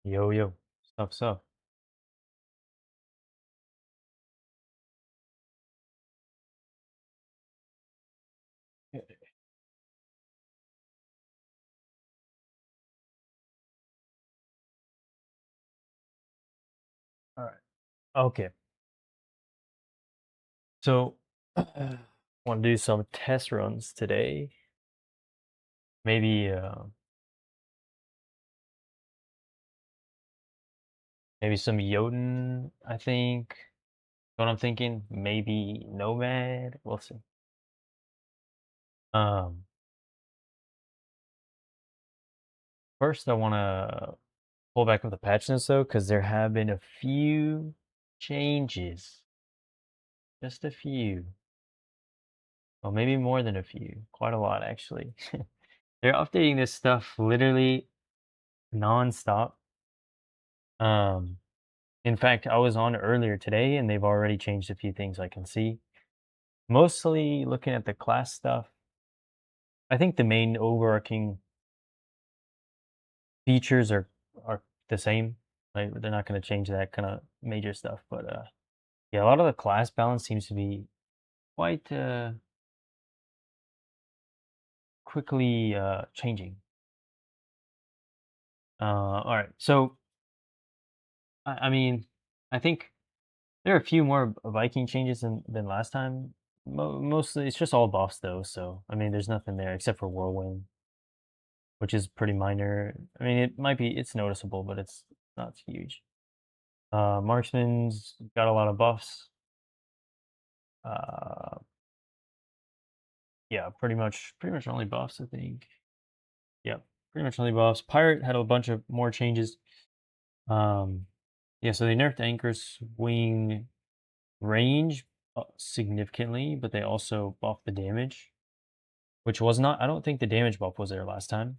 Yo, yo, stuff. Yeah. All right. Okay. So, want to do some test runs today. Maybe, maybe some Jotun. I think. What I'm thinking. Maybe Nomad. We'll see. Um, First, I want to pull back with the patch notes though, because there have been a few changes. Just a few. Well, maybe more than a few. Quite a lot, actually. They're updating this stuff literally nonstop. Um, in fact, I was on earlier today and they've already changed a few things I can see. Mostly looking at the class stuff. I think the main overarching features are the same. Like they're not going to change that kind of major stuff, but yeah, a lot of the class balance seems to be quite quickly changing. All right. So I mean, I think there are a few more Viking changes than last time. Mostly, it's just all buffs though. So I mean, there's nothing there except for Whirlwind, which is pretty minor. I mean, it might be it's noticeable, but it's not huge. Marksman's got a lot of buffs. Uh, yeah, pretty much only buffs. I think. Yep, pretty much only buffs. Pirate had a bunch of more changes. Um, yeah, so they nerfed anchor swing range significantly, but they also buffed the damage, which was not. I don't think the damage buff was there last time.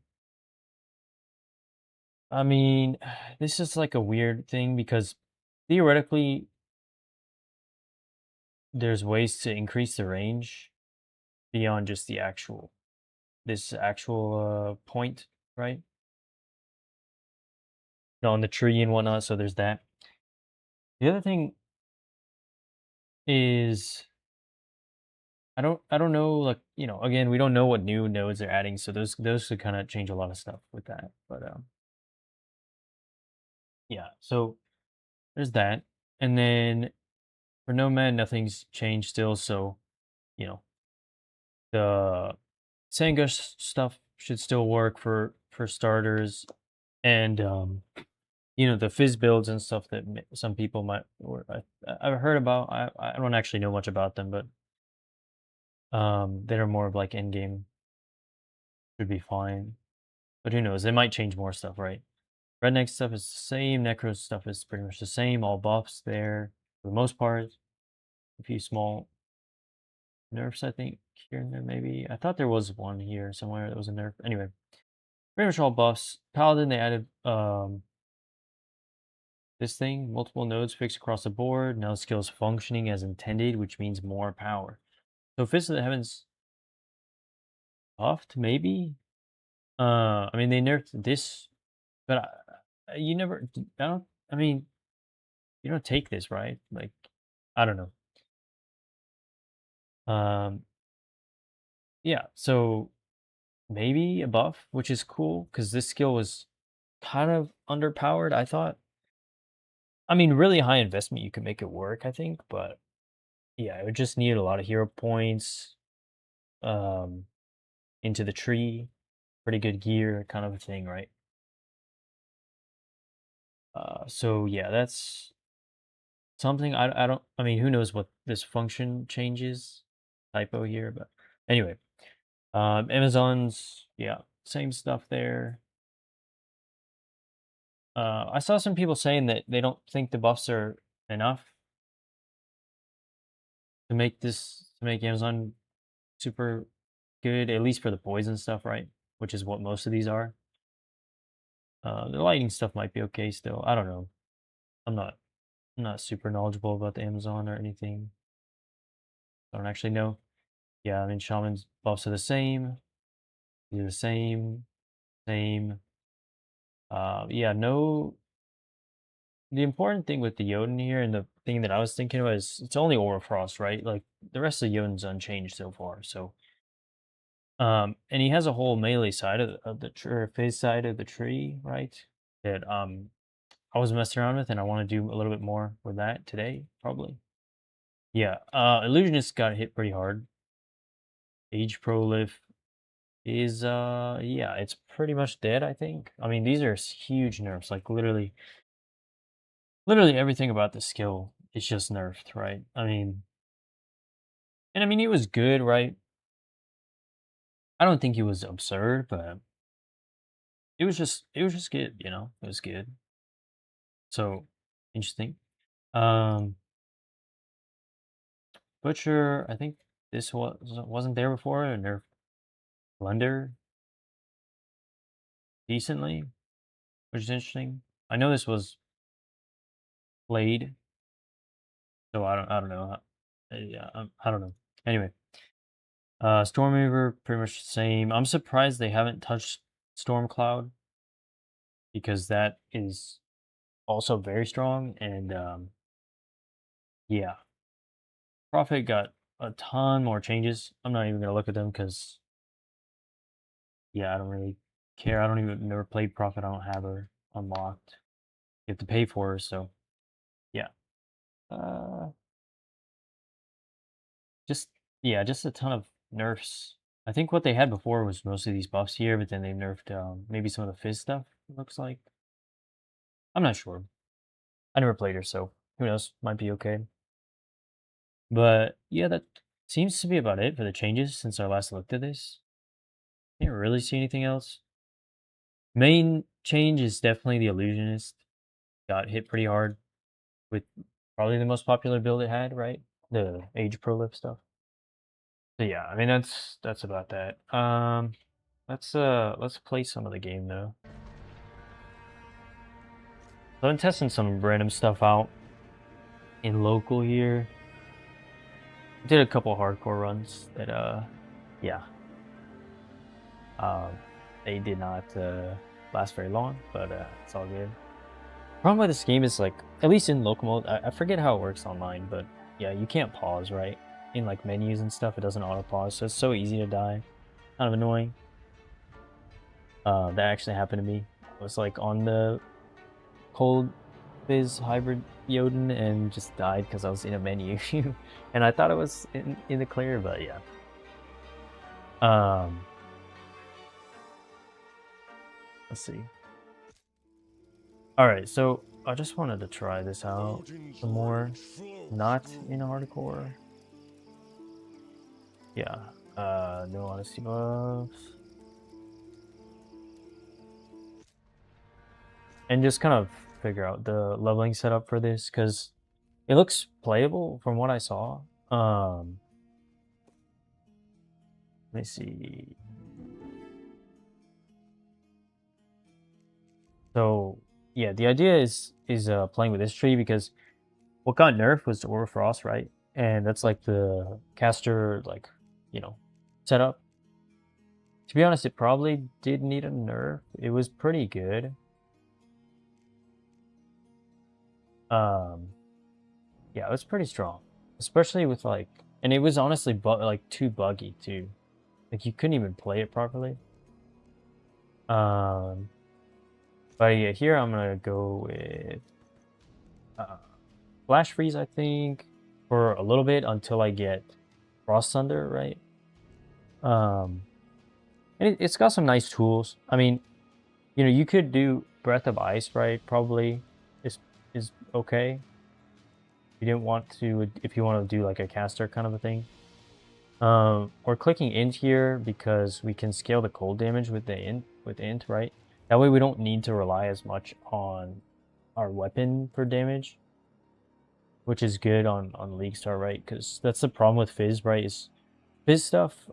I mean, this is like a weird thing because theoretically, there's ways to increase the range beyond just this actual point, right? On the tree and whatnot. So there's that. The other thing is I don't know, like, again, we don't know what new nodes they're adding, so those could kind of change a lot of stuff with that. But yeah, so there's that. And then for Nomad, nothing's changed still, so you know, the Sangush stuff should still work for starters. And the fizz builds and stuff that some people might or I've heard about. I don't actually know much about them, but that are more of like end game should be fine. But who knows? They might change more stuff, right? Redneck stuff is the same. Necro stuff is pretty much the same. All buffs there for the most part. A few small nerfs, I think, here and there maybe. I thought there was one here somewhere that was a nerf. Anyway, pretty much all buffs. Paladin, they added this thing, multiple nodes fixed across the board. Now skills functioning as intended, which means more power. So Fist of the Heavens buffed, maybe? I mean, they nerfed this, but you never, I don't, I mean, you don't take this, right? Like, I don't know. Um, yeah, so maybe a buff, which is cool because this skill was kind of underpowered, I thought. I mean, really high investment, you could make it work, I think, but yeah, it would just need a lot of hero points, um, into the tree, pretty good gear, kind of a thing, right? So yeah, that's something I don't. I mean, who knows what this function changes? Typo here, but anyway, Amazon's yeah, same stuff there. I saw some people saying that they don't think the buffs are enough to make Amazon super good, at least for the poison stuff, right? Which is what most of these are. The lighting stuff might be okay still. I don't know. I'm not I'm not super knowledgeable about the Amazon or anything. I don't actually know. Yeah, I mean Shaman's buffs are the same. They're the same. Same. Yeah, no. the important thing with the Jotun here, and the thing that I was thinking about is it's only Aurafrost, right? Like the rest of the Jotun's unchanged so far. So, and he has a whole melee side of the tree, or phase side of the tree, right? That I was messing around with, and I want to do a little bit more with that today, probably. Yeah, Illusionist got hit pretty hard. Age Prolif is yeah, it's pretty much dead, I think. I mean, these are huge nerfs, like literally everything about the skill is just nerfed, right? I mean he was good, right? I don't think he was absurd, but it was just good, you know? It was good. So interesting. Um Butcher, I think this wasn't there before, and nerfed Blender decently, which is interesting. I know this was played, so I don't know. Yeah, I don't know. Anyway, Stormweaver pretty much the same. I'm surprised they haven't touched Stormcloud because that is also very strong. And yeah, Prophet got a ton more changes. I'm not even gonna look at them because yeah, I don't really care. I don't even never played Prophet. I don't have her unlocked. You have to pay for her, so yeah. Uh, just yeah, just a ton of nerfs. I think what they had before was mostly these buffs here, but then they nerfed maybe some of the fizz stuff. It looks like I'm not sure. I never played her, so who knows? Might be okay. But yeah, that seems to be about it for the changes since I last looked at this. Can't really see anything else. Main change is definitely the Illusionist. Got hit pretty hard with probably the most popular build it had, right? The Age Prolip stuff. So yeah, I mean that's about that. Let's play some of the game though. So I'm testing some random stuff out in local here. Did a couple hardcore runs that yeah. Um they did not last very long, but it's all good. Problem with this game is like, at least in local mode, I forget how it works online, but yeah, you can't pause, right? In like menus and stuff, it doesn't auto pause, so it's so easy to die. Kind of annoying. That actually happened to me. I was like on the cold Fizz hybrid Jotun and just died because I was in a menu. And I thought it was in the clear, but yeah. Let's see. Alright, so I just wanted to try this out some more. Not in hardcore. Yeah. No honesty buffs. And just kind of figure out the leveling setup for this because it looks playable from what I saw. Let me see. So yeah, the idea is playing with this tree because what got nerfed was Aura Frost, right? And that's like the caster like, you know, setup. To be honest, it probably did need a nerf. It was pretty good. Yeah, it was pretty strong, especially with like, and it was honestly like too buggy too. Like you couldn't even play it properly. Um, but yeah, here I'm gonna go with Flash Freeze, I think, for a little bit until I get Frost Thunder, right? And it's got some nice tools. I mean, you know, you could do Breath of Ice, right? Probably is okay. You didn't want to, if you want to do like a caster kind of a thing. We're clicking int here because we can scale the cold damage with the int, right? That way we don't need to rely as much on our weapon for damage, which is good on League Star, right? Because that's the problem with Fizz, right? Is Fizz stuff,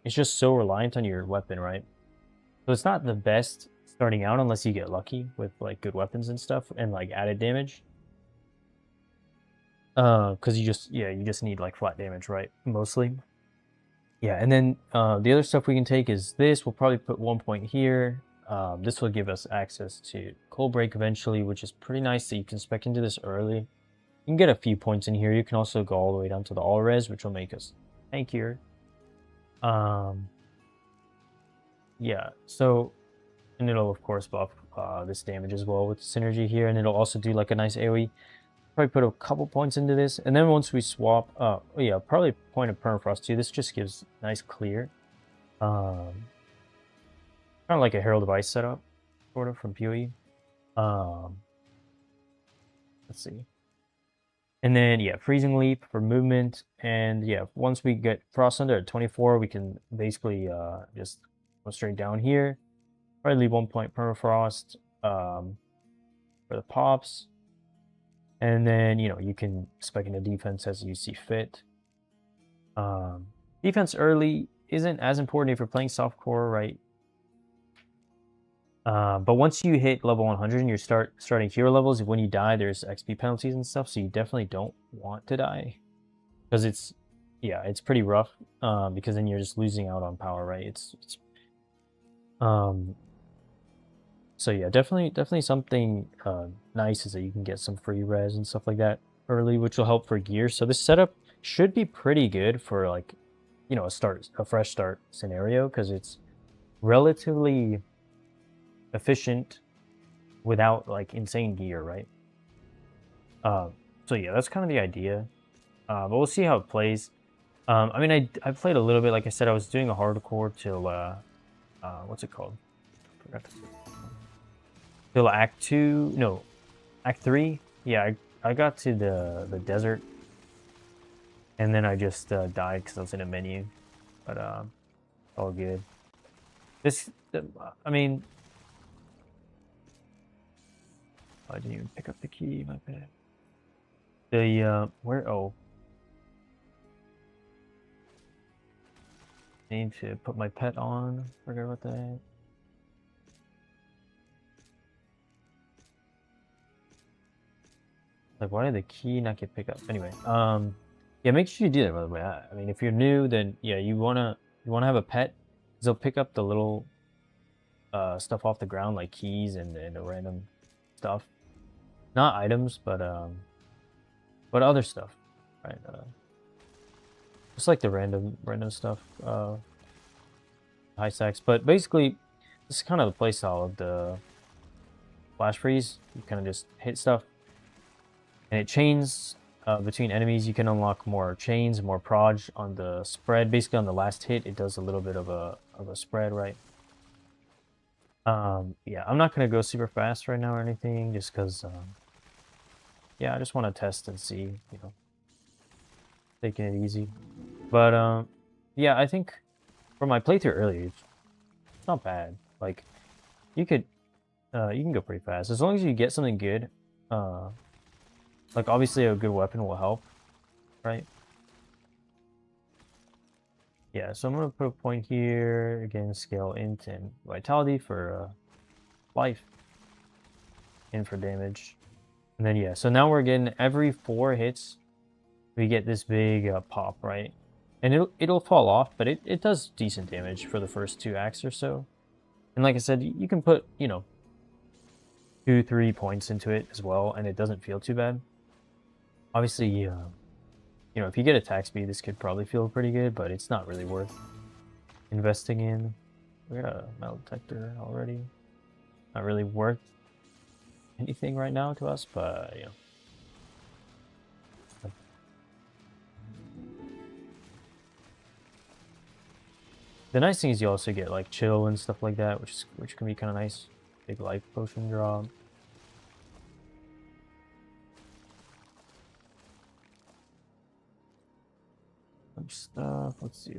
it's just so reliant on your weapon, right? So it's not the best starting out unless you get lucky with like good weapons and stuff and like added damage. Because you just need like flat damage, right? Mostly. Yeah, and then the other stuff we can take is this. We'll probably put 1 point here. this will give us access to Cold Break eventually, which is pretty nice that you can spec into this early. You can get a few points in here. You can also go all the way down to the all res, which will make us tankier. Yeah, so, and it'll of course buff this damage as well with synergy here, and it'll also do like a nice AoE. Probably put a couple points into this, and then once we swap, oh yeah, probably point of Permafrost too. This just gives nice clear. Kind of like a Herald of Ice setup, sort of, from PoE. Let's see. And then, yeah, Freezing Leap for movement. And yeah, once we get Frost Thunder at 24, we can basically just go straight down here. Probably leave 1 point Permafrost for the pops. And then, you know, you can spec into defense as you see fit. Defense early isn't as important if you're playing softcore, right? But once you hit level 100 and you're starting hero levels, when you die, there's XP penalties and stuff, so you definitely don't want to die. Because it's pretty rough, because then you're just losing out on power, right? So yeah, definitely something nice is that you can get some free res and stuff like that early, which will help for gear. So this setup should be pretty good for, like, you know, a fresh start scenario, because it's relatively efficient without like insane gear, right? So yeah, that's kind of the idea. But we'll see how it plays. I mean, I played a little bit. Like I said, I was doing a hardcore till what's it called? Till Act 2, no, Act 3. Yeah, I got to the desert, and then I just died because I was in a menu. But all good. I mean, I didn't even pick up the key. My bad. Where? Oh, I need to put my pet on. Forget about that. Like, why did the key not get picked up? Anyway, yeah, make sure you do that, by the way. I mean, if you're new, then yeah, you wanna have a pet, because they'll pick up the little stuff off the ground, like keys and random stuff. Not items, but other stuff, right? Just like the random stuff, high stacks. But basically, this is kind of the playstyle of the flash freeze. You kind of just hit stuff, and it chains between enemies. You can unlock more chains, more proj on the spread. Basically, on the last hit, it does a little bit of a spread, right? Yeah, I'm not gonna go super fast right now or anything, just because yeah, I just want to test and see, you know, taking it easy. But yeah, I think for my playthrough earlier, it's not bad. Like, you can go pretty fast as long as you get something good. Like, obviously a good weapon will help, right? Yeah, so I'm gonna put a point here again, scale int and vitality for life and for damage. And then, yeah, so now we're getting every 4 hits, we get this big pop, right? And it'll fall off, but it does decent damage for the first 2 acts or so. And like I said, you can put, you know, 2-3 points into it as well, and it doesn't feel too bad. Obviously, you know, if you get attack speed, this could probably feel pretty good, but it's not really worth investing in. We got a metal detector already. Not really worth anything right now to us, but you know. The nice thing is you also get like chill and stuff like that, which can be kind of nice. Big life potion drop. Some stuff. Let's see.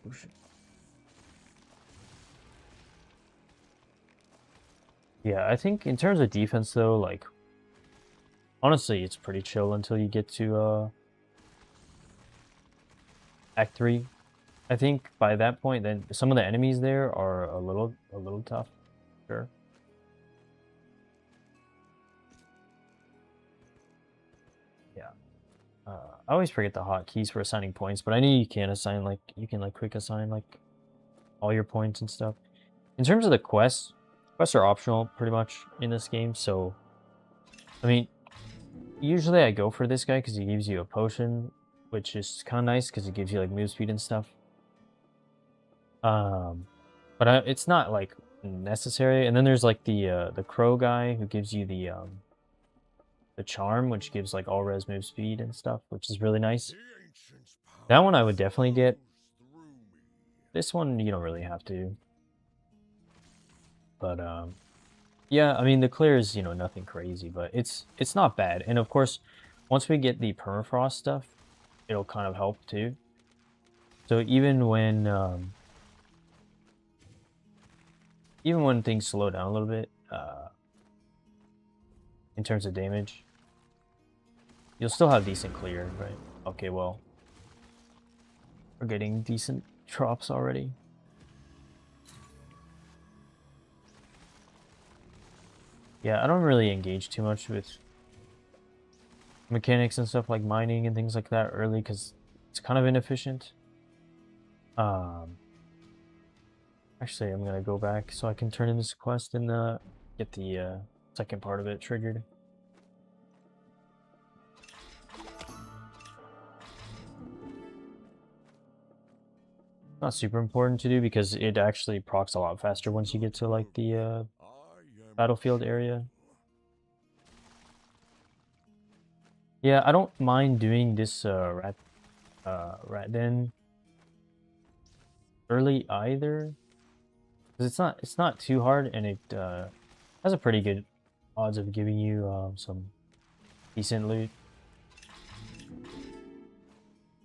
Potion. Yeah, I think in terms of defense though, like, honestly, it's pretty chill until you get to Act 3. I think by that point, then some of the enemies there are a little tough. Sure. Yeah. I always forget the hotkeys for assigning points, but I know you can assign, like, you can like quick assign like all your points and stuff. In terms of the quests, Quests are optional pretty much in this game, so I mean, usually I go for this guy because he gives you a potion, which is kind of nice because it gives you like move speed and stuff. But it's not like necessary. And then there's like the crow guy who gives you the charm, which gives like all res move speed and stuff, which is really nice. That one I would definitely get. This one you don't really have to. But yeah, I mean the clear is, you know, nothing crazy, but it's not bad. And of course, once we get the permafrost stuff, it'll kind of help too. So even when things slow down a little bit, in terms of damage, you'll still have decent clear, right? Okay, well, we're getting decent drops already. Yeah, I don't really engage too much with mechanics and stuff like mining and things like that early because it's kind of inefficient. Actually, I'm gonna go back so I can turn in this quest and get the second part of it triggered. Not super important to do because it actually procs a lot faster once you get to like the battlefield area. Yeah, I don't mind doing this rat den early either, because it's not too hard and it has a pretty good odds of giving you some decent loot.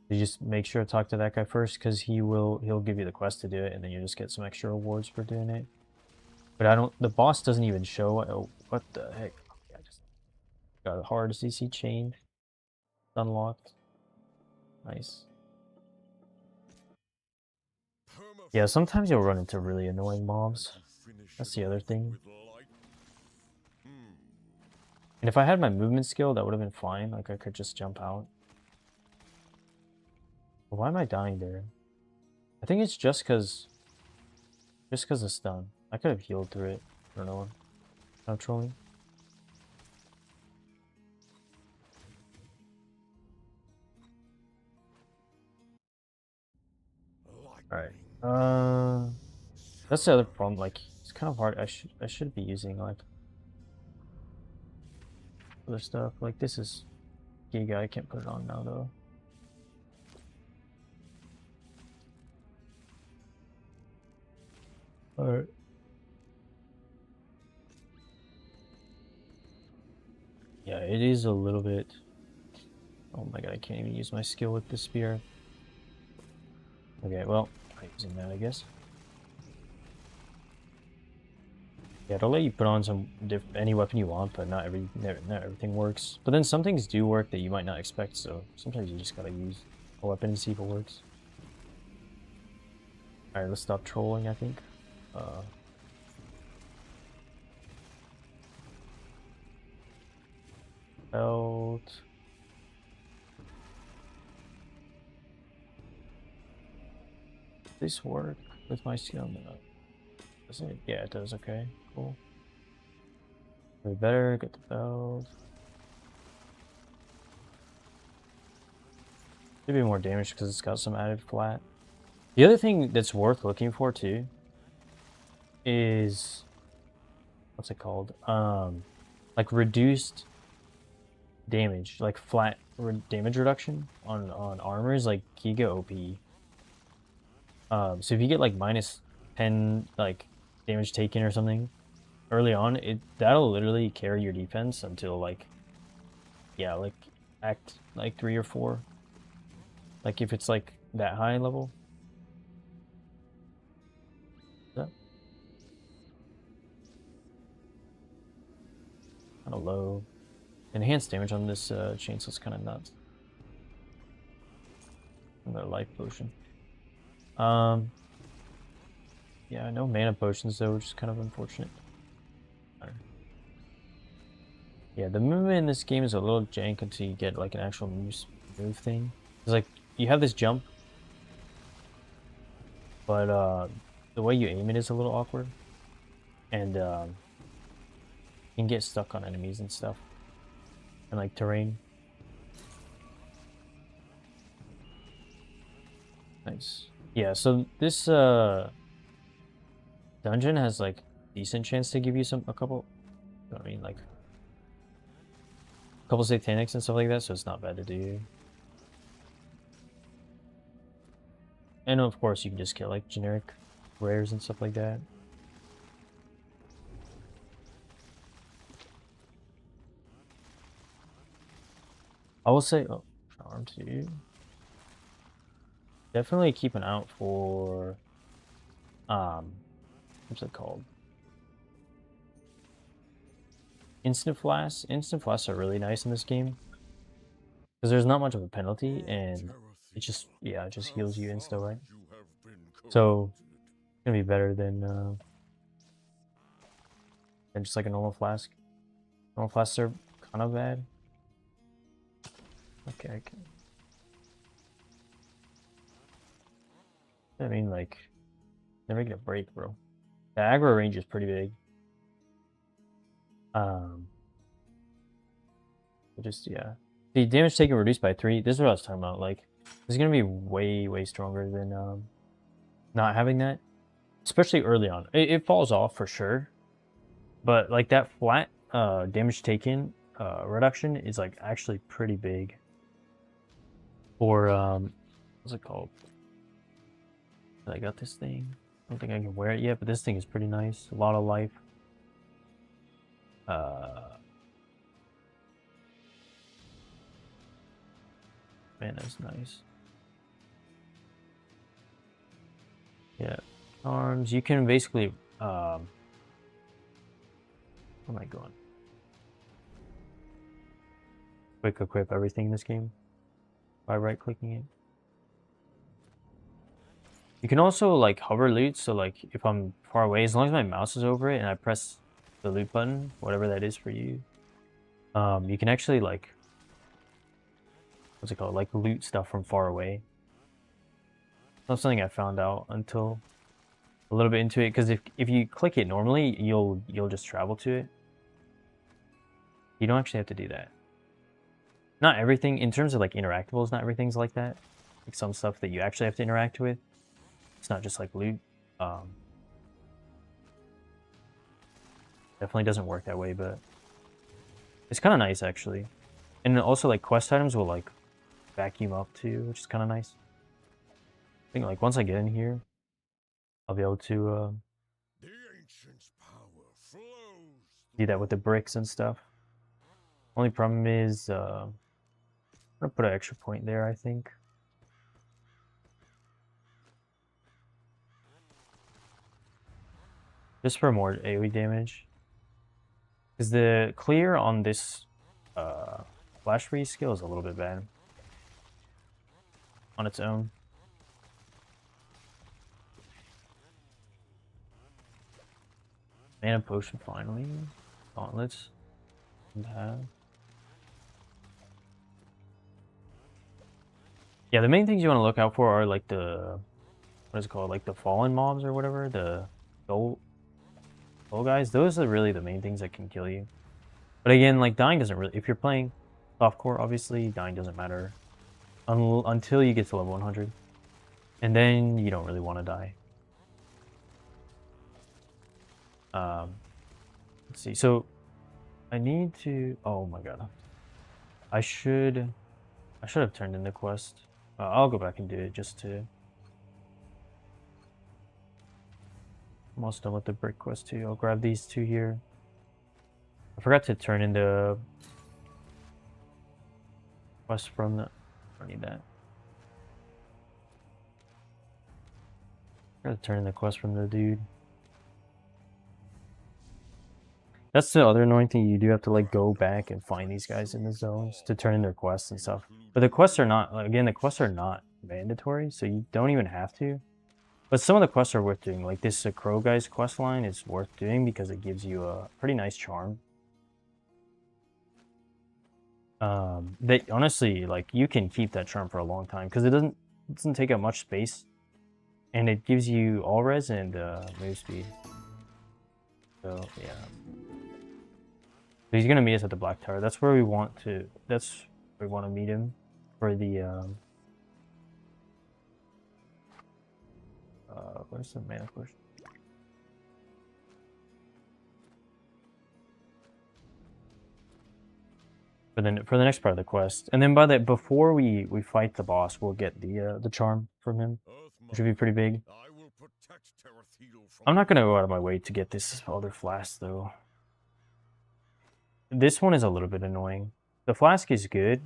You just make sure to talk to that guy first because he'll give you the quest to do it, and then you just get some extra rewards for doing it. But the boss doesn't even show. Oh, what the heck? I just got a hard CC chain unlocked. Nice. Yeah, sometimes you'll run into really annoying mobs. That's the other thing. And if I had my movement skill, that would have been fine. Like I could just jump out. But why am I dying there? I think it's just because of stun. I could have healed through it. I don't know. I'm trolling. Alright. That's the other problem. Like, it's kind of hard. I should be using like other stuff. Like this is Giga. I can't put it on now though. Alright. Yeah, it is a little bit. Oh my god, I can't even use my skill with the spear. Okay, well, I'm using that, I guess. Yeah, it'll let you put on any weapon you want, but not everything works. But then some things do work that you might not expect, so sometimes you just gotta use a weapon and see if it works. Alright, let's stop trolling, I think. Belt. Does this work with my skill? No. Does it? Yeah, it does. Okay, cool. We better get the belt. Should be more damage because it's got some added flat. The other thing that's worth looking for too is what's it called? Like reduced damage, like flat damage reduction on armors, like Giga OP. So if you get like -10 like damage taken or something early on, that'll literally carry your defense until like, yeah, like act like 3 or 4. Like if it's like that high level. Yeah. Kind of low. Enhanced damage on this chainsaw's kind of nuts. Another life potion. Yeah, no mana potions though, which is kind of unfortunate. Yeah, the movement in this game is a little jank until you get like an actual move thing. It's like you have this jump, but the way you aim it is a little awkward. and you can get stuck on enemies and stuff, and like terrain. Nice. Yeah, so this dungeon has like decent chance to give you a couple, I mean, like a couple satanics and stuff like that, so it's not bad to do. And of course you can just get like generic rares and stuff like that. I will say, oh, charm too. Definitely keep an out for, what's it called? Instant flasks. Instant flasks are really nice in this game because there's not much of a penalty, and it just, yeah, it just heals you insta, right? So it's gonna be better than just like a normal flask. Normal flasks are kind of bad. Okay. I mean, like, they're making a break, bro. The aggro range is pretty big. Just, yeah. The damage taken reduced by 3. This is what I was talking about. Like, this is gonna be way stronger than not having that, especially early on. It falls off for sure, but like that flat damage taken reduction is like actually pretty big. For what's it called? I got this thing. I don't think I can wear it yet, but this thing is pretty nice. A lot of life. Man, that's nice. Yeah, arms. You can basically where am I going? Quick equip everything in this game by right clicking it. You can also like hover loot, so like if I'm far away, as long as my mouse is over it and I press the loot button, whatever that is for you, you can actually like, what's it called, like loot stuff from far away. That's something I found out until a little bit into it, because if you click it normally, you'll just travel to it. You don't actually have to do that. Not everything, in terms of like interactables, not everything's like that. Like some stuff that you actually have to interact with. It's not just like loot. Definitely doesn't work that way, but it's kind of nice actually. And also like quest items will like vacuum up too, which is kind of nice. I think like once I get in here, I'll be able to do that with the bricks and stuff. Only problem is I'm gonna put an extra point there, I think. Just for more AoE damage. Because the clear on this flash freeze skill is a little bit bad on its own. Mana potion finally. Gauntlets. Yeah, the main things you want to look out for are like the, what is it called, like the fallen mobs or whatever, the soul guys. Those are really the main things that can kill you. But again, like dying doesn't really, if you're playing softcore, obviously dying doesn't matter until you get to level 100, and then you don't really want to die. Let's see. So I need to, oh my god, I should have turned in the quest. I'll go back and do it just to. I'm almost done with the brick quest too. I'll grab these two here. I forgot to turn in the quest from the, I don't need that. I forgot to turn in the quest from the dude. That's the other annoying thing. You do have to like go back and find these guys in the zones to turn in their quests and stuff. But the quests are not, again, the quests are not mandatory, so you don't even have to. But some of the quests are worth doing. Like this Crow guy's quest line is worth doing because it gives you a pretty nice charm. That honestly, like you can keep that charm for a long time because it doesn't take up much space, and it gives you all res and move speed. So yeah. So he's gonna meet us at the Black Tower. That's where we want to. That's where we want to meet him for the. Where's the mana push? For the next part of the quest, and then by that before we fight the boss, we'll get the charm from him, which would be pretty big. I'm not gonna go out of my way to get this other flask though. This one is a little bit annoying. The flask is good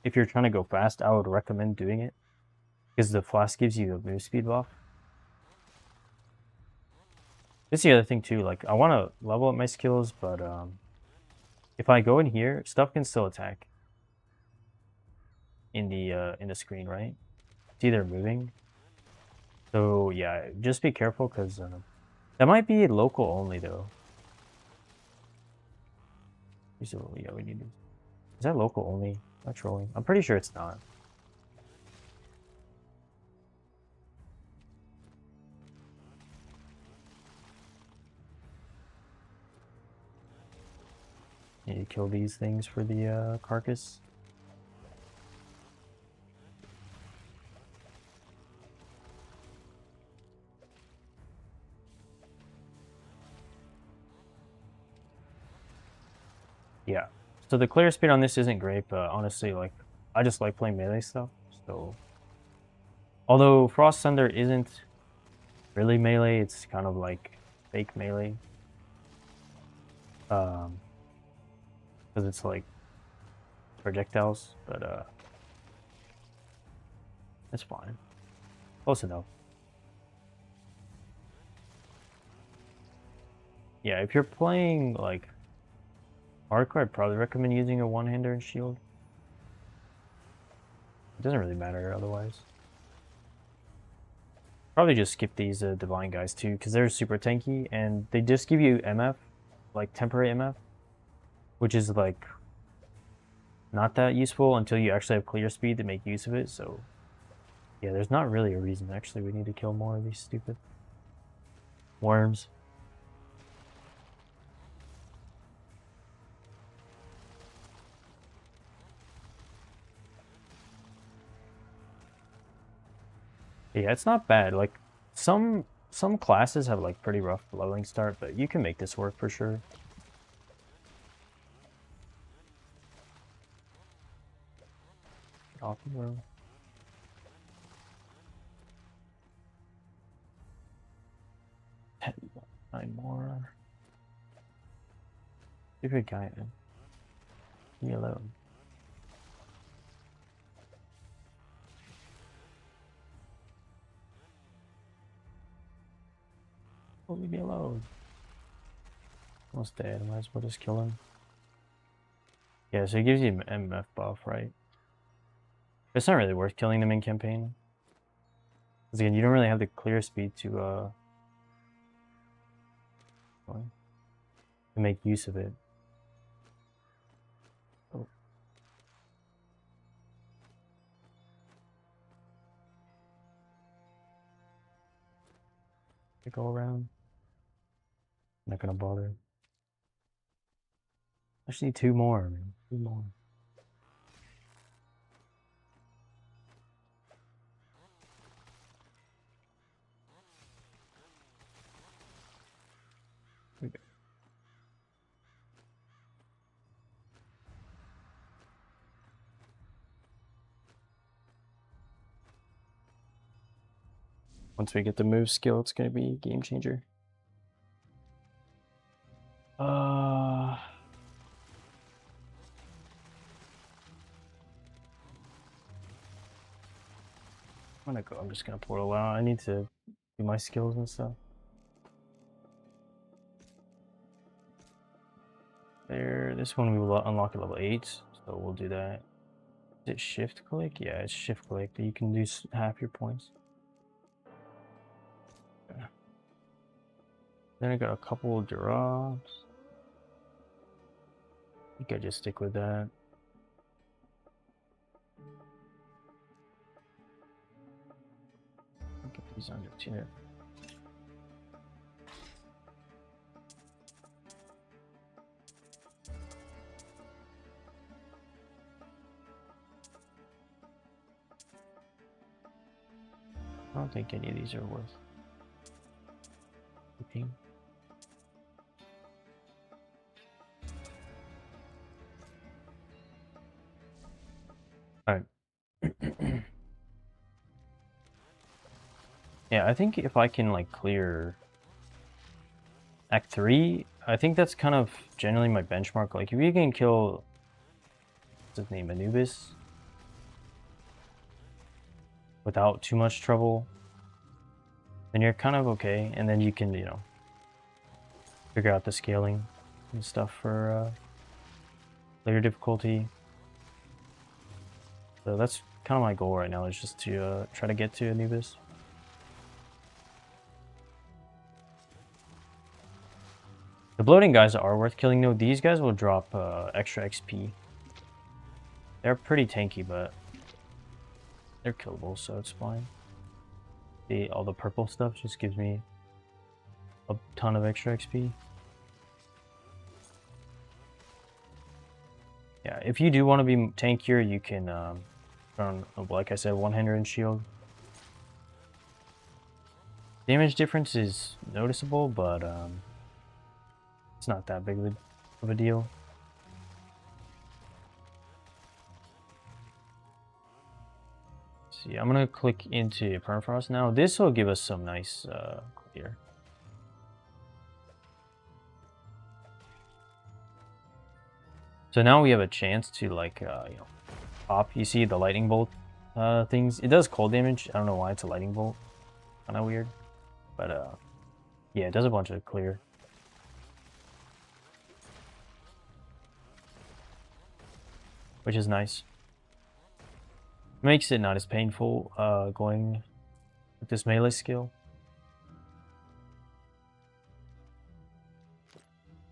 if you're trying to go fast. I would recommend doing it because the flask gives you a move speed buff. This is the other thing too. Like I want to level up my skills, but if I go in here, stuff can still attack in the screen, right? See they're moving. So yeah, just be careful because that might be local only though. So yeah, we need to. Is that local only? Not trolling. I'm pretty sure it's not. Need to kill these things for the carcass. Yeah. So the clear speed on this isn't great, but honestly, like, I just like playing melee stuff. So, although Frost Thunder isn't really melee, it's kind of like fake melee. Because it's like projectiles, but it's fine. Close enough. Yeah, if you're playing like hardcore, I'd probably recommend using a one-hander and shield. It doesn't really matter otherwise. Probably just skip these divine guys too, because they're super tanky and they just give you MF, like temporary MF, which is like not that useful until you actually have clear speed to make use of it. So yeah, there's not really a reason. Actually, we need to kill more of these stupid worms. Yeah, it's not bad. Like some classes have like pretty rough leveling start, but you can make this work for sure. Off the road. 9 more. Stupid guy, man. Leave me alone. Leave me alone. Almost dead. Might as well just kill him. Yeah, so it gives you an MF buff, right? But it's not really worth killing them in campaign. Because again, you don't really have the clear speed to make use of it. Oh. To go around. Not gonna bother. I just need 2 more, man. 2 more. Okay. Once we get the move skill, it's gonna be a game changer. I'm gonna go. I'm just gonna portal out. I need to do my skills and stuff. There. This one we will unlock at level 8, so we'll do that. Is it shift click? Yeah, it's shift click. You can do half your points. Yeah. Then I got a couple of drops. I think I just stick with that. Get these under tier. I don't think any of these are worth keeping. Alright. Yeah, I think if I can like clear Act 3, I think that's kind of generally my benchmark. Like if you can kill, what's his name, Anubis, without too much trouble, then you're kind of okay. And then you can, you know, figure out the scaling and stuff for later difficulty. So that's kind of my goal right now, is just to try to get to Anubis. The bloating guys are worth killing though. These guys will drop extra XP. They're pretty tanky, but they're killable, so it's fine. All the purple stuff just gives me a ton of extra XP. Yeah, if you do want to be tankier, you can run, like I said, one-hander and shield. Damage difference is noticeable, but it's not that big of a deal. See, I'm gonna click into Permafrost now. This will give us some nice clear. So now we have a chance to like you know, pop. You see the lightning bolt things. It does cold damage. I don't know why it's a lightning bolt. Kind of weird, but yeah, it does a bunch of clear. Which is nice. Makes it not as painful going with this melee skill.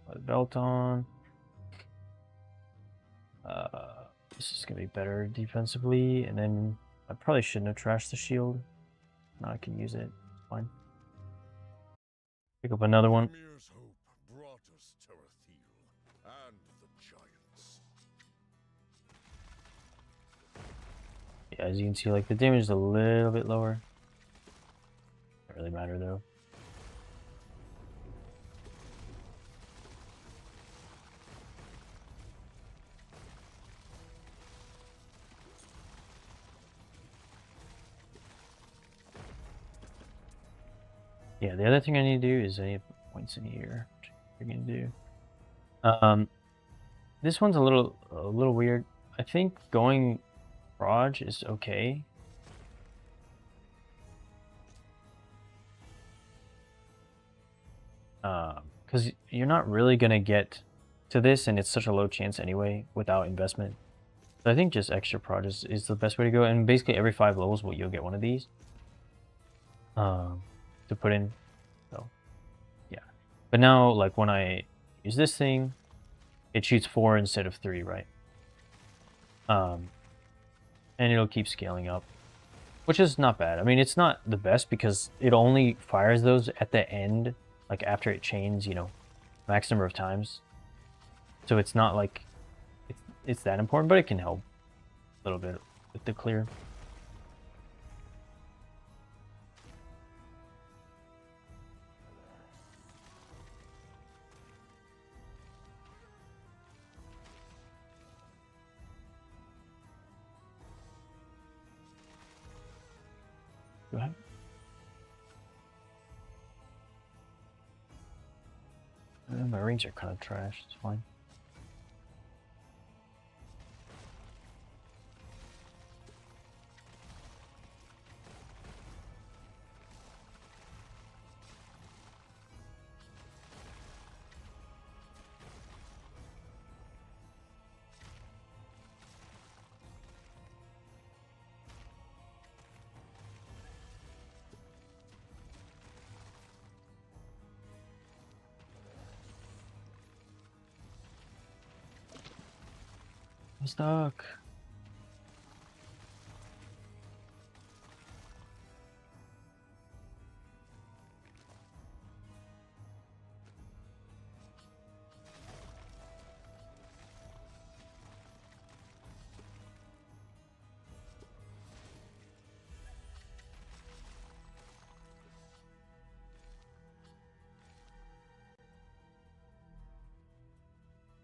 Put the belt on. This is gonna be better defensively, and then I probably shouldn't have trashed the shield. Now I can use it. It's fine. Pick up another one. Mimir's hope brought us Terethiel and the giants. Yeah, as you can see, like the damage is a little bit lower. Doesn't really matter though. Yeah, the other thing I need to do is I need points in here. Which I'm gonna do. This one's a little weird. I think going Raj is okay. Because you're not really gonna get to this, and it's such a low chance anyway without investment. So I think just extra prod is the best way to go, and basically every 5 levels, you'll get one of these to put in. So yeah, but now like when I use this thing, it shoots 4 instead of 3, right? And it'll keep scaling up, which is not bad. I mean, it's not the best because it only fires those at the end, like after it chains, you know, max number of times. So it's not like it's that important, but it can help a little bit with the clear. Go ahead. My rings are kind of trash. It's fine. I'm stuck.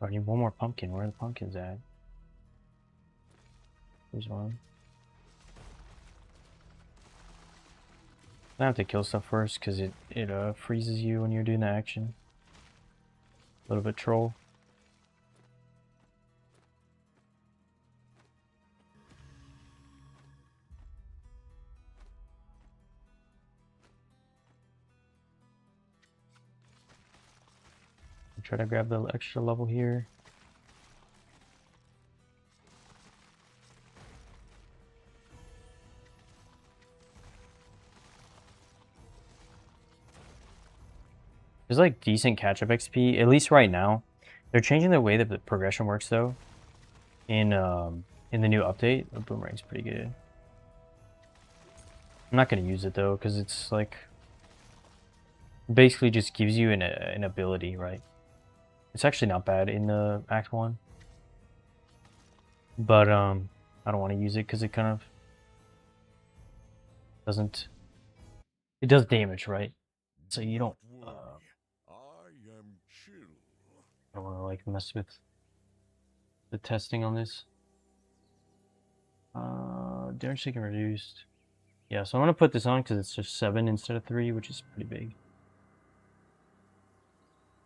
I need one more pumpkin. Where are the pumpkins at? There's one. I have to kill stuff first because it freezes you when you're doing the action. A little bit troll. Try to grab the extra level here. There's like decent catch-up XP, at least right now. They're changing the way that the progression works though. In the new update, the boomerang's pretty good. I'm not gonna use it though, because it's like basically just gives you an ability, right? It's actually not bad in the Act 1. But I don't want to use it because it kind of doesn't. It does damage, right? So you don't. Worry. I am chill. I don't want to like mess with the testing on this. Damage taken reduced. Yeah, so I'm gonna put this on because it's just 7 instead of 3, which is pretty big.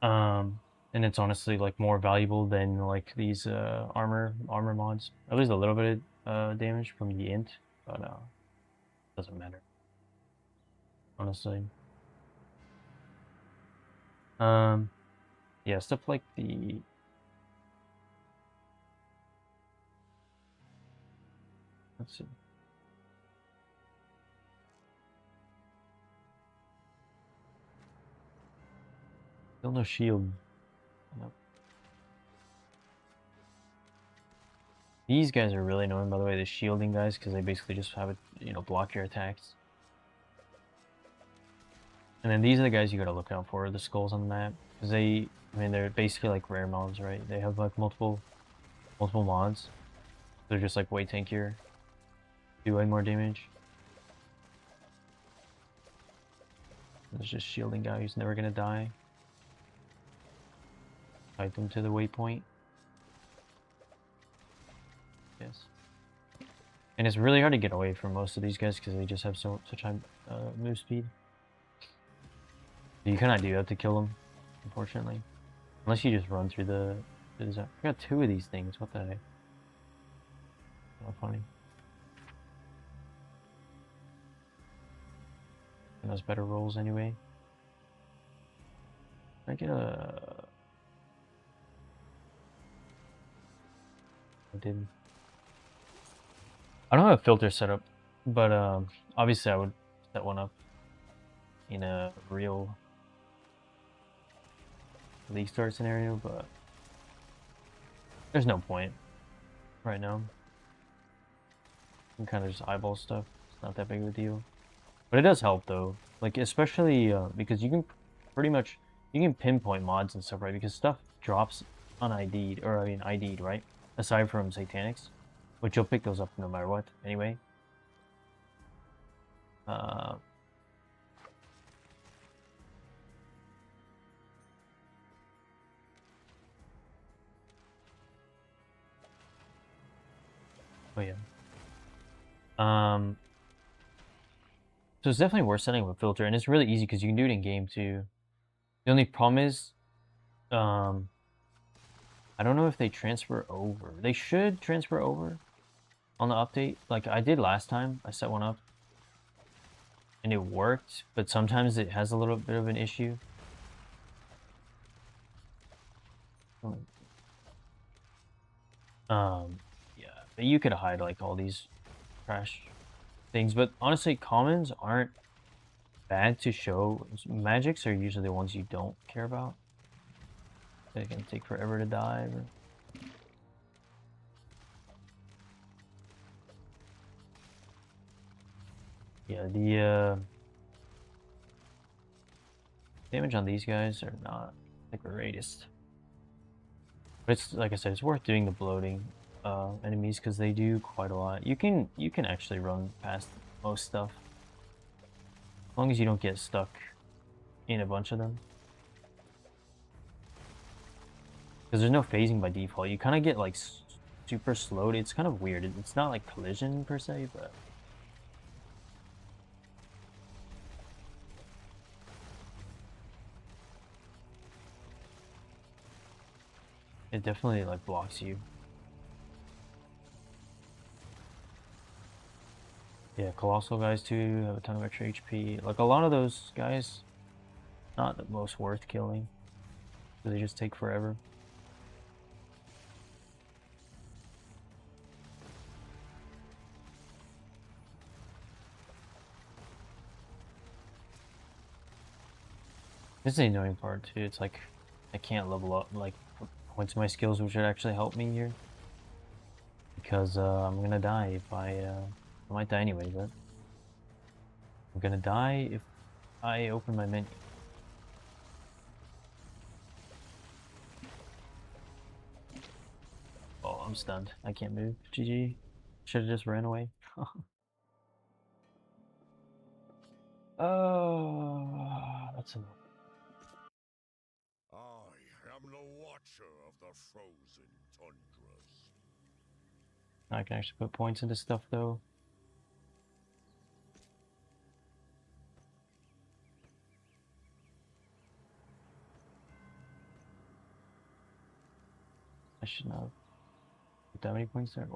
And it's honestly like more valuable than like these armor mods. At least a little bit of damage from the int, but doesn't matter. Honestly. Yeah, stuff like the let's see. Still no shield. Nope. These guys are really annoying, by the way, the shielding guys, because they basically just have it, block your attacks. And then these are the guys you gotta look out for, the skulls on the map, because they're basically like rare mobs, right? They have like multiple mods. They're just like way tankier, do way more damage. There's just shielding guy who's never gonna die. Fight them to the waypoint. Yes. And it's really hard to get away from most of these guys because they just have such high move speed. You kind of do have to kill them, unfortunately. Unless you just run through the zone. I got 2 of these things. What the heck? Not funny. And those better rolls anyway. Can I get a... I didn't. I don't have a filter set up, but obviously I would set one up in a real League Star scenario, but there's no point right now. You can kind of just eyeball stuff. It's not that big of a deal, but it does help though. Like especially because you can pretty much pinpoint mods and stuff, right? Because stuff drops un-ID'd, or I mean ID'd, right? Aside from Satanics, which you'll pick those up no matter what anyway. Oh yeah. So it's definitely worth setting up a filter, and it's really easy because you can do it in game too. The only problem is, I don't know if they transfer over. They should transfer over on the update. Like I did last time, I set one up and it worked, but sometimes it has a little bit of an issue. Yeah, but you could hide like all these trash things, but honestly, commons aren't bad to show. Magics are usually the ones you don't care about. They can take forever to die. Yeah, the damage on these guys are not the greatest. But it's like I said, it's worth doing the bloating enemies because they do quite a lot. You can actually run past most stuff as long as you don't get stuck in a bunch of them. Because there's no phasing by default. You kind of get like super slowed. It's kind of weird. It's not like collision per se, but it definitely like blocks you. Yeah, colossal guys too have a ton of extra HP. Like a lot of those guys, not the most worth killing. They just take forever. This is the annoying part too. It's like I can't level up like points of my skills, which would actually help me here. Because I'm gonna die if I might die anyway, but I'm gonna die if I open my menu. Oh, I'm stunned. I can't move. GG. Should have just ran away. Oh, that's annoying. I am the watcher of the frozen tundras. I can actually put points into stuff though. I should not put that many points there.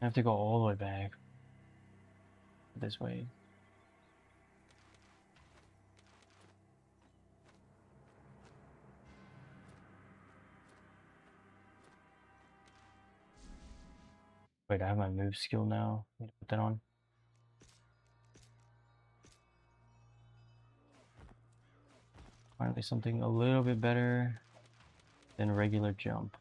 I have to go all the way back this way. Wait, I have my move skill now. Need to put that on. Finally, something a little bit better than regular jump.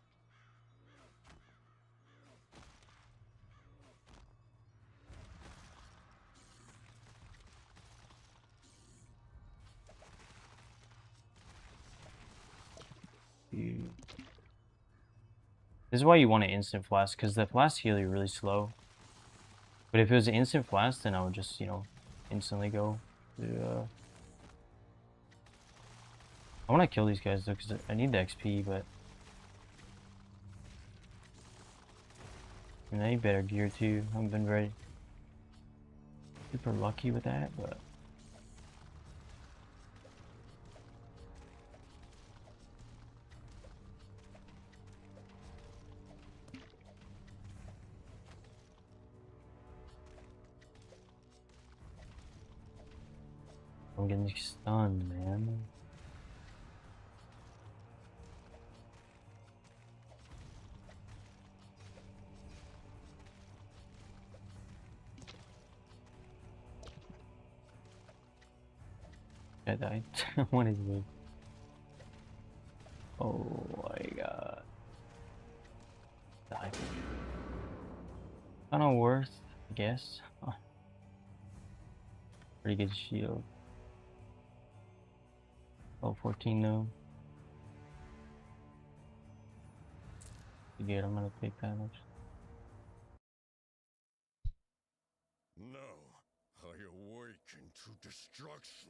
This is why you want an instant flask, because the flask heal you really slow. But if it was an instant flask, then I would just, you know, instantly go. I want to kill these guys though, because I need the XP, but I need better gear too. I haven't been very super lucky with that, but I'm getting stunned, man. I died. What is it? Oh my god. Die. Kind of worth, I guess. Pretty good shield. Oh, 14 though. Good, I'm gonna take damage. Now I awaken to destruction.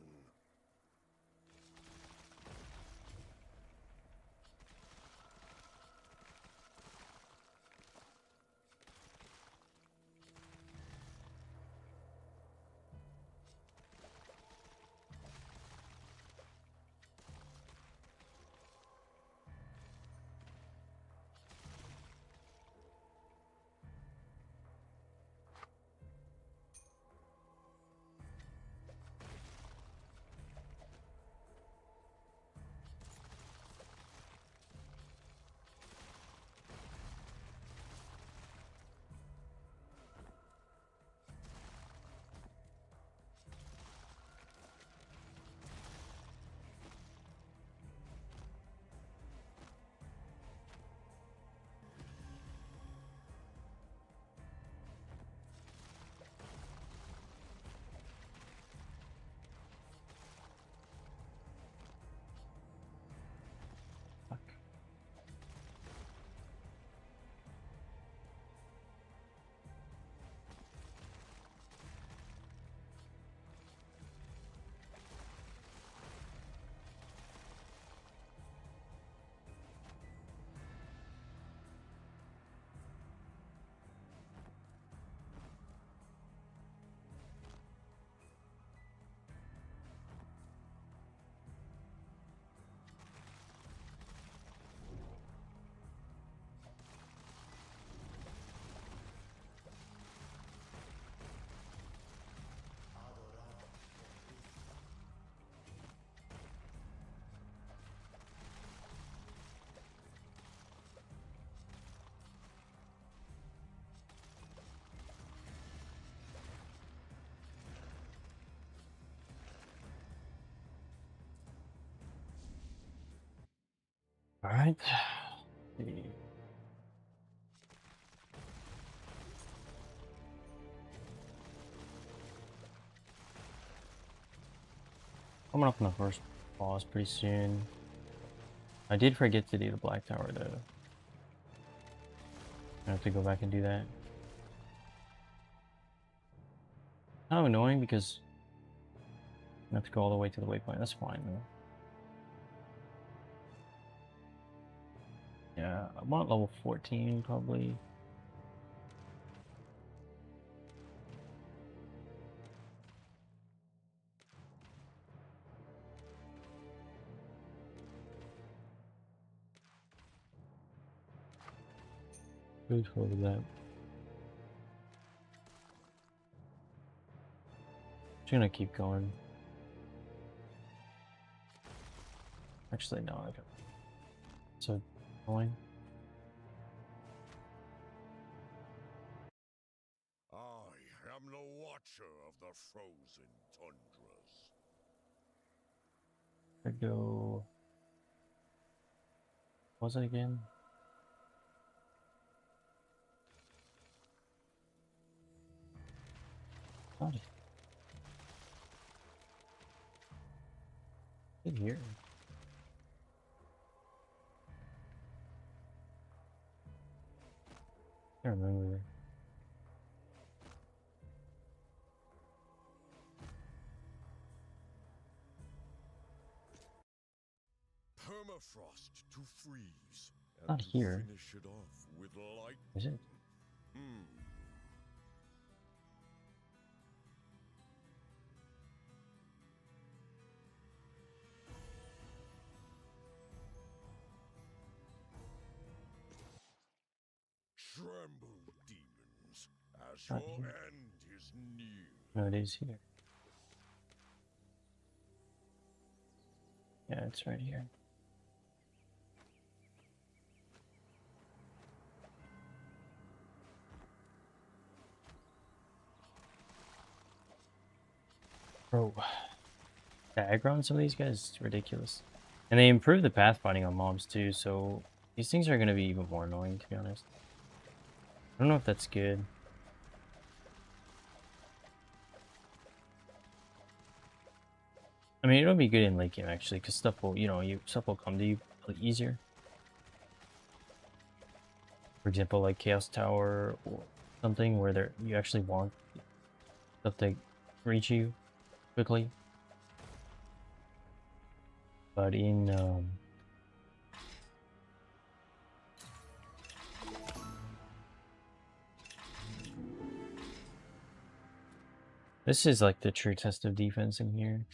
Alright. Coming up on the first boss pretty soon. I did forget to do the Black Tower though. I have to go back and do that. Kind of annoying because I have to go all the way to the waypoint. That's fine though. Yeah, I'm on level 14 probably. Good for that. Just gonna keep going. Actually, no, I got so annoying. I am the Watcher of the frozen tundras. I go. What was it again? Not in here. I can't remember. Permafrost to freeze. And Not to here. finish it off with light. Is it? Tremble, demons, as Not your here. end is near. No, it is here. Yeah, it's right here. Bro, the aggro on some of these guys is ridiculous. And they improved the pathfinding on mobs too, so these things are going to be even more annoying, to be honest. I don't know if that's good. I mean, it'll be good in late game actually, because stuff will, stuff will come to you easier. For example, like Chaos Tower or something where you actually want stuff to reach you quickly. But in this is like the true test of defense in here.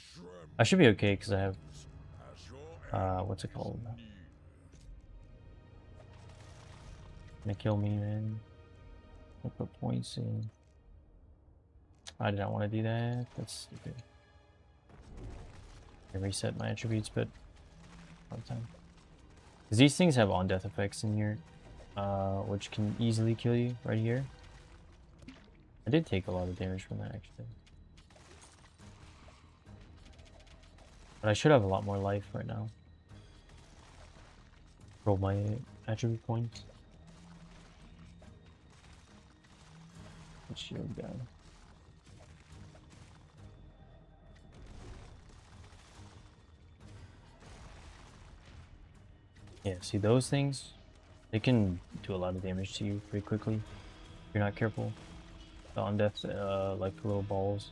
I should be okay because I have what's it called? Gonna kill me, man. I'll put points in. I did not want to do that. That's stupid. I reset my attributes, but all the time. Because these things have on-death effects in here, which can easily kill you right here. I did take a lot of damage from that, actually. But I should have a lot more life right now. Roll my attribute points. Shield guy. Yeah, see those things? They can do a lot of damage to you pretty quickly if you're not careful. The on-death, like little balls.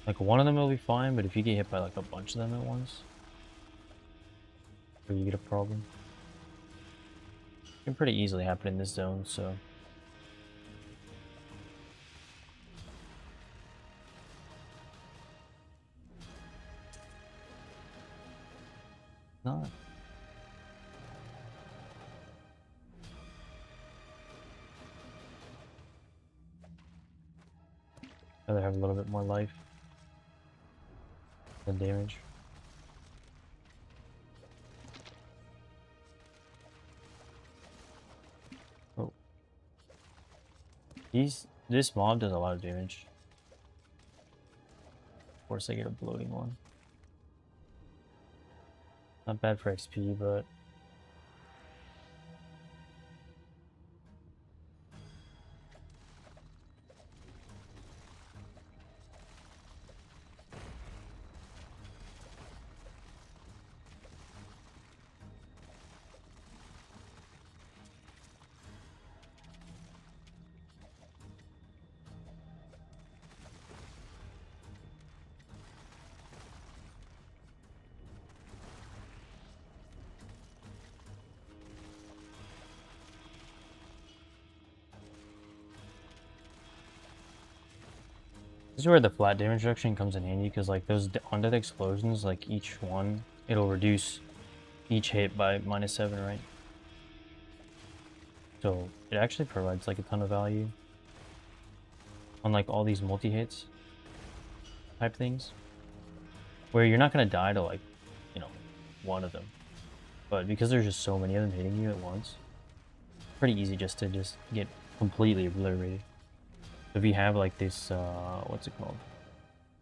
Like one of them will be fine, but if you get hit by like a bunch of them at once, or you get a problem. It can pretty easily happen in this zone, so. Not. Rather have a little bit more life than damage. Oh. These This mob does a lot of damage. Of course, I get a bloating one. Not bad for XP, but this is where the flat damage reduction comes in handy, because like those undead explosions, like each one, it'll reduce each hit by -7, right? So it actually provides like a ton of value. Unlike all these multi-hits type things, where you're not gonna die to like, you know, one of them. But because there's just so many of them hitting you at once, it's pretty easy just to get completely obliterated. If you have like this, what's it called?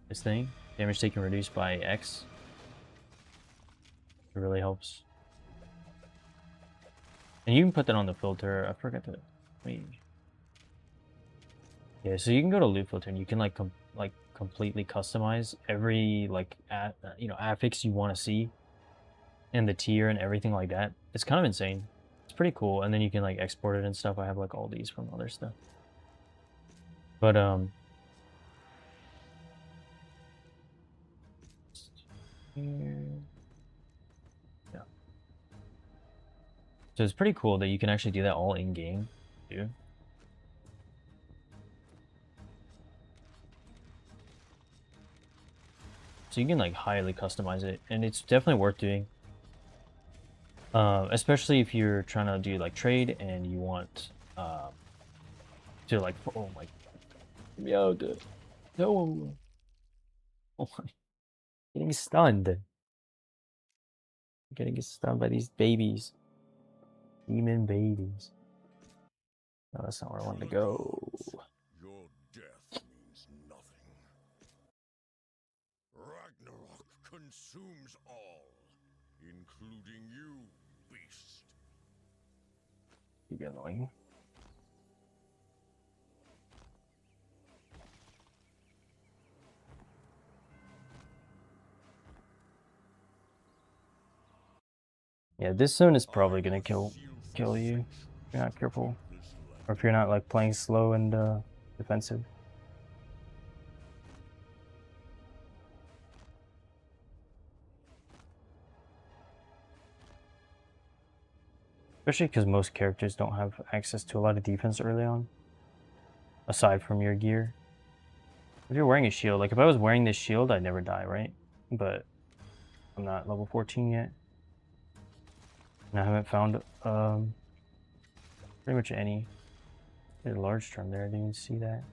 This thing, damage taken reduced by X. It really helps. And you can put that on the filter. I forgot to, wait. Yeah, so you can go to loot filter and you can like completely customize every like affix you want to see, and the tier and everything like that. It's kind of insane. It's pretty cool. And then you can like export it and stuff. I have like all these from other stuff. But here. Yeah. So it's pretty cool that you can actually do that all in game too. So you can like highly customize it, and it's definitely worth doing. Especially if you're trying to do like trade and you want to like, oh my, yo, dude, no, oh my, getting stunned, getting stunned by these babies, demon babies. No, that's not where I wanted to go. Your death means nothing. Ragnarok consumes all, including you, beast. You get annoying. Yeah, this zone is probably gonna kill you if you're not careful, or if you're not like playing slow and defensive. Especially because most characters don't have access to a lot of defense early on, aside from your gear. If you're wearing a shield, like if I was wearing this shield, I'd never die, right? But I'm not level 14 yet. And I haven't found pretty much any. There's a large term there, I didn't even see that.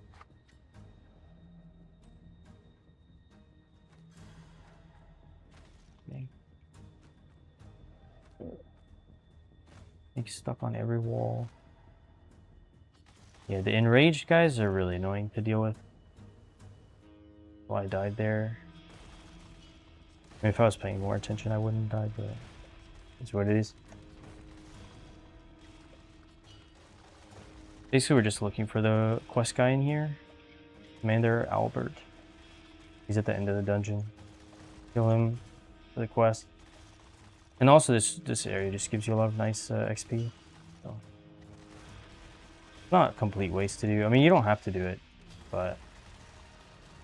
Okay. He's stuck on every wall. Yeah, the enraged guys are really annoying to deal with. Well, I died there. I mean, if I was paying more attention, I wouldn't die, but it's what it is. Basically, we're just looking for the quest guy in here. Commander Albert. He's at the end of the dungeon. Kill him for the quest. And also, this area just gives you a lot of nice XP. So, it's not a complete waste to do. I mean, you don't have to do it, but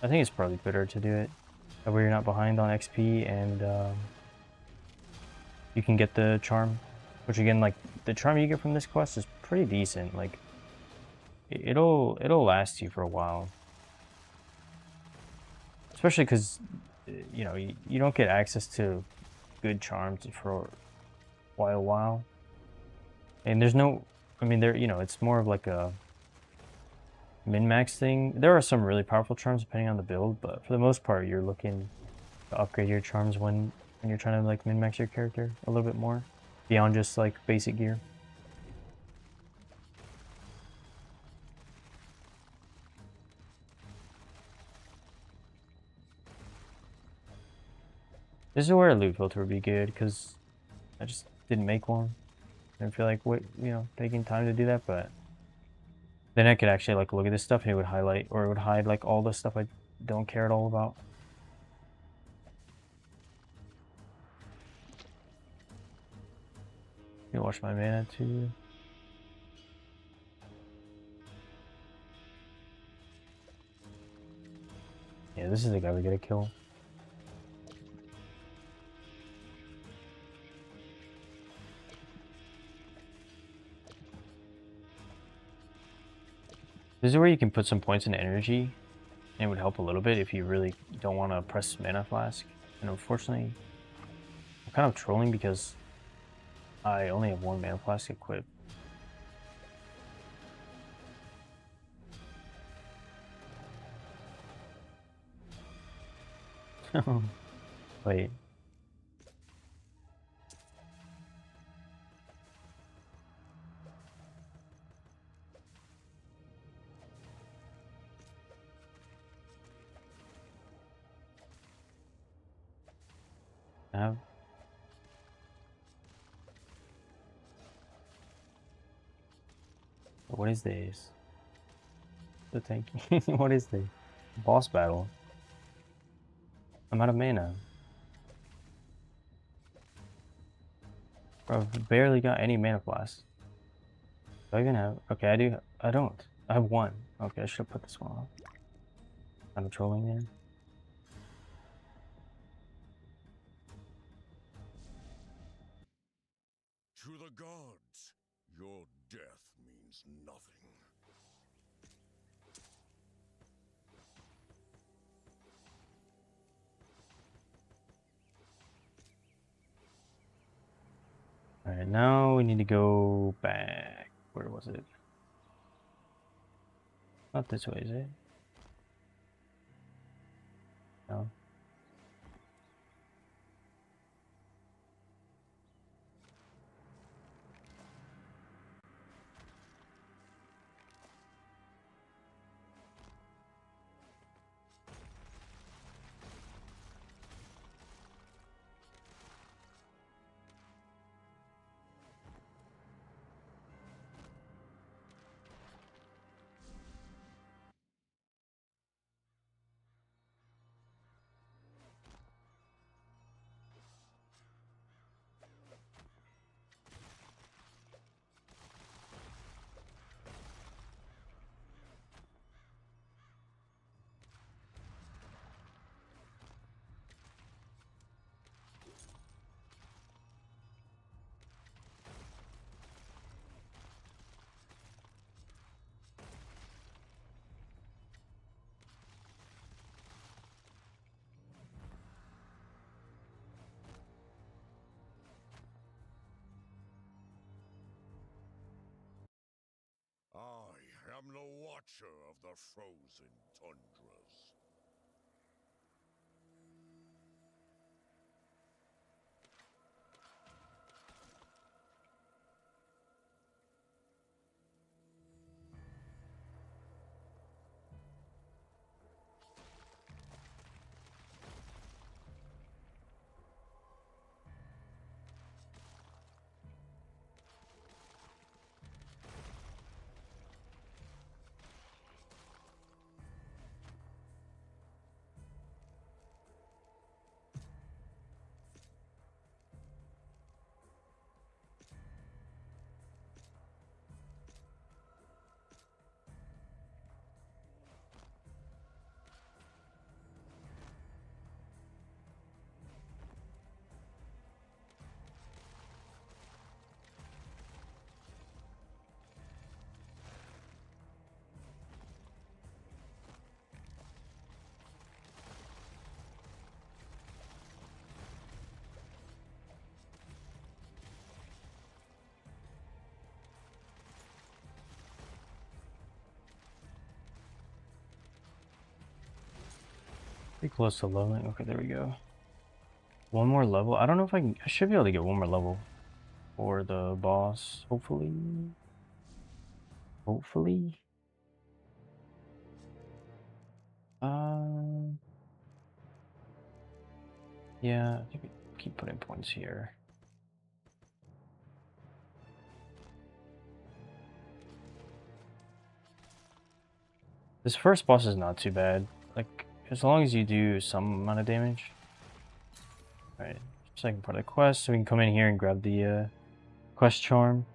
I think it's probably better to do it. That way you're not behind on XP, and you can get the charm. Which again, like, the charm you get from this quest is pretty decent. Like, it'll last you for a while. Especially because, you know, you don't get access to good charms for quite a while. And there's no, I mean, you know, it's more of like a min-max thing. There are some really powerful charms depending on the build, but for the most part, you're looking to upgrade your charms when you're trying to like min-max your character a little bit more, beyond just like basic gear. This is where a loot filter would be good, because I just didn't make one. I didn't feel like, taking time to do that, but then I could actually, like, look at this stuff and it would highlight, or it would hide, like, all the stuff I don't care at all about. You watch my mana, too. Yeah, this is the guy we gotta kill. This is where you can put some points in energy, and it would help a little bit if you really don't want to press Mana Flask. And unfortunately, I'm kind of trolling because I only have one Mana Flask equipped. Wait. I have... What is this? The tank. What is this? Boss battle. I'm out of mana. Bro, I've barely got any Mana Flask. Do I even have... Okay, I do. I don't. I have one. Okay, I should have put this one on. I'm trolling there. To the gods, your death means nothing. Alright, now we need to go back. Where was it? Not this way, is it? No. I am the watcher of the frozen tundras. Pretty close to leveling. Okay, there we go. One more level. I don't know if I can... I should be able to get one more level for the boss, hopefully. Hopefully. Uh... Yeah, I think we keep putting points here. This first boss is not too bad. Like, as long as you do some amount of damage. Alright, second part of the quest, so we can come in here and grab the quest charm.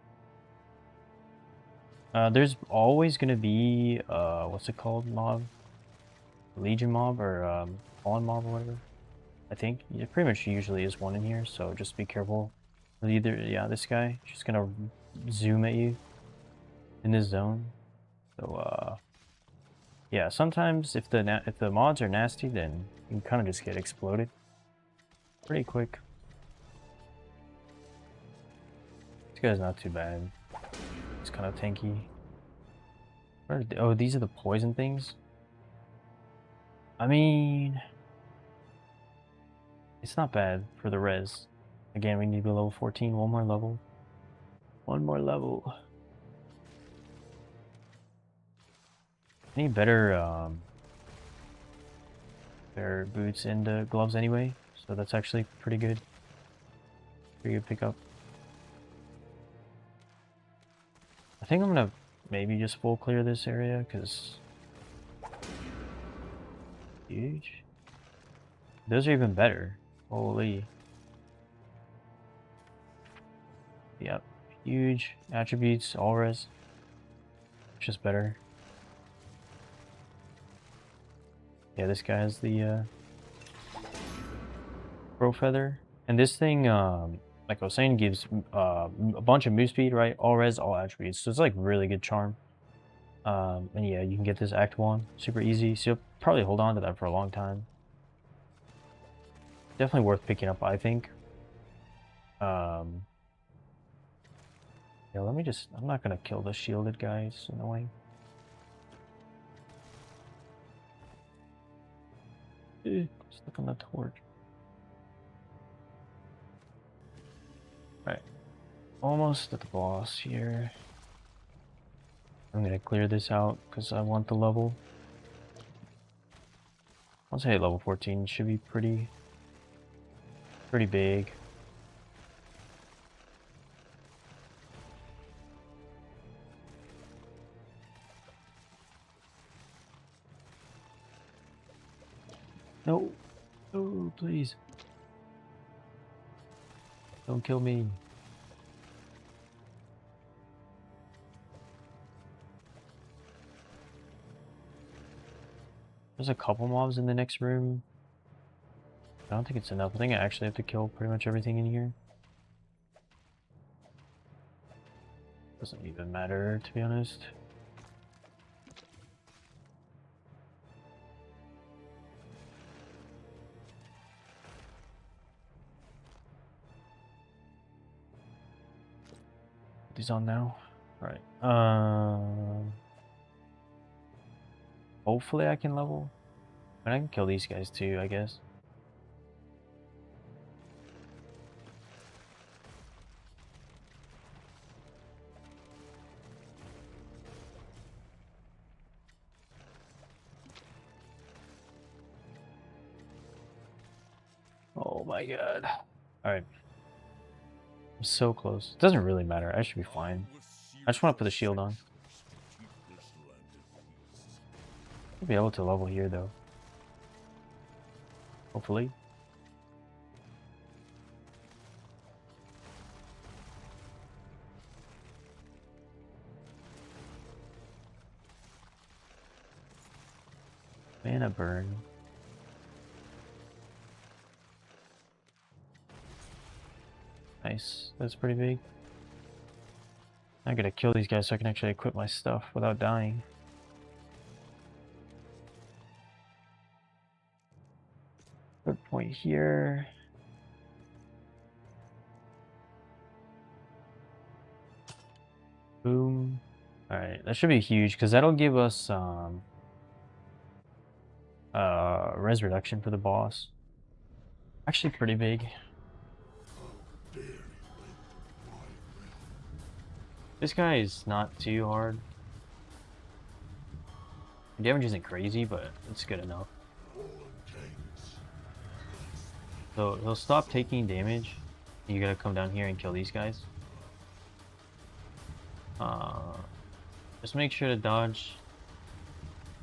There's always gonna be what's it called, mob? Legion mob or fallen mob or whatever. I think it pretty much usually is one in here, so just be careful. Either this guy, she's gonna zoom at you in this zone. So yeah, sometimes if the mods are nasty, then you can kind of just get exploded pretty quick. This guy's not too bad. He's kind of tanky. Oh, these are the poison things. I mean, it's not bad for the res. Again, we need to be level 14. One more level. One more level. I need better boots and gloves anyway, so that's actually pretty good. Pretty good pickup. I think I'm gonna maybe just full clear this area because huge. Those are even better. Holy. Yep. Huge attributes, all res. Just better. Yeah, this guy has the Crow Feather. And this thing, like I was saying, gives a bunch of move speed, right? All res, all attributes. So it's like really good charm. And yeah, you can get this Act 1 super easy. So you'll probably hold on to that for a long time. Definitely worth picking up, I think. Yeah, let me just... I'm not gonna kill the shielded guy. It's annoying. Stuck on the torch. Right. Almost at the boss here. I'm gonna clear this out because I want the level. Once I hit level 14, it should be pretty big. No. Oh, please. Don't kill me. There's a couple mobs in the next room. I don't think it's enough. I think I actually have to kill pretty much everything in here. Doesn't even matter, to be honest. Put these on now. Right. Hopefully I can level. And I can kill these guys too, I guess. Oh my god. Alright. I'm so close. It doesn't really matter. I should be fine. I just want to put the shield on. I'll be able to level here though. Hopefully. Mana burn. Nice. That's pretty big. I gotta kill these guys so I can actually equip my stuff without dying. Good point here. Boom. Alright, that should be huge because that'll give us res reduction for the boss. Actually pretty big. This guy is not too hard. The damage isn't crazy, but it's good enough. So he'll stop taking damage. You gotta come down here and kill these guys. Just make sure to dodge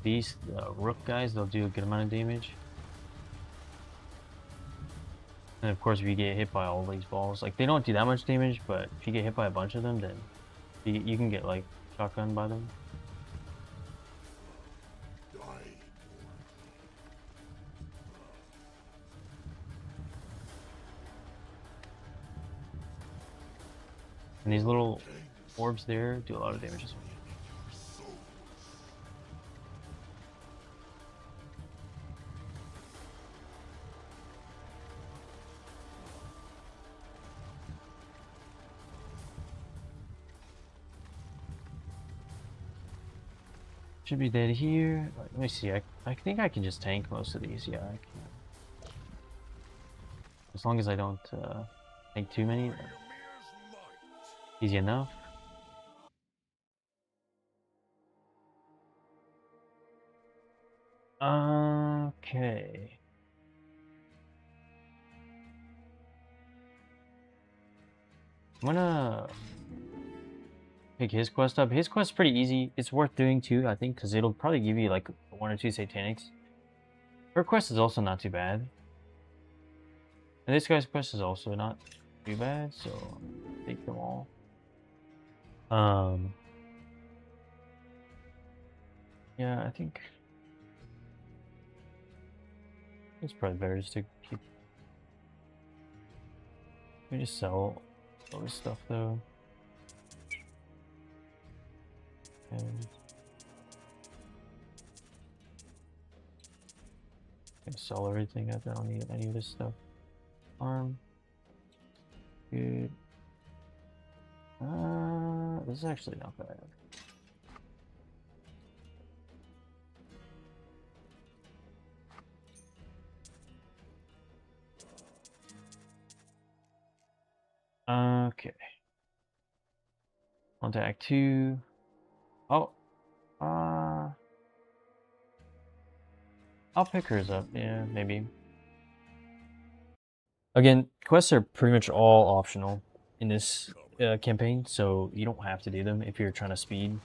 these rook guys. They'll do a good amount of damage. And of course, if you get hit by all these balls, like they don't do that much damage, but if you get hit by a bunch of them, then you can get like shotgunned by them. And these little orbs there do a lot of damage as well. Should be dead here. Let me see. I think I can just tank most of these. Yeah, I can. As long as I don't tank too many. Easy enough. Okay. I'm gonna pick his quest up. His quest's pretty easy. It's worth doing too, I think, because it'll probably give you like 1 or 2 satanics. Her quest is also not too bad. And this guy's quest is also not too bad, so take them all. Yeah, I think it's probably better just to keep. Let me just sell all this stuff though. And sell everything. I don't need any of this stuff. Arm. Good. This is actually not bad. Okay. On to Act 2. Oh. I'll pick hers up. Yeah, maybe. Again, quests are pretty much all optional in this campaign, so you don't have to do them if you're trying to speed.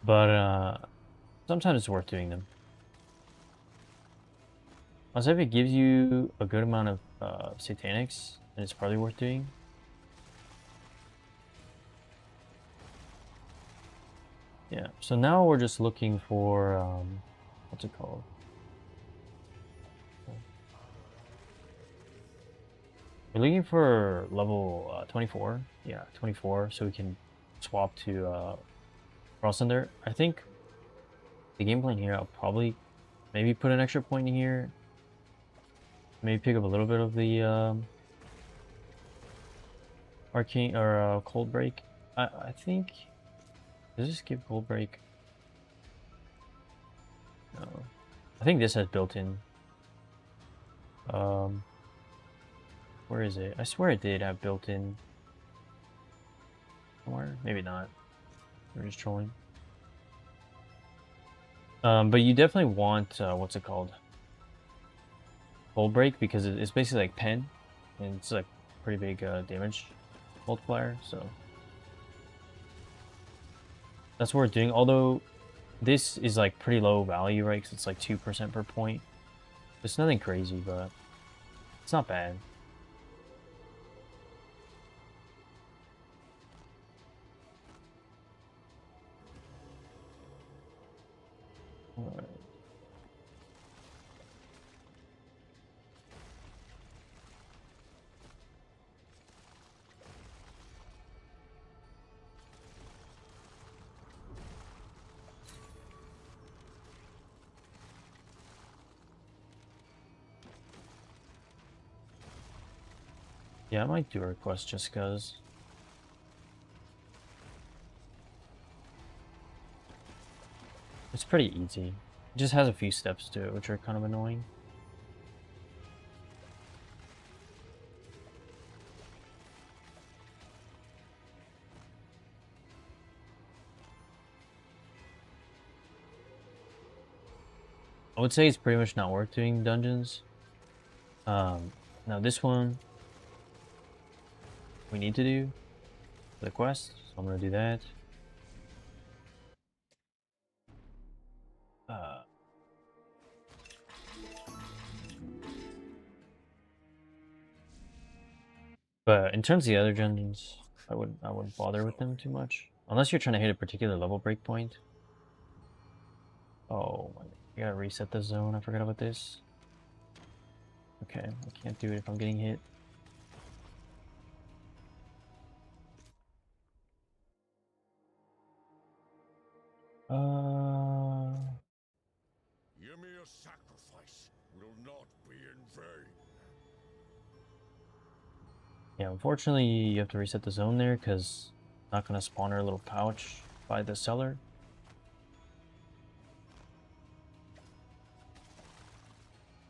But sometimes it's worth doing them. Also, if it gives you a good amount of satanics, then it's probably worth doing. Yeah, so now we're just looking for, what's it called? We're looking for level 24. Yeah, 24, so we can swap to Rosander. I think the game plan here, I'll probably maybe put an extra point in here. Maybe pick up a little bit of the Arcane or Cold Break. I think. Does this give Cold Break? No. I think this has built-in. Where is it? I swear it did have built-in. Somewhere? Maybe not. We're just trolling. But you definitely want what's it called? Cold Break, because it's basically like pen, and it's like pretty big damage multiplier. So that's what we're doing. Although this is like pretty low value, right? Because it's like 2% per point. It's nothing crazy, but it's not bad. All right. Yeah, I might do a request just because. It's pretty easy. It just has a few steps to it, which are kind of annoying. I would say it's pretty much not worth doing dungeons. Now this one we need to do for the quest, so I'm gonna do that. But in terms of the other dungeons, I wouldn't bother with them too much. Unless you're trying to hit a particular level breakpoint. Oh, I gotta reset the zone. I forgot about this. Okay, I can't do it if I'm getting hit. Ymir's sacrifice will not be in vain. Yeah, unfortunately you have to reset the zone there because it's not gonna spawn her little pouch by the cellar.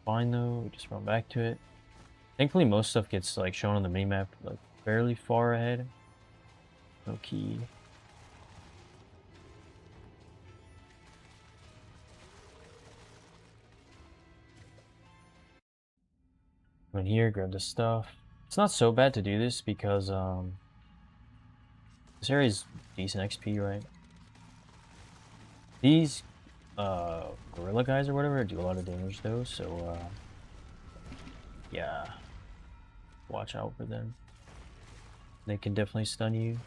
Fine though, we just run back to it. Thankfully most stuff gets like shown on the minimap like fairly far ahead. No key. Come in here, grab the stuff. It's not so bad to do this because this area is decent XP, right? These gorilla guys or whatever do a lot of damage though, so yeah, watch out for them. They can definitely stun you.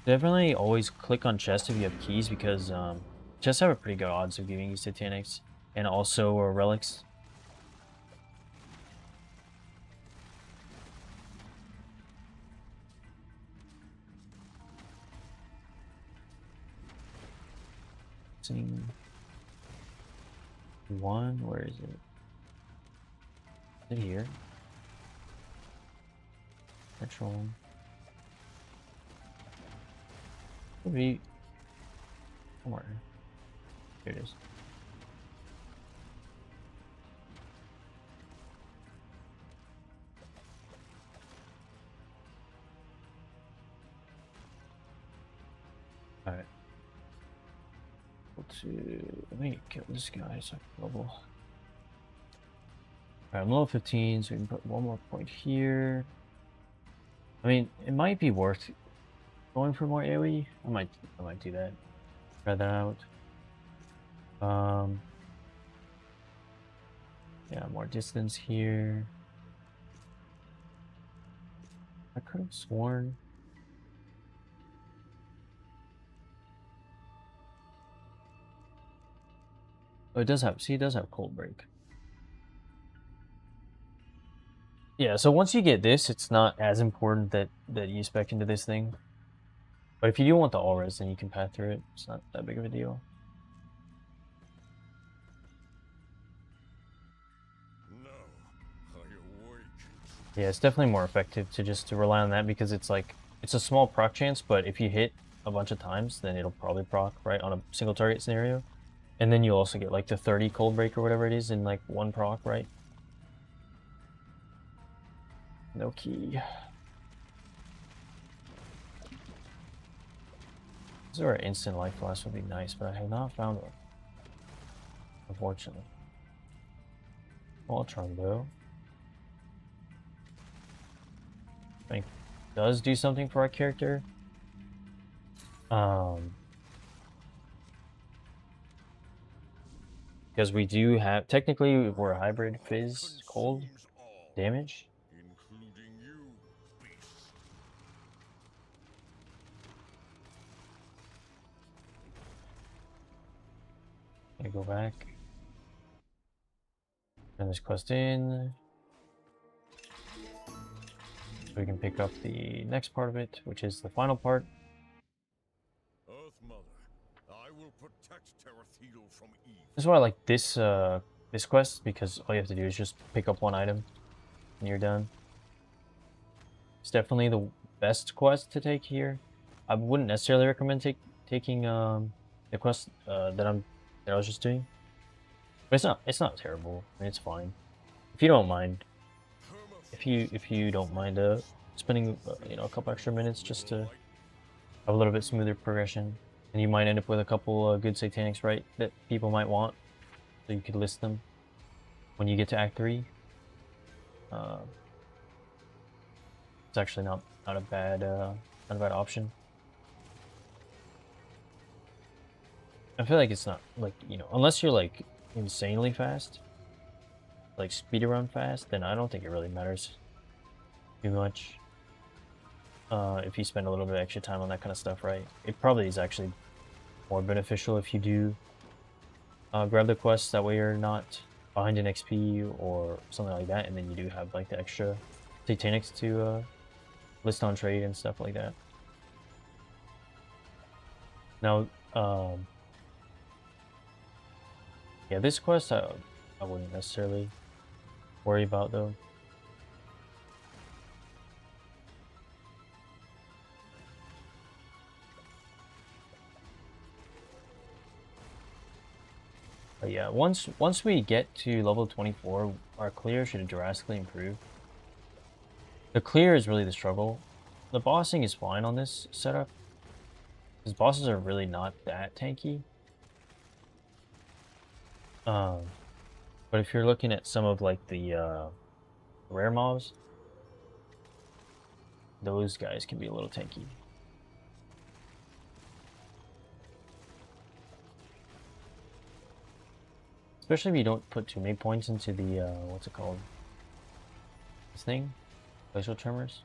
Definitely always click on chests if you have keys because chests have a pretty good odds of giving you Titanics and also relics. Seeing one, where is it? Is it here? Control. Maybe somewhere. Here it is. Alright. Let me kill this guy so I can level. Alright, I'm level 15, so we can put one more point here. I mean, it might be worth going for more AoE. I might do that. Try that out. Yeah, more distance here. I could have sworn. Oh, it does have. See, it does have cold break. Yeah, so once you get this, it's not as important that you spec into this thing. But if you do want the all res, then you can path through it. It's not that big of a deal. No, I awake. Yeah, it's definitely more effective to rely on that because it's like it's a small proc chance, but if you hit a bunch of times, then it'll probably proc right on a single target scenario, and then you'll also get like the 30 cold break or whatever it is in like one proc, right? No key. This is where instant life flash would be nice, but I have not found one. Unfortunately. Voltron though. I think does do something for our character. Because we do have technically we're a hybrid fizz cold Consumes all, damage. including you, beast. I go back. Turn this quest in. So we can pick up the next part of it, which is the final part. Earth Mother, I will protect Terathiel from evil. This is why I like this this quest, because all you have to do is just pick up one item and you're done. It's definitely the best quest to take here. I wouldn't necessarily recommend taking the quest that I was just doing. But it's not terrible. I mean, it's fine. If you don't mind, if you don't mind spending you know, a couple extra minutes just to have a little bit smoother progression, and you might end up with a couple good Satanics, right, that people might want, so you could list them when you get to Act 3. It's actually not a bad option. I feel like it's not like, you know, unless you're like insanely fast, like speedrun fast, then I don't think it really matters too much. If you spend a little bit of extra time on that kind of stuff, right? It probably is actually more beneficial if you do grab the quests. That way you're not behind in XP or something like that, and then you do have like the extra Satanics to list on trade and stuff like that. Now, yeah, this quest I wouldn't necessarily worry about though. But yeah, once we get to level 24, our clear should drastically improve. The clear is really the struggle. The bossing is fine on this setup, because bosses are really not that tanky. But if you're looking at some of like the rare mobs, those guys can be a little tanky. Especially if you don't put too many points into the, what's it called? This thing? Glacial Tremors.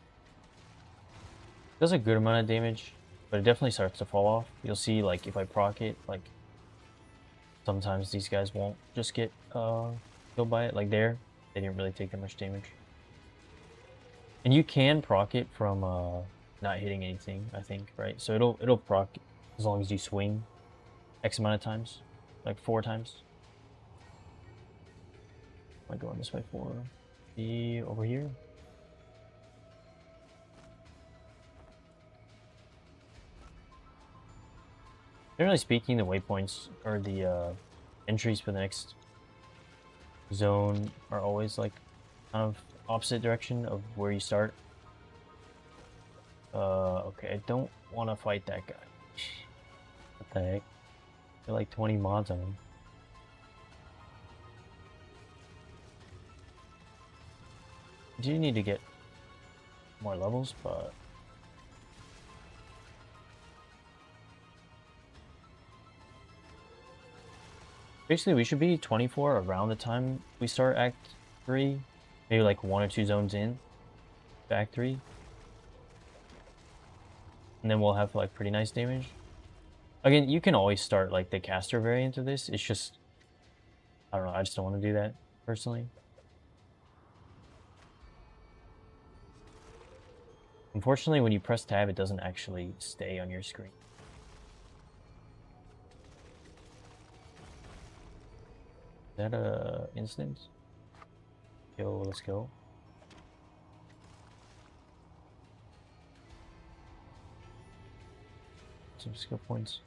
It does a good amount of damage, but it definitely starts to fall off. You'll see, like, if I proc it, like, sometimes these guys won't just get killed by it. Like there, they didn't really take that much damage. And you can proc it from not hitting anything, I think, right? So it'll proc as long as you swing X amount of times, like 4 times. Am I going this way for the over here? Generally speaking, the waypoints or the entries for the next zone are always like kind of opposite direction of where you start. Okay, I don't want to fight that guy. What the heck? There are like 20 mods on him. I do need to get more levels, but basically we should be 24 around the time we start Act 3. Maybe like 1 or 2 zones in to Act 3. And then we'll have like pretty nice damage. Again, you can always start like the caster variant of this. It's just, I don't know, I just don't want to do that personally. Unfortunately, when you press tab, it doesn't actually stay on your screen. Is that a instant? Yo, let's go. Some skill points.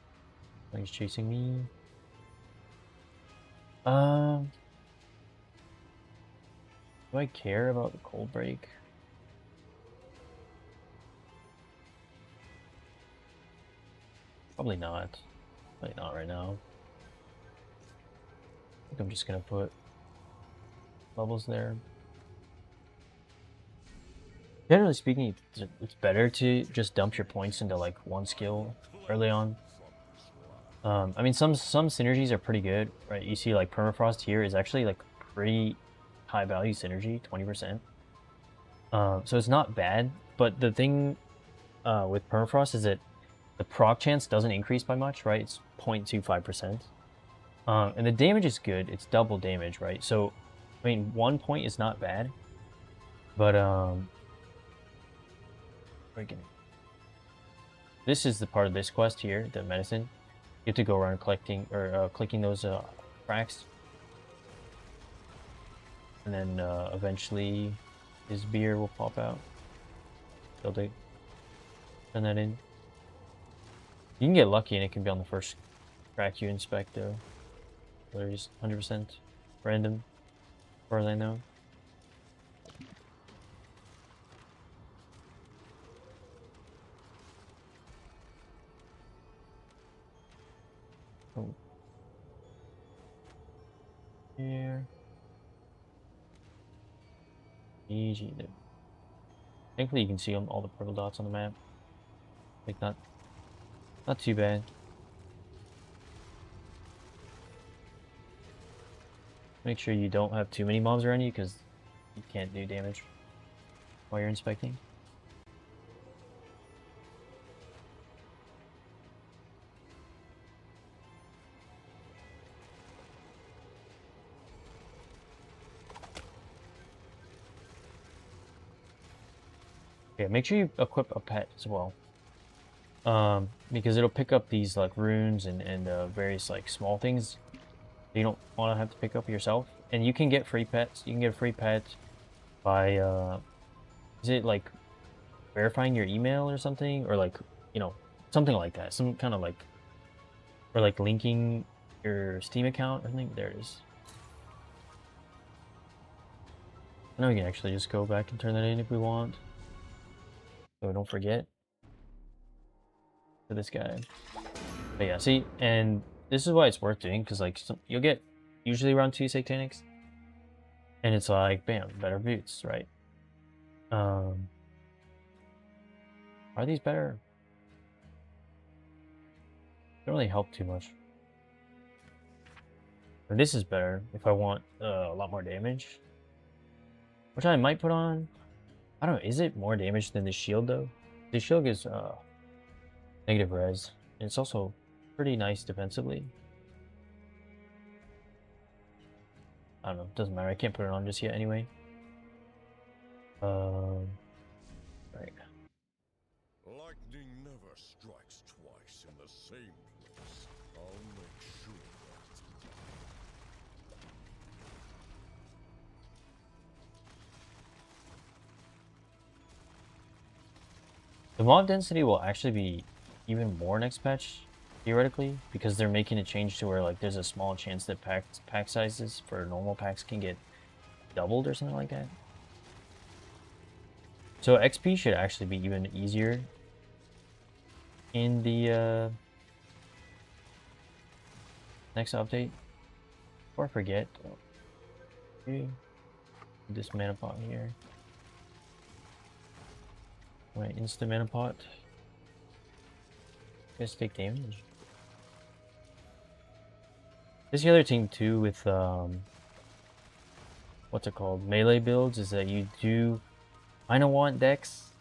Oh, he's chasing me. Do I care about the cold break? Probably not. Probably not right now. I think I'm just gonna put levels there. Generally speaking, it's better to just dump your points into like one skill early on. I mean, some synergies are pretty good, right? You see, like Permafrost here is actually like pretty high value synergy, 20%. So it's not bad, but the thing with Permafrost is that the proc chance doesn't increase by much, right? It's 0.25%. And the damage is good. It's double damage, right? So, I mean, 1 point is not bad, but this is the part of this quest here, the medicine. You have to go around collecting or clicking those cracks, and then eventually his beer will pop out. They'll turn that in. You can get lucky and it can be on the first crack you inspect though. They're just 100% random, as far as I know. Oh. Here. Easy there. Thankfully, you can see all the purple dots on the map. Like, not too bad. Make sure you don't have too many mobs around you, because you can't do damage while you're inspecting. Yeah, make sure you equip a pet as well. Because it'll pick up these like runes and various like small things you don't want to have to pick up yourself. And you can get free pets. You can get a free pet by is it like verifying your email or something, or like, you know, something like that, some kind of like, or like linking your Steam account or something. There it is. I know we can actually just go back and turn that in if we want, so we don't forget for this guy. But yeah, see, and this is why it's worth doing, because like you'll get usually around 2 Satanics, and it's like bam, better boots, right? Are these better? Don't really help too much. But this is better if I want a lot more damage, which I might put on. I don't know, is it more damage than the shield though? The shield gives negative res, and it's also pretty nice defensively. I don't know, doesn't matter, I can't put it on just yet anyway. Right. Lightning never strikes twice in the same place. I'll make sure of that. The mob density will actually be even more next patch, theoretically, because they're making a change to where like there's a small chance that pack sizes for normal packs can get doubled or something like that. So XP should actually be even easier in the next update. Before I forget, okay, this mana pot here. Right, instant mana pot. Guys take damage. This is the other thing too with what's it called? Melee builds, is that you do kinda want dex,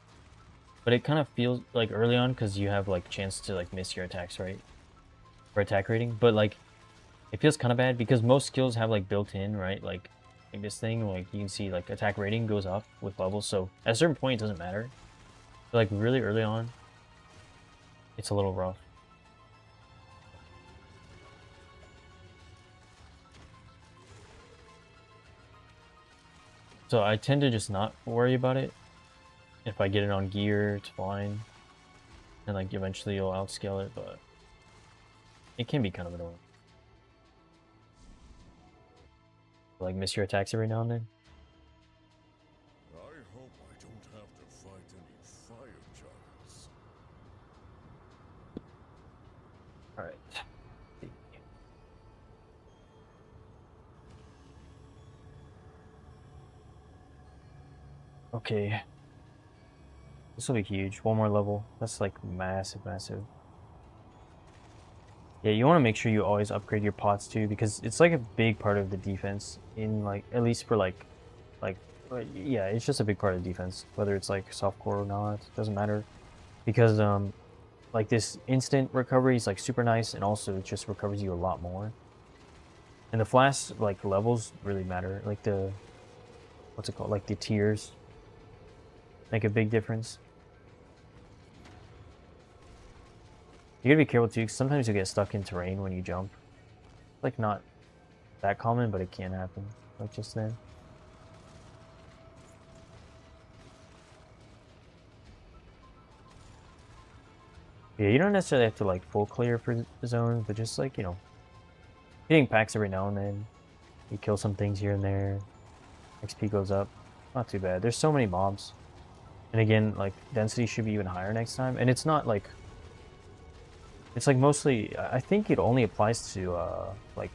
but it kind of feels like early on because you have like chance to like miss your attacks, right? For attack rating, but like it feels kind of bad because most skills have like built in, right? Like this thing, like you can see like attack rating goes up with levels, so at a certain point it doesn't matter. But like really early on, it's a little rough. So I tend to just not worry about it. If I get it on gear, it's fine. And like eventually you'll outscale it, but it can be kind of annoying. Like miss your attacks every now and then. I hope I don't have to fight any fire giants. Alright. Okay. This will be huge. One more level. That's like massive, massive. Yeah, you want to make sure you always upgrade your pots too, because it's like a big part of the defense in like, at least for like, yeah, it's just a big part of the defense, whether it's like softcore or not, doesn't matter. Because like this instant recovery is like super nice, and also it just recovers you a lot more. And the flash like levels really matter, like the, what's it called, like the tiers make a big difference. You gotta be careful too, because sometimes you get stuck in terrain when you jump. Like not that common, but it can happen, like just then. Yeah, you don't necessarily have to like full clear for the zones, but just like, you know, hitting packs every now and then. You kill some things here and there. XP goes up. Not too bad. There's so many mobs. And again, like density should be even higher next time. And it's not like It's like mostly, I think it only applies to like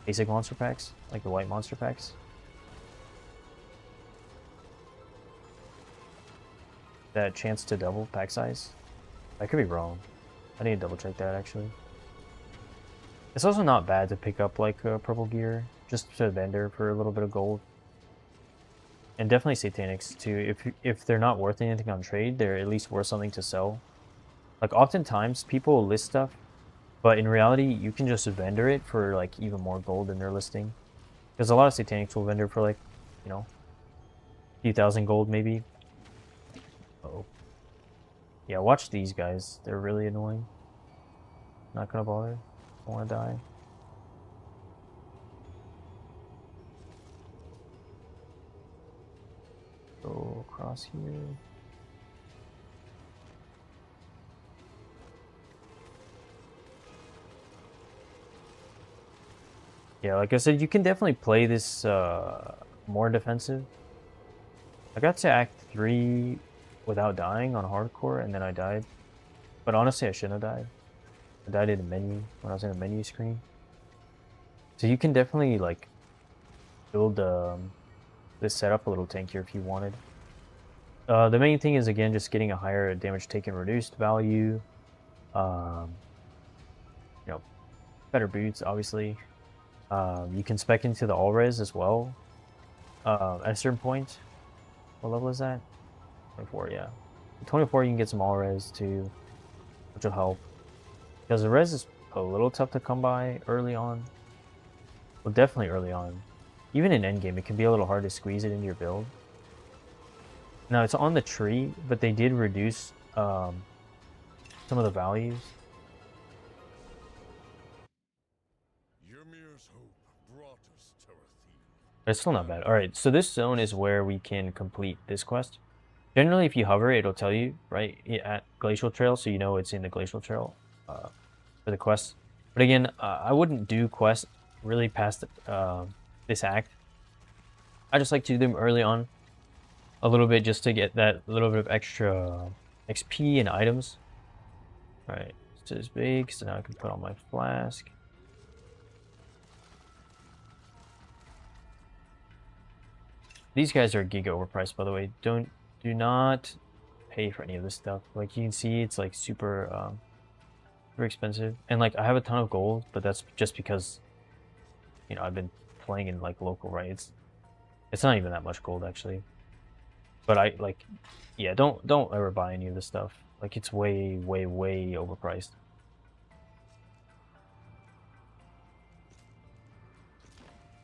basic monster packs, like the white monster packs. That chance to double pack size. I could be wrong. I need to double check that actually. It's also not bad to pick up like purple gear just to vendor for a little bit of gold. And definitely Satanics too. If they're not worth anything on trade, they're at least worth something to sell. Like oftentimes people will list stuff, but in reality you can just vendor it for like even more gold than they're listing. Because a lot of Satanics will vendor for like, you know, a few thousand gold maybe. Uh-oh. Yeah, watch these guys. They're really annoying. Not gonna bother. I wanna die. Go across here. Yeah, like I said, you can definitely play this more defensive. I got to Act 3 without dying on hardcore, and then I died. But honestly, I shouldn't have died. I died in the menu, when I was in the menu screen. So you can definitely, like, build this setup a little tankier if you wanted. The main thing is, again, just getting a higher damage taken reduced value. You know, better boots, obviously. You can spec into the all-res as well. At a certain point. What level is that? 24, yeah. 24, you can get some all-res too, which will help. Because the res is a little tough to come by early on. Well, definitely early on. Even in endgame, it can be a little hard to squeeze it into your build. Now, it's on the tree, but they did reduce some of the values. Ymir's hope brought us to Terathene. But it's still not bad. Alright, so this zone is where we can complete this quest. Generally, if you hover, it'll tell you, right, at Glacial Trail, so you know it's in the Glacial Trail for the quest. But again, I wouldn't do quests really past this act. I just like to do them early on a little bit just to get that little bit of extra XP and items. Alright, it's this big, so now I can put on my flask. These guys are giga overpriced, by the way. Do not pay for any of this stuff. Like you can see, it's like super very expensive. And like I have a ton of gold, but that's just because, you know, I've been playing in like local, right? It's not even that much gold actually. But I like, yeah, don't ever buy any of this stuff. Like it's way overpriced.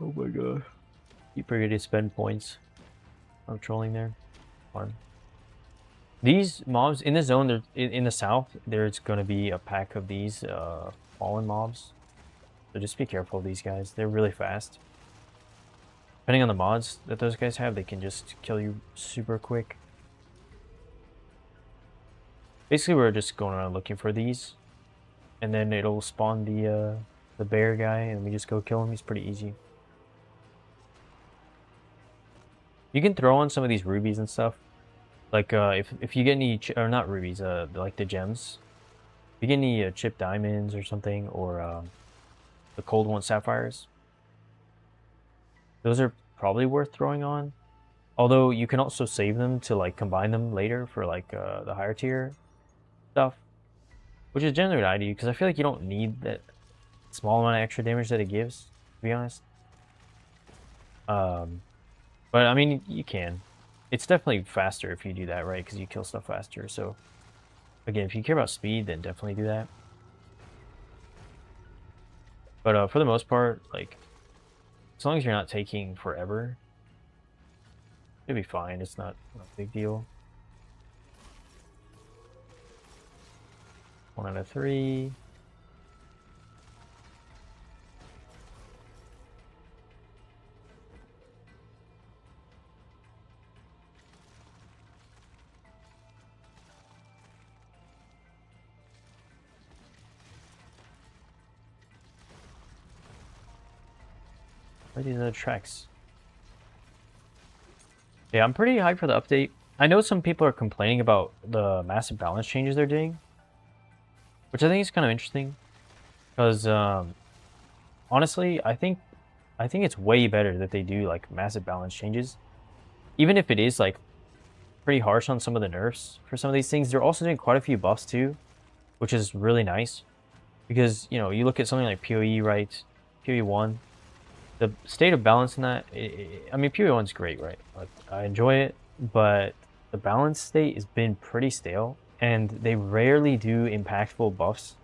Oh my god. Keep forgetting to spend points. I'm trolling there. Fun. These mobs in the zone, in the south, there's gonna be a pack of these fallen mobs. So just be careful of these guys. They're really fast. Depending on the mods that those guys have, they can just kill you super quick. Basically, we're just going around looking for these, and then it'll spawn the bear guy, and we just go kill him. He's pretty easy. You can throw on some of these rubies and stuff. Like if you get any or not rubies, like the gems. If you get any chipped diamonds or something, or the cold one sapphires, those are probably worth throwing on. Although you can also save them to like combine them later for like the higher tier stuff, which is generally what I do because I feel like you don't need that small amount of extra damage that it gives, to be honest. But I mean, you can. It's definitely faster if you do that, right? Because you kill stuff faster. So again, if you care about speed, then definitely do that. But for the most part, like, as long as you're not taking forever, it'll be fine. It's not a big deal. 1 out of 3. What are these other tracks? Yeah, I'm pretty hyped for the update. I know some people are complaining about the massive balance changes they're doing. which I think is kind of interesting because honestly, I think it's way better that they do like massive balance changes, even if it is like pretty harsh on some of the nerfs for some of these things. They're also doing quite a few buffs too, which is really nice because you look at something like PoE, right? PoE 1, the state of balance in that, I mean, PoE 1's great, right? Like, I enjoy it, but the balance state has been pretty stale, and they rarely do impactful buffs,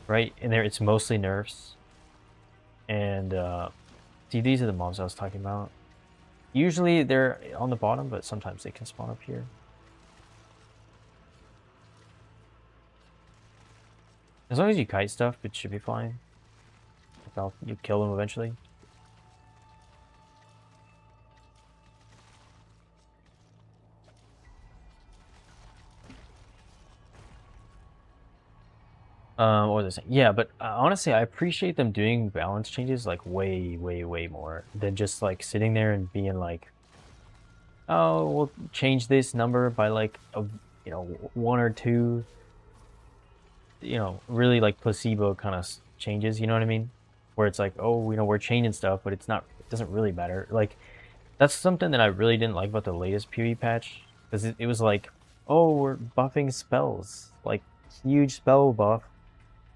right? And there, it's mostly nerfs. And see, these are the mobs I was talking about. Usually they're on the bottom, but sometimes they can spawn up here. As long as you kite stuff, it should be fine. You kill them eventually. What was I saying? Yeah, but honestly, I appreciate them doing balance changes like way, way, way more than just like sitting there and being like, oh, we'll change this number by like one or two, really like placebo kind of changes. You know what I mean? Where it's like, oh, we're changing stuff, but it doesn't really matter. Like that's something that I really didn't like about the latest PoE patch because it was like, oh, we're buffing spells, like huge spell buff.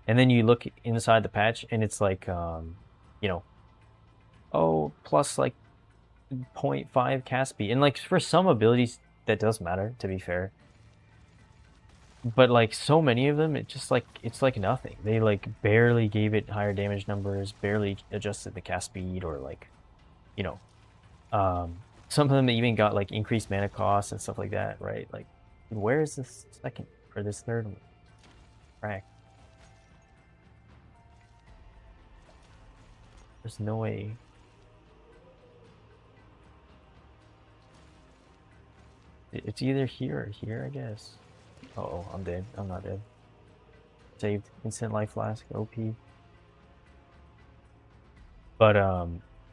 And then you look inside the patch and it's like, oh, plus like 0.5 cast speed. And like for some abilities that does matter, to be fair. But like so many of them, it's like nothing. They like barely gave it higher damage numbers, barely adjusted the cast speed, or like, you know, some of them even got like increased mana costs and stuff like that, right? Like, where is this second or this third one? Right. There's no way. It's either here or here, I guess. Oh, I'm dead. I'm not dead. Saved. Instant life flask. OP. But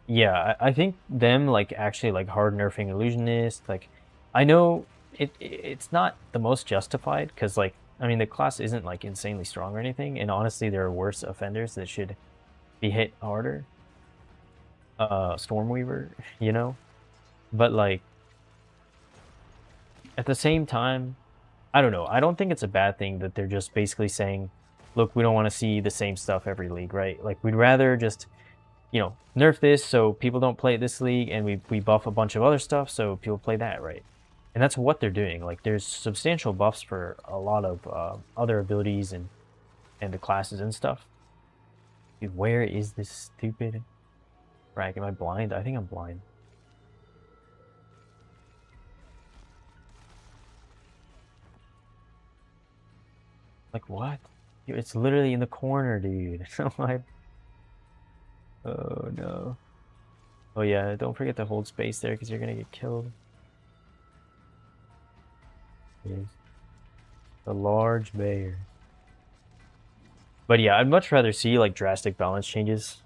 yeah, I think them like actually like hard nerfing illusionist. Like, I know it's not the most justified because like I mean the class isn't like insanely strong or anything, and honestly there are worse offenders that should be hit harder. Stormweaver, but like at the same time, I don't know. I don't think it's a bad thing that they're just basically saying, look, we don't want to see the same stuff every league, right? Like we'd rather just, nerf this so people don't play this league, and we buff a bunch of other stuff so people play that, right? And that's what they're doing. Like there's substantial buffs for a lot of other abilities and the classes and stuff. Dude, where is this stupid frag? Am I blind? I think I'm blind. Like what? Dude, it's literally in the corner, dude. Oh no. Oh yeah, don't forget to hold space there because you're gonna get killed. Yes. The large bear. But yeah, I'd much rather see like drastic balance changes,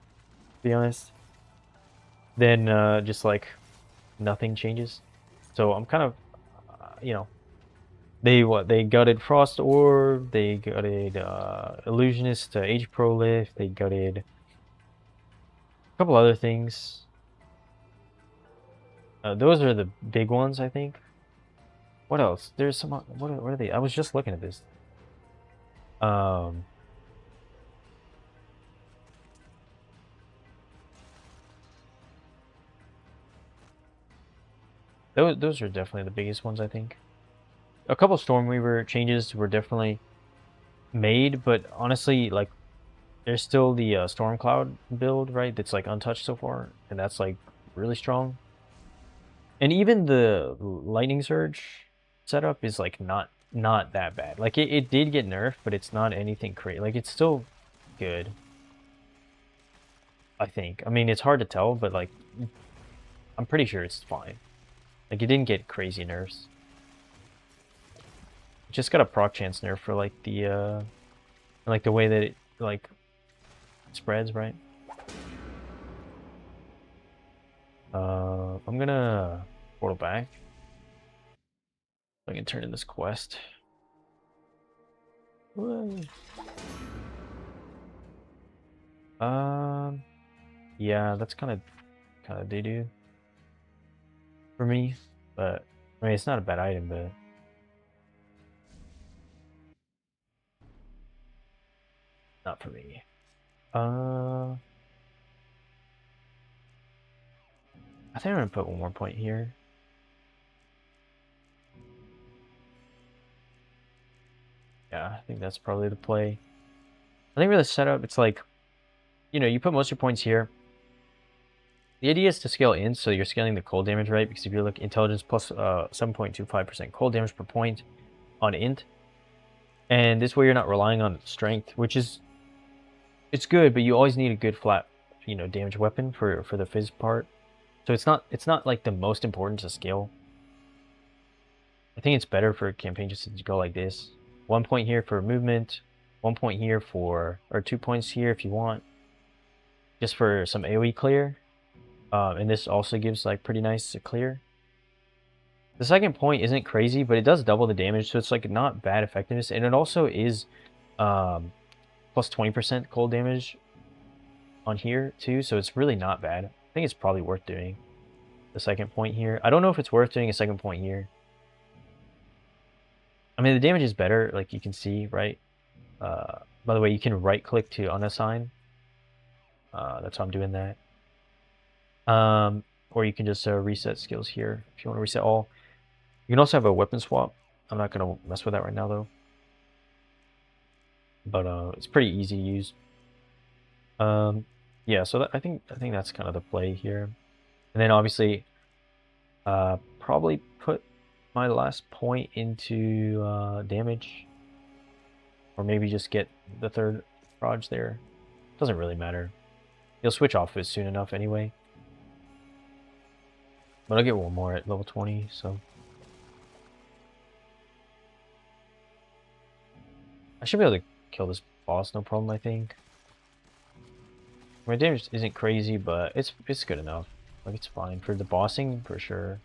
to be honest, than just like nothing changes. So I'm kind of, they gutted Frost Orb, they gutted Illusionist Age Pro Lift, they gutted a couple other things. Those are the big ones, I think. What else? There's some. What are they? I was just looking at this. Um. Those are definitely the biggest ones, I think. A couple Stormweaver changes were definitely made, but honestly, like, there's still the Stormcloud build, right? That's like untouched so far, and that's like really strong. And even the Lightning Surge setup is like not that bad. Like it did get nerfed, but it's not anything crazy. Like it's still good, I think. I mean, it's hard to tell, but like I'm pretty sure it's fine. Like it didn't get crazy nerfs. It just got a proc chance nerf for like the way that it like spreads, right? I'm gonna portal back so I can turn in this quest. Yeah, that's kind of doo-doo for me, but I mean it's not a bad item, but not for me. I think I'm gonna put one more point here. Yeah, I think that's probably the play. I think for the setup, it's like, you know, you put most of your points here. The idea is to scale in, so you're scaling the cold damage, right? Because if you look intelligence plus 7.25% cold damage per point on int, and this way you're not relying on strength, which is it's good, but you always need a good flat, you know, damage weapon for the fizz part. So it's not like the most important to scale. I think it's better for a campaign just to go like this. 1 point here for movement, 1 point here for, or 2 points here if you want, just for some AoE clear. And this also gives like pretty nice clear. The second point isn't crazy, but it does double the damage, so it's like not bad effectiveness, and it also is plus 20% cold damage on here too, so it's really not bad. I think it's probably worth doing the second point here. I don't know if it's worth doing a second point here. I mean, the damage is better, like you can see, right? By the way, you can right click to unassign. That's how I'm doing that. Or you can just reset skills here if you want to reset all. You can also have a weapon swap. I'm not going to mess with that right now though. But it's pretty easy to use. Yeah, so I think that's kind of the play here. And then obviously probably put my last point into damage, or maybe just get the third Raj there. Doesn't really matter. You'll switch off it soon enough anyway. But I'll get one more at level 20, so I should be able to kill this boss no problem, I think. My damage isn't crazy, but it's good enough. Like, it's fine for the bossing for sure.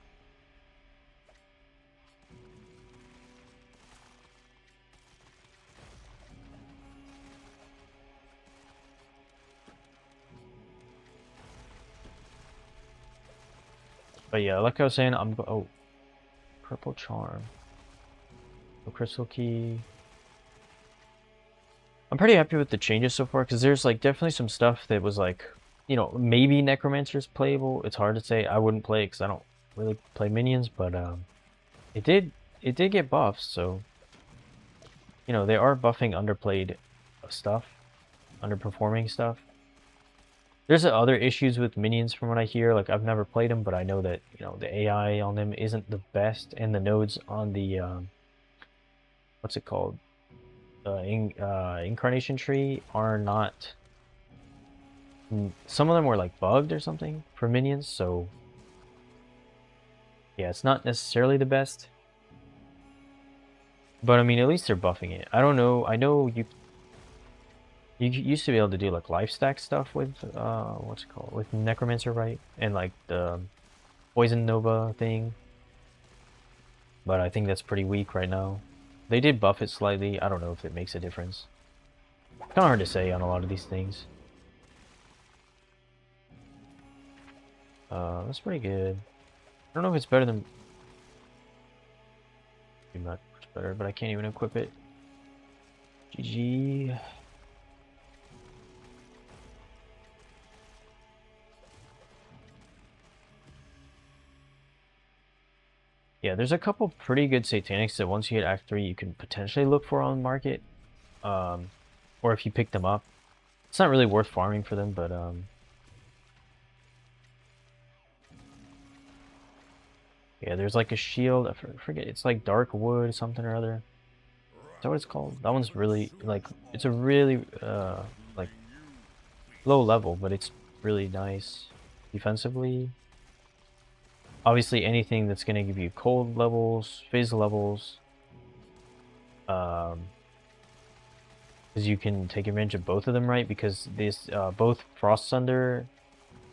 But yeah, like I was saying, oh, purple charm, a crystal key. I'm pretty happy with the changes so far, because there's like definitely some stuff that was like, you know, maybe Necromancer's playable. It's hard to say. I wouldn't play it because I don't really play minions, but it did get buffs, so you know they are buffing underplayed stuff, underperforming stuff. There's other issues with minions from what I hear. Like, I've never played them, but I know that, you know, the AI on them isn't the best, and the nodes on the what's it called, the incarnation tree are not. Some of them were like bugged or something for minions, so yeah, it's not necessarily the best. But I mean, at least they're buffing it. I don't know. I know you used to be able to do like life stack stuff with what's it called, with Necromancer, right? And like the Poison Nova thing. But I think that's pretty weak right now. They did buff it slightly. I don't know if it makes a difference. Kind of hard to say on a lot of these things. That's pretty good. I don't know if it's better than... Maybe not much better, but I can't even equip it. GG. Yeah, there's a couple pretty good Satanics that once you hit Act 3 you can potentially look for on the market. Or if you pick them up. It's not really worth farming for them, but yeah, there's like a shield. I forget, it's like Dark Wood something or other. Is that what it's called? That one's really, like, it's a really like low level, but it's really nice defensively. Obviously, anything that's going to give you cold levels, phase levels, because you can take advantage of both of them, right? Because this both Frost Thunder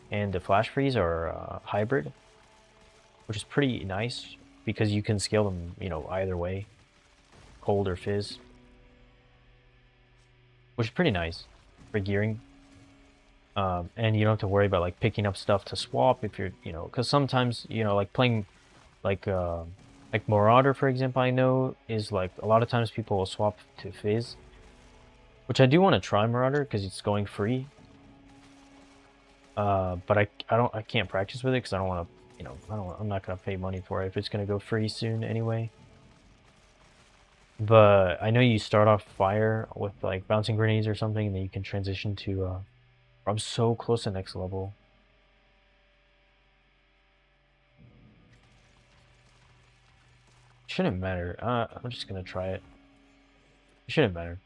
and the Flash Freeze are hybrid, which is pretty nice because you can scale them, you know, either way, cold or fizz. which is pretty nice for gearing. And you don't have to worry about like picking up stuff to swap if you're, you know, because sometimes, you know, like playing like Marauder, for example, I know is like a lot of times people will swap to Fizz, which I do want to try Marauder because it's going free. But I can't practice with it because I don't want to, you know, I'm not gonna pay money for it if it's gonna go free soon anyway. But I know you start off fire with like bouncing grenades or something, and then you can transition to. I'm so close to next level. Shouldn't matter. I'm just gonna try it. It shouldn't matter.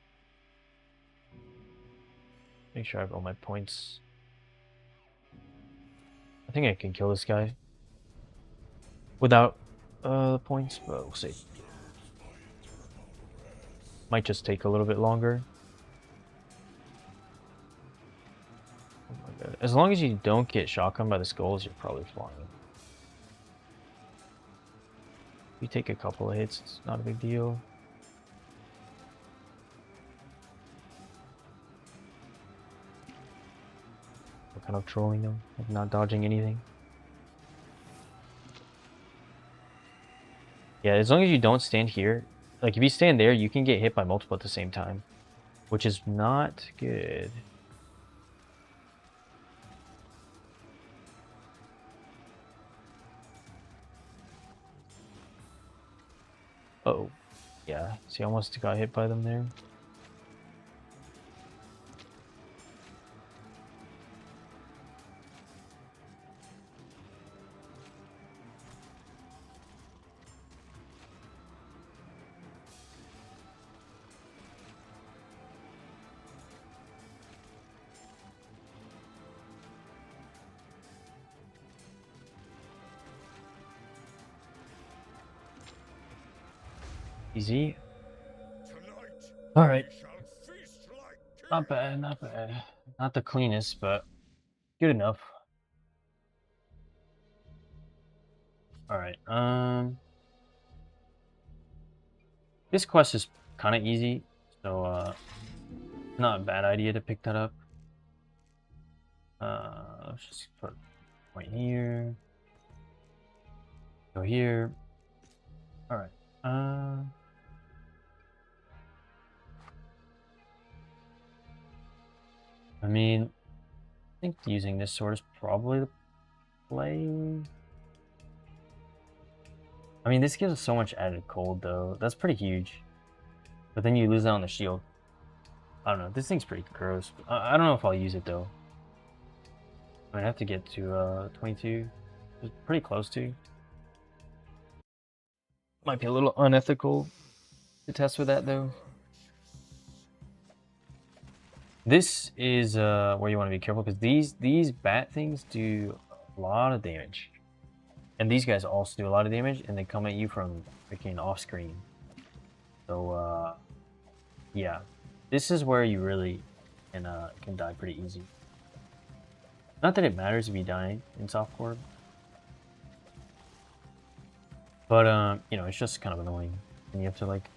Make sure I have all my points. I think I can kill this guy without points, but we'll see. Might just take a little bit longer. Oh my god. As long as you don't get shotgun by the skulls, you're probably fine. You take a couple of hits, it's not a big deal. What kind of trolling though? Like not dodging anything. Yeah, as long as you don't stand here. Like if you stand there, you can get hit by multiple at the same time, which is not good. Uh-oh. Yeah, see, I almost got hit by them there. Easy. All right. Not bad, not bad. Not the cleanest, but good enough. All right. This quest is kind of easy, so not a bad idea to pick that up. Let's just put a point here. Go here. All right. I mean, I think using this sword is probably the play. I mean, this gives us so much added cold, though. That's pretty huge. But then you lose out on the shield. I don't know. This thing's pretty gross. I don't know if I'll use it, though. I have to get to 22. It's pretty close to. Might be a little unethical to test with that, though. This is where you want to be careful, because these bat things do a lot of damage. And these guys also do a lot of damage, and they come at you from freaking off screen. So yeah, this is where you really can die pretty easy. Not that it matters if you die in softcore, but you know, it's just kind of annoying, and you have to like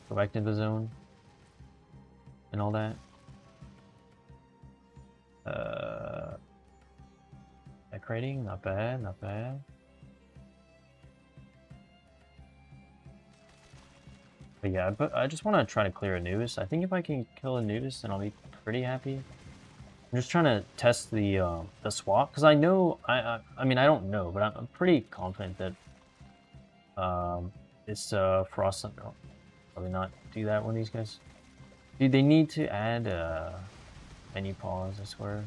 go back to the zone and all that. Decorating, not bad, not bad. But yeah, but I just want to try to clear Anubis. I think if I can kill Anubis, then I'll be pretty happy. I'm just trying to test the swap, because I know I mean, I don't know, but I'm pretty confident that this Frost Thunder, I'll probably not do that one of these guys. Dude, they need to add menu pause, I swear.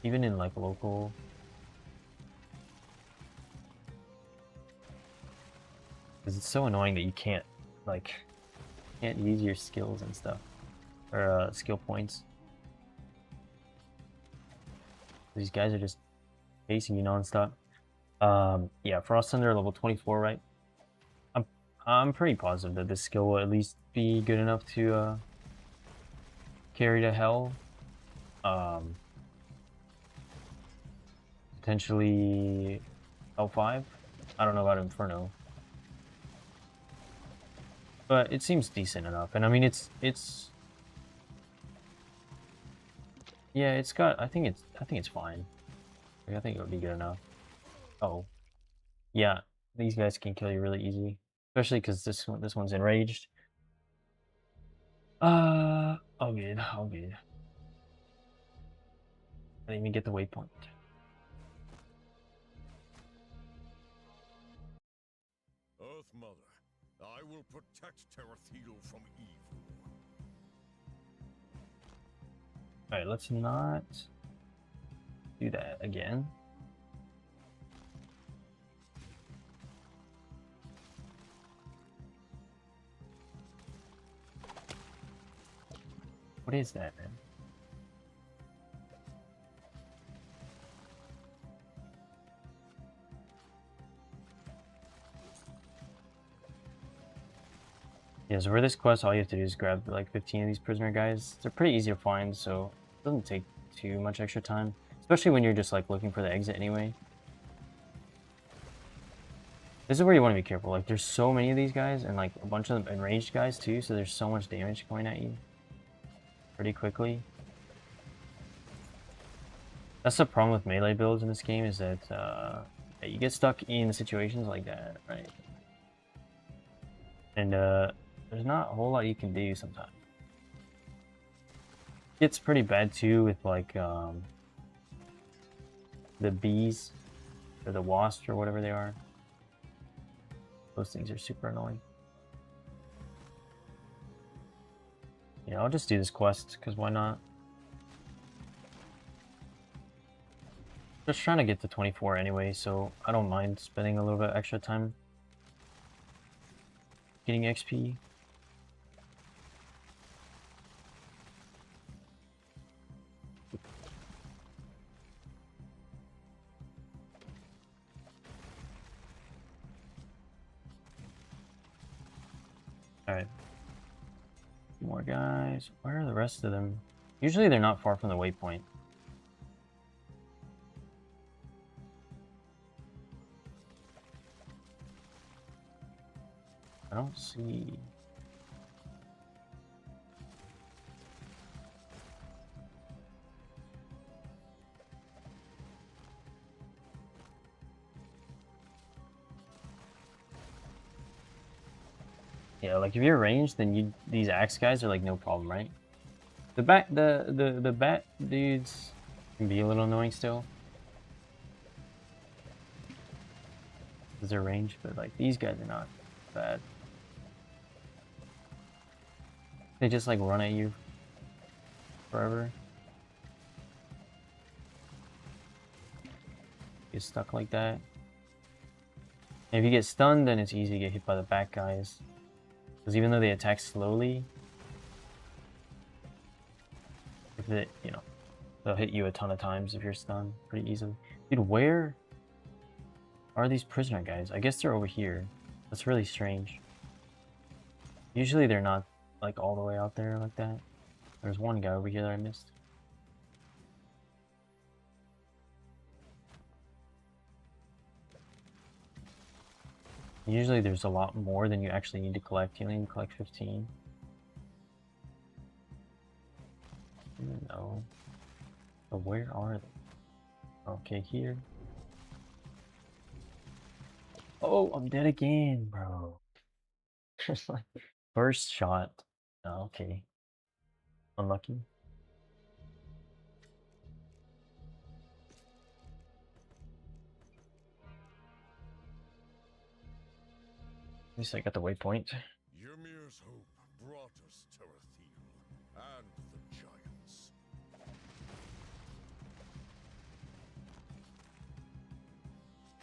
Even in like local. Because it's so annoying that you can't like use your skills and stuff, or skill points. These guys are just chasing you nonstop. Yeah, Frost Thunder level 24, right? I'm pretty positive that this skill will at least be good enough to carry to hell. Potentially L5. I don't know about Inferno. but it seems decent enough. And I mean, it's yeah, it's got. I think it's fine. Like, I think it would be good enough. Oh, yeah, these guys can kill you really easy, especially because this one's enraged. Oh good, oh good. I didn't even get the waypoint. Earth Mother, I will protect Terathiel from evil. All right, let's not do that again. What is that, man? Yeah, so for this quest, all you have to do is grab like 15 of these prisoner guys. They're pretty easy to find, so it doesn't take too much extra time, especially when you're just like looking for the exit anyway. This is where you want to be careful. Like, there's so many of these guys, and like a bunch of them enraged guys too, so there's so much damage going at you pretty quickly. That's the problem with melee builds in this game, is that you get stuck in situations like that, right? And there's not a whole lot you can do sometimes. It gets pretty bad too with like the bees or the wasps or whatever they are. Those things are super annoying. Yeah, I'll just do this quest because why not? Just trying to get to 24 anyway, so I don't mind spending a little bit extra time getting XP. Alright. More guys. Where are the rest of them? Usually they're not far from the waypoint. I don't see... Yeah, like if you're ranged, then these axe guys are like no problem, right? The bat dudes can be a little annoying still. Because they're ranged, but like these guys are not bad. They just like run at you forever. Get stuck like that. And if you get stunned, then it's easy to get hit by the back guys. Because even though they attack slowly, if it, you know, they'll hit you a ton of times if you're stunned pretty easily. Dude, where are these prisoner guys? I guess they're over here. That's really strange. Usually they're not like all the way out there like that. There's one guy over here that I missed. Usually there's a lot more than you actually need to collect. You only need to collect 15. No. But where are they? Okay, here. Oh, I'm dead again, bro. Just like first shot. Oh, okay. Unlucky. At least I got the waypoint. Ymir's hope brought us Terathiel and the giants.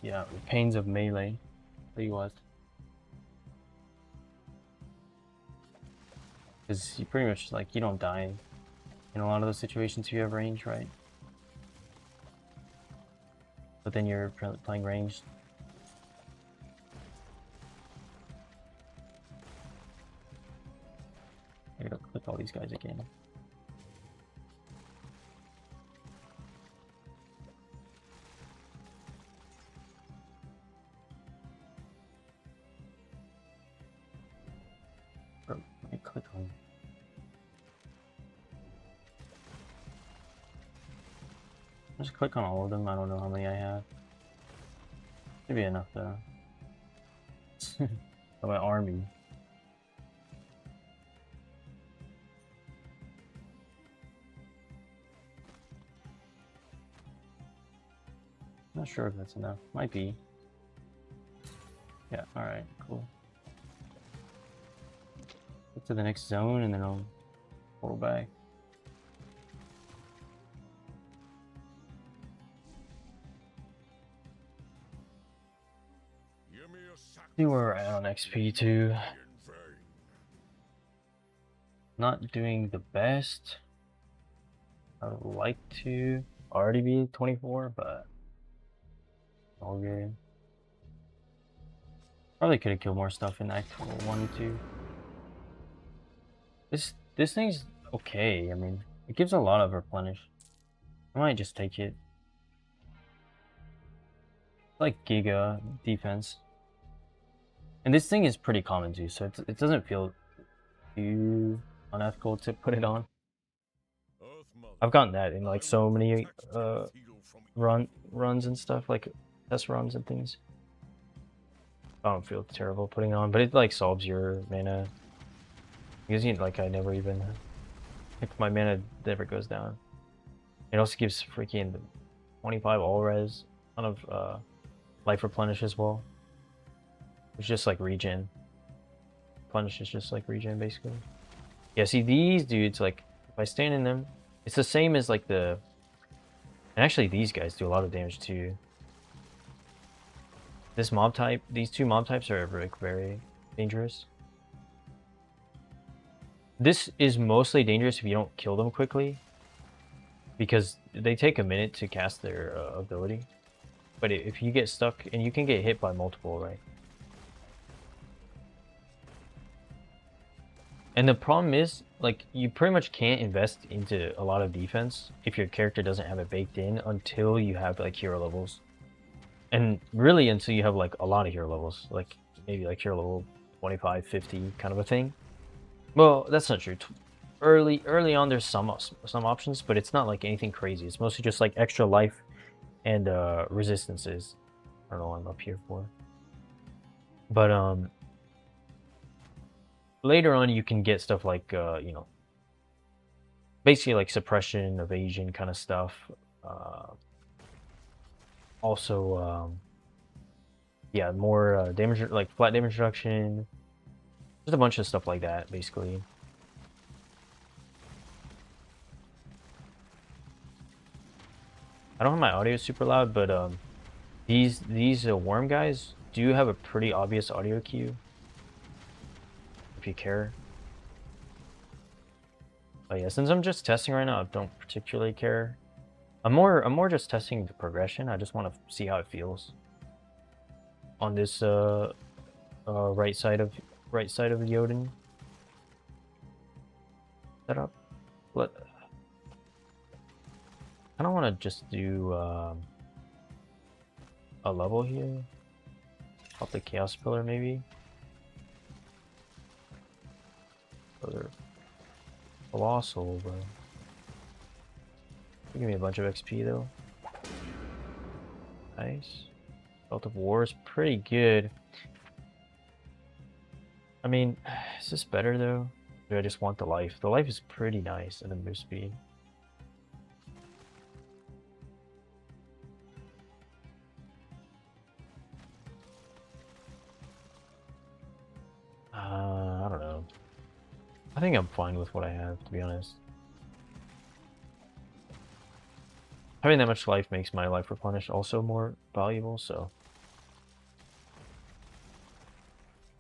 Yeah, the pains of melee. Tell you what. Because you pretty much, like, you don't die in a lot of those situations if you have range, right? But then you're playing ranged. I gotta click all these guys again. click on? Just click on all of them. I don't know how many I have. Should be enough though. My army. Not sure if that's enough. Might be. Yeah, alright, cool. Get to the next zone and then I'll pull back. See where we're at on XP too. Not doing the best. I would like to already be 24, but all good. Probably could have killed more stuff in Act 1 and 2. This thing's okay. I mean, it gives a lot of replenish. I might just take it. Like Giga defense. And this thing is pretty common too, so it doesn't feel too unethical to put it on. I've gotten that in like so many runs and stuff, like test runs and things. I don't feel terrible putting it on, but it like solves your mana. Because like I never even, like my mana never goes down. It also gives freaking 25 all res out of life replenish as well. It's just like regen. Replenish is just like regen basically. Yeah, see these dudes, like if I stand in them, it's the same as like the, and actually these guys do a lot of damage too. This mob type, these two mob types are like very dangerous. This is mostly dangerous if you don't kill them quickly, because they take a minute to cast their ability. But if you get stuck, and you can get hit by multiple, right? And the problem is, like, you pretty much can't invest into a lot of defense if your character doesn't have it baked in until you have like hero levels. And really until you have like a lot of hero levels, like maybe like hero level 25, 50 kind of a thing. Well, that's not true. Early on there's some options, but it's not like anything crazy. It's mostly just like extra life and resistances. I don't know what I'm up here for. But later on you can get stuff like you know, basically like suppression, evasion kind of stuff. Also yeah, more damage, like flat damage reduction. Just a bunch of stuff like that, basically. I don't have my audio super loud, but these worm guys do have a pretty obvious audio cue. If you care. Oh yeah, since I'm just testing right now, I don't particularly care. I'm more just testing the progression. I just want to see how it feels on this right side of Jotun setup. But I don't want to just do a level here. Pop the Chaos Pillar maybe. Other Colossal, bro. Give me a bunch of XP though. Nice. Belt of War is pretty good. I mean, is this better though? Or do I just want the life? The life is pretty nice and the move speed. I don't know. I think I'm fine with what I have, to be honest. Having that much life makes my life replenish also more valuable, so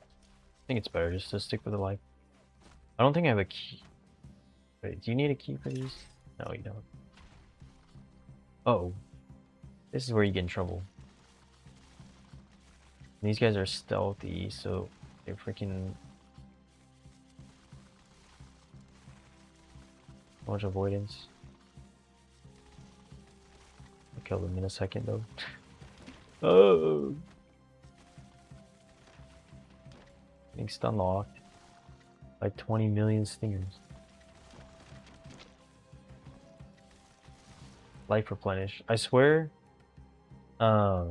I think it's better just to stick with the life. I don't think I have a key. Wait, do you need a key for these? No, you don't. Oh, this is where you get in trouble. These guys are stealthy, so they're freaking... Much avoidance. I'll kill them in a second though. Oh! Being stun locked. by 20 million stingers. Life replenish. I swear. You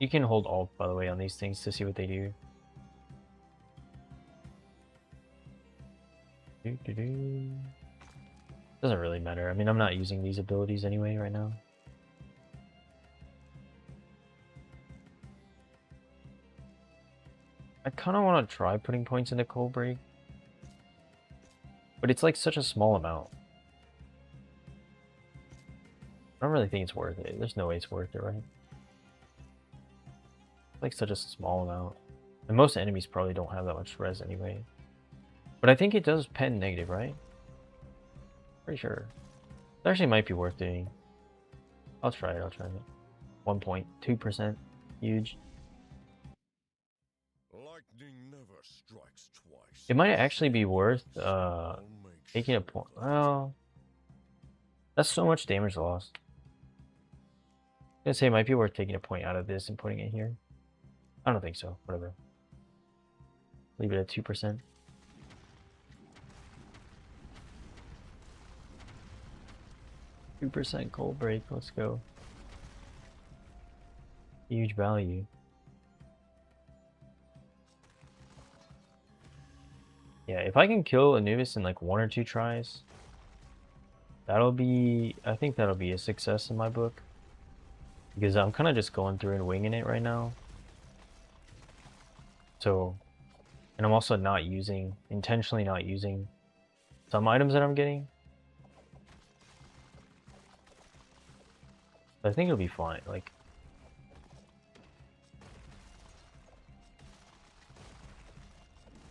can hold Alt, by the way, on these things to see what they do. Doesn't really matter. I mean, I'm not using these abilities anyway right now. I kind of want to try putting points into Cold Break, but it's like such a small amount. I don't really think it's worth it. There's no way it's worth it, right? Like such a small amount. And most enemies probably don't have that much res anyway. But I think it does pen negative, right? Pretty sure. It actually might be worth doing. I'll try it, 1.2%. Huge. Lightning never strikes twice. It might actually be worth taking a point. Well, that's so much damage loss. I'm gonna say it might be worth taking a point out of this and putting it here. I don't think so. Whatever. Leave it at 2%. %, Cold Break. Let's go. Huge value. Yeah, if I can kill Anubis in like 1 or 2 tries, that'll be, I think that'll be a success in my book. Because I'm kind of just going through and winging it right now. So, and I'm also not using, intentionally not using some items that I'm getting. I think it'll be fine. Like,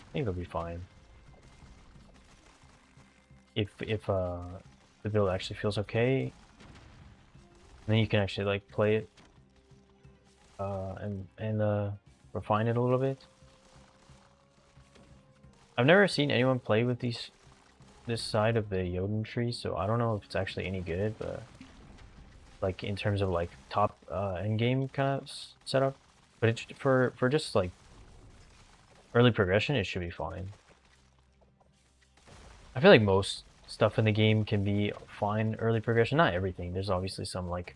I think it'll be fine. If the build actually feels okay, then you can actually like play it and refine it a little bit. I've never seen anyone play with this side of the Jotun tree, so I don't know if it's actually any good, but like in terms of like top end game kind of setup. But it's for just like early progression, it should be fine. I feel like most stuff in the game can be fine early progression. Not everything. There's obviously some like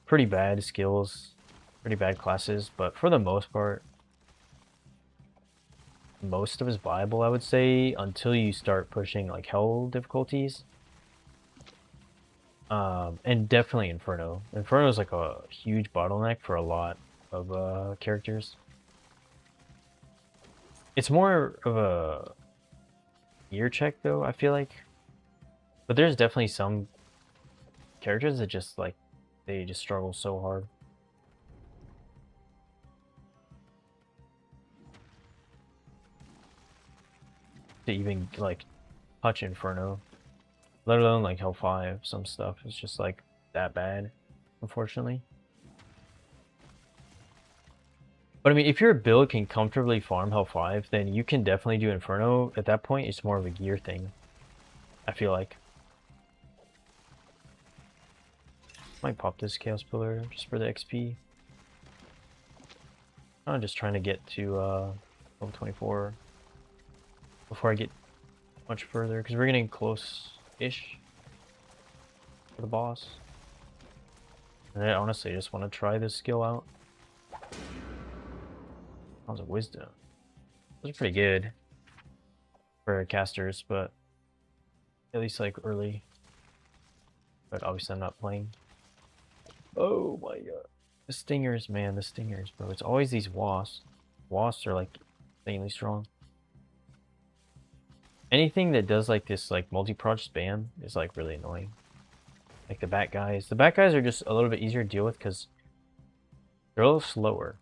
pretty bad skills, pretty bad classes, but for the most part, most of it's viable, I would say, until you start pushing like hell difficulties. And definitely Inferno. Inferno is like a huge bottleneck for a lot of characters. It's more of a gear check though, I feel like. But there's definitely some characters that just like, they just struggle so hard. To even like touch Inferno. Let alone like Hell 5, some stuff is just like that bad, unfortunately. But I mean, if your build can comfortably farm Hell 5, then you can definitely do Inferno. At that point, it's more of a gear thing, I feel like. Might pop this Chaos Pillar just for the XP. I'm just trying to get to level 24 before I get much further, because we're getting close-ish for the boss. And I honestly just want to try this skill out. Sounds of Wisdom. Those are pretty good for casters, but at least like early. But obviously I'm not playing. Oh my god. The stingers, man, the stingers, bro. It's always these wasps. Wasps are like insanely strong. Anything that does like this like multi-proj spam is like really annoying. Like the bat guys. The bat guys are just a little bit easier to deal with because they're a little slower.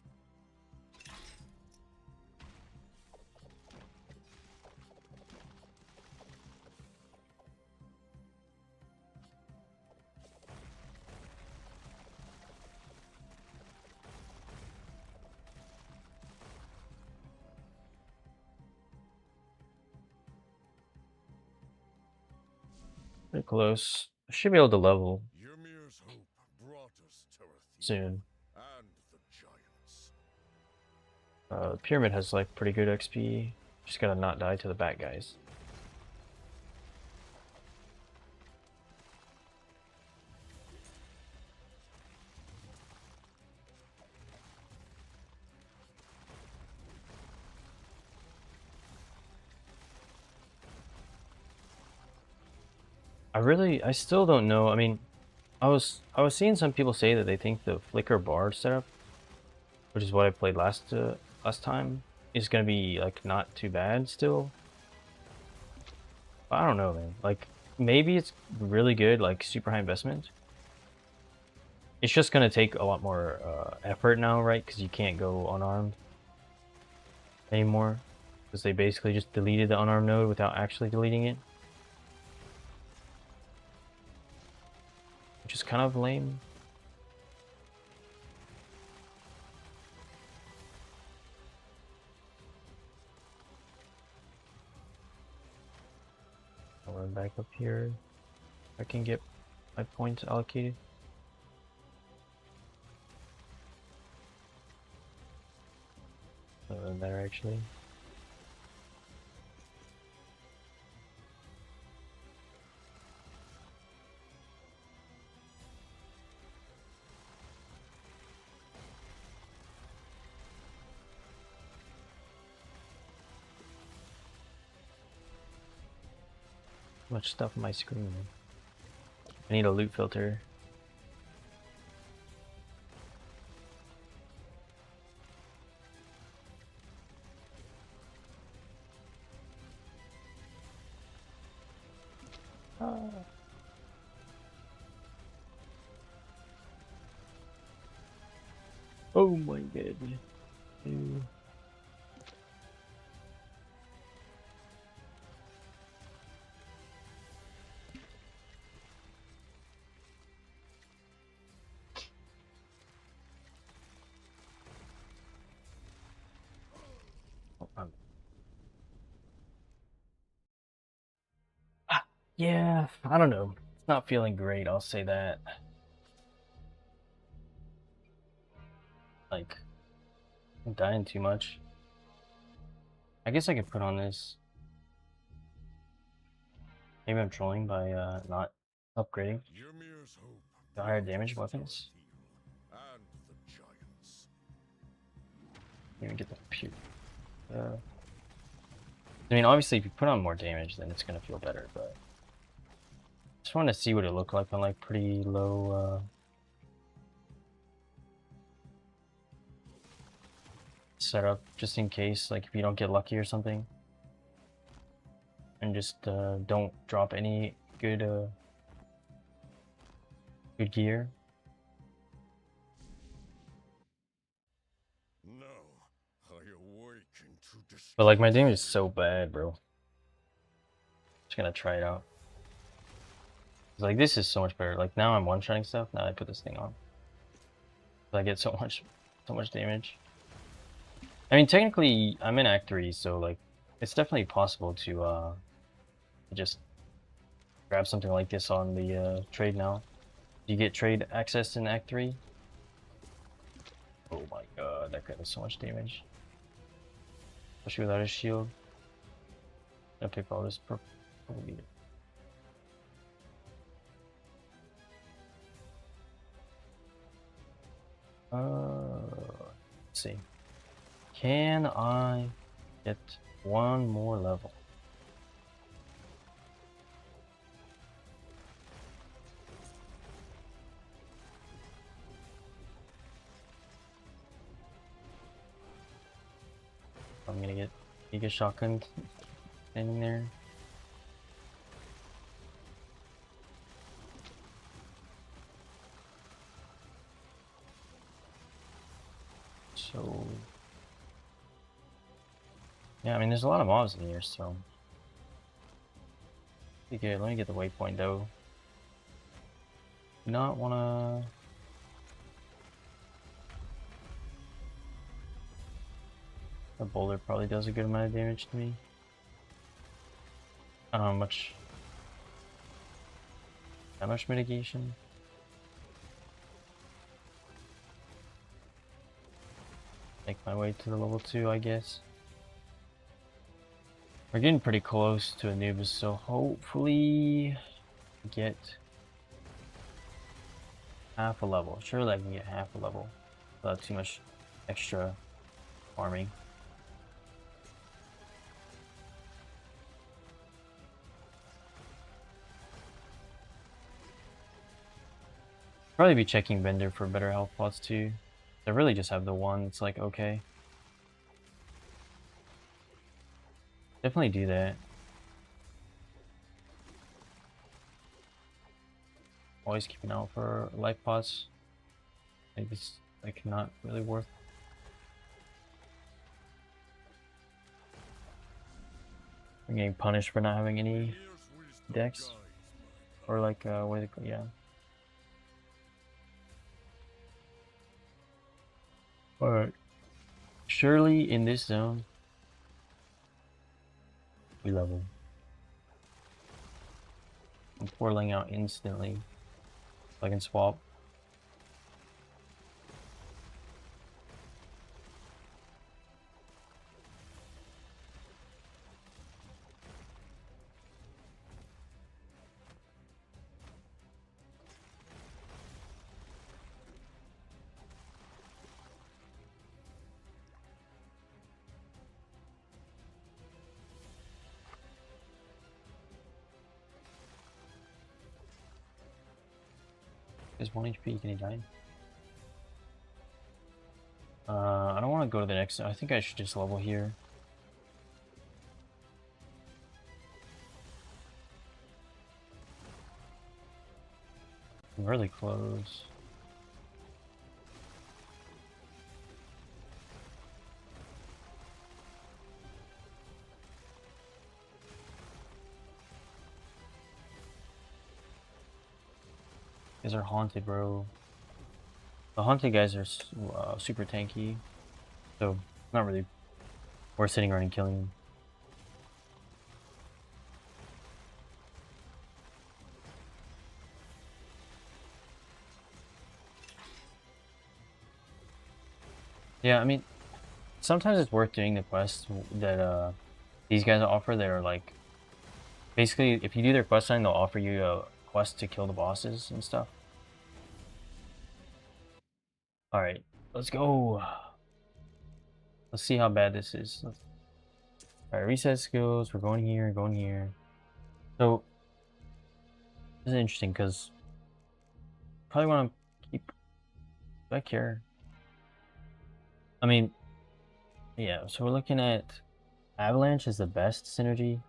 Pretty close. I should be able to level Ymir's hope brought us Terathia soon. and the giants. Pyramid has like pretty good XP. Just gotta not die to the bat guys. I still don't know. I mean, I was seeing some people say that they think the flicker bar setup, which is what I played last time, is gonna be like not too bad still. But I don't know, man. Like maybe it's really good, like super high investment. It's just gonna take a lot more effort now, right? Because you can't go unarmed anymore, because they basically just deleted the unarmed node without actually deleting it, which is kind of lame. I'll run back up here. I can get my points allocated. Better actually. Much stuff on my screen. I need a loot filter. Oh my god. Ew. Oh, yeah, I don't know. It's not feeling great, I'll say that. Like, I'm dying too much. I guess I could put on this. Maybe I'm trolling by not upgrading Ymir's hope the higher damage weapons. and the giants. Even get the pure. I mean, obviously, if you put on more damage, then it's gonna feel better. But just want to see what it looked like on like pretty low setup, just in case, like if you don't get lucky or something, and just don't drop any good good gear. Now I awaken to But like my damage is so bad, bro. Just gonna try it out. Like this is so much better. Like now I'm one-shotting stuff. Now I put this thing on, I get so much damage. I mean, technically I'm in Act 3, so like it's definitely possible to just grab something like this on the trade now. You get trade access in Act 3. Oh my god, that guy does so much damage. Especially without his shield. I'll pick all this purple leader. Let's see. Can I get one more level? I'm gonna get Giga Shotgun standing there. So yeah, I mean there's a lot of mobs in here, so be good. Let me get the waypoint though. Do not wanna the boulder probably does a good amount of damage to me. I don't know how much. That much mitigation? Make my way to the level 2, I guess. We're getting pretty close to Anubis, so hopefully get half a level. Surely I can get half a level without too much extra farming. Probably be checking Vendor for better health pots too. I really just have the one that's like okay. Definitely do that. Always keep an eye out for life pots. I think it's like not really worth. I'm getting punished for not having any decks or like what yeah. Alright. Surely in this zone we level. I'm portaling out instantly. So I can swap. Is 1 HP, can he die? I don't want to go to the next. I think I should just level here. I'm really close. These are haunted, bro. The haunted guys are super tanky, so not really worth sitting around and killing them. Yeah, I mean, sometimes it's worth doing the quests that these guys offer that are like, basically, if you do their quest line, they'll offer you a quest to kill the bosses and stuff. Alright, let's go. Let's see how bad this is. Alright, reset skills. We're going here, going here. So, this is interesting because probably want to keep back here. I mean, yeah, so we're looking at Avalanche is the best synergy.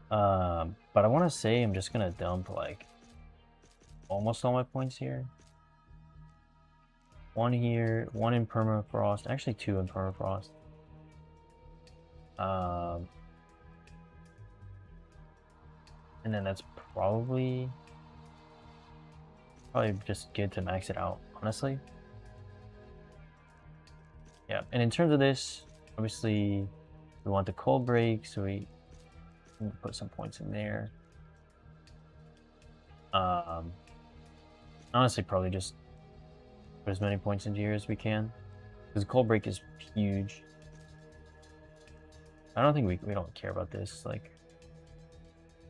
But I want to say I'm just gonna dump like almost all my points here. One here, one in permafrost, actually two in permafrost. And then that's probably just good to max it out, honestly. Yeah, and in terms of this, obviously we want the cold break, so we can put some points in there. Honestly, probably just put as many points into here as we can, because cold break is huge. I don't think we don't care about this. Like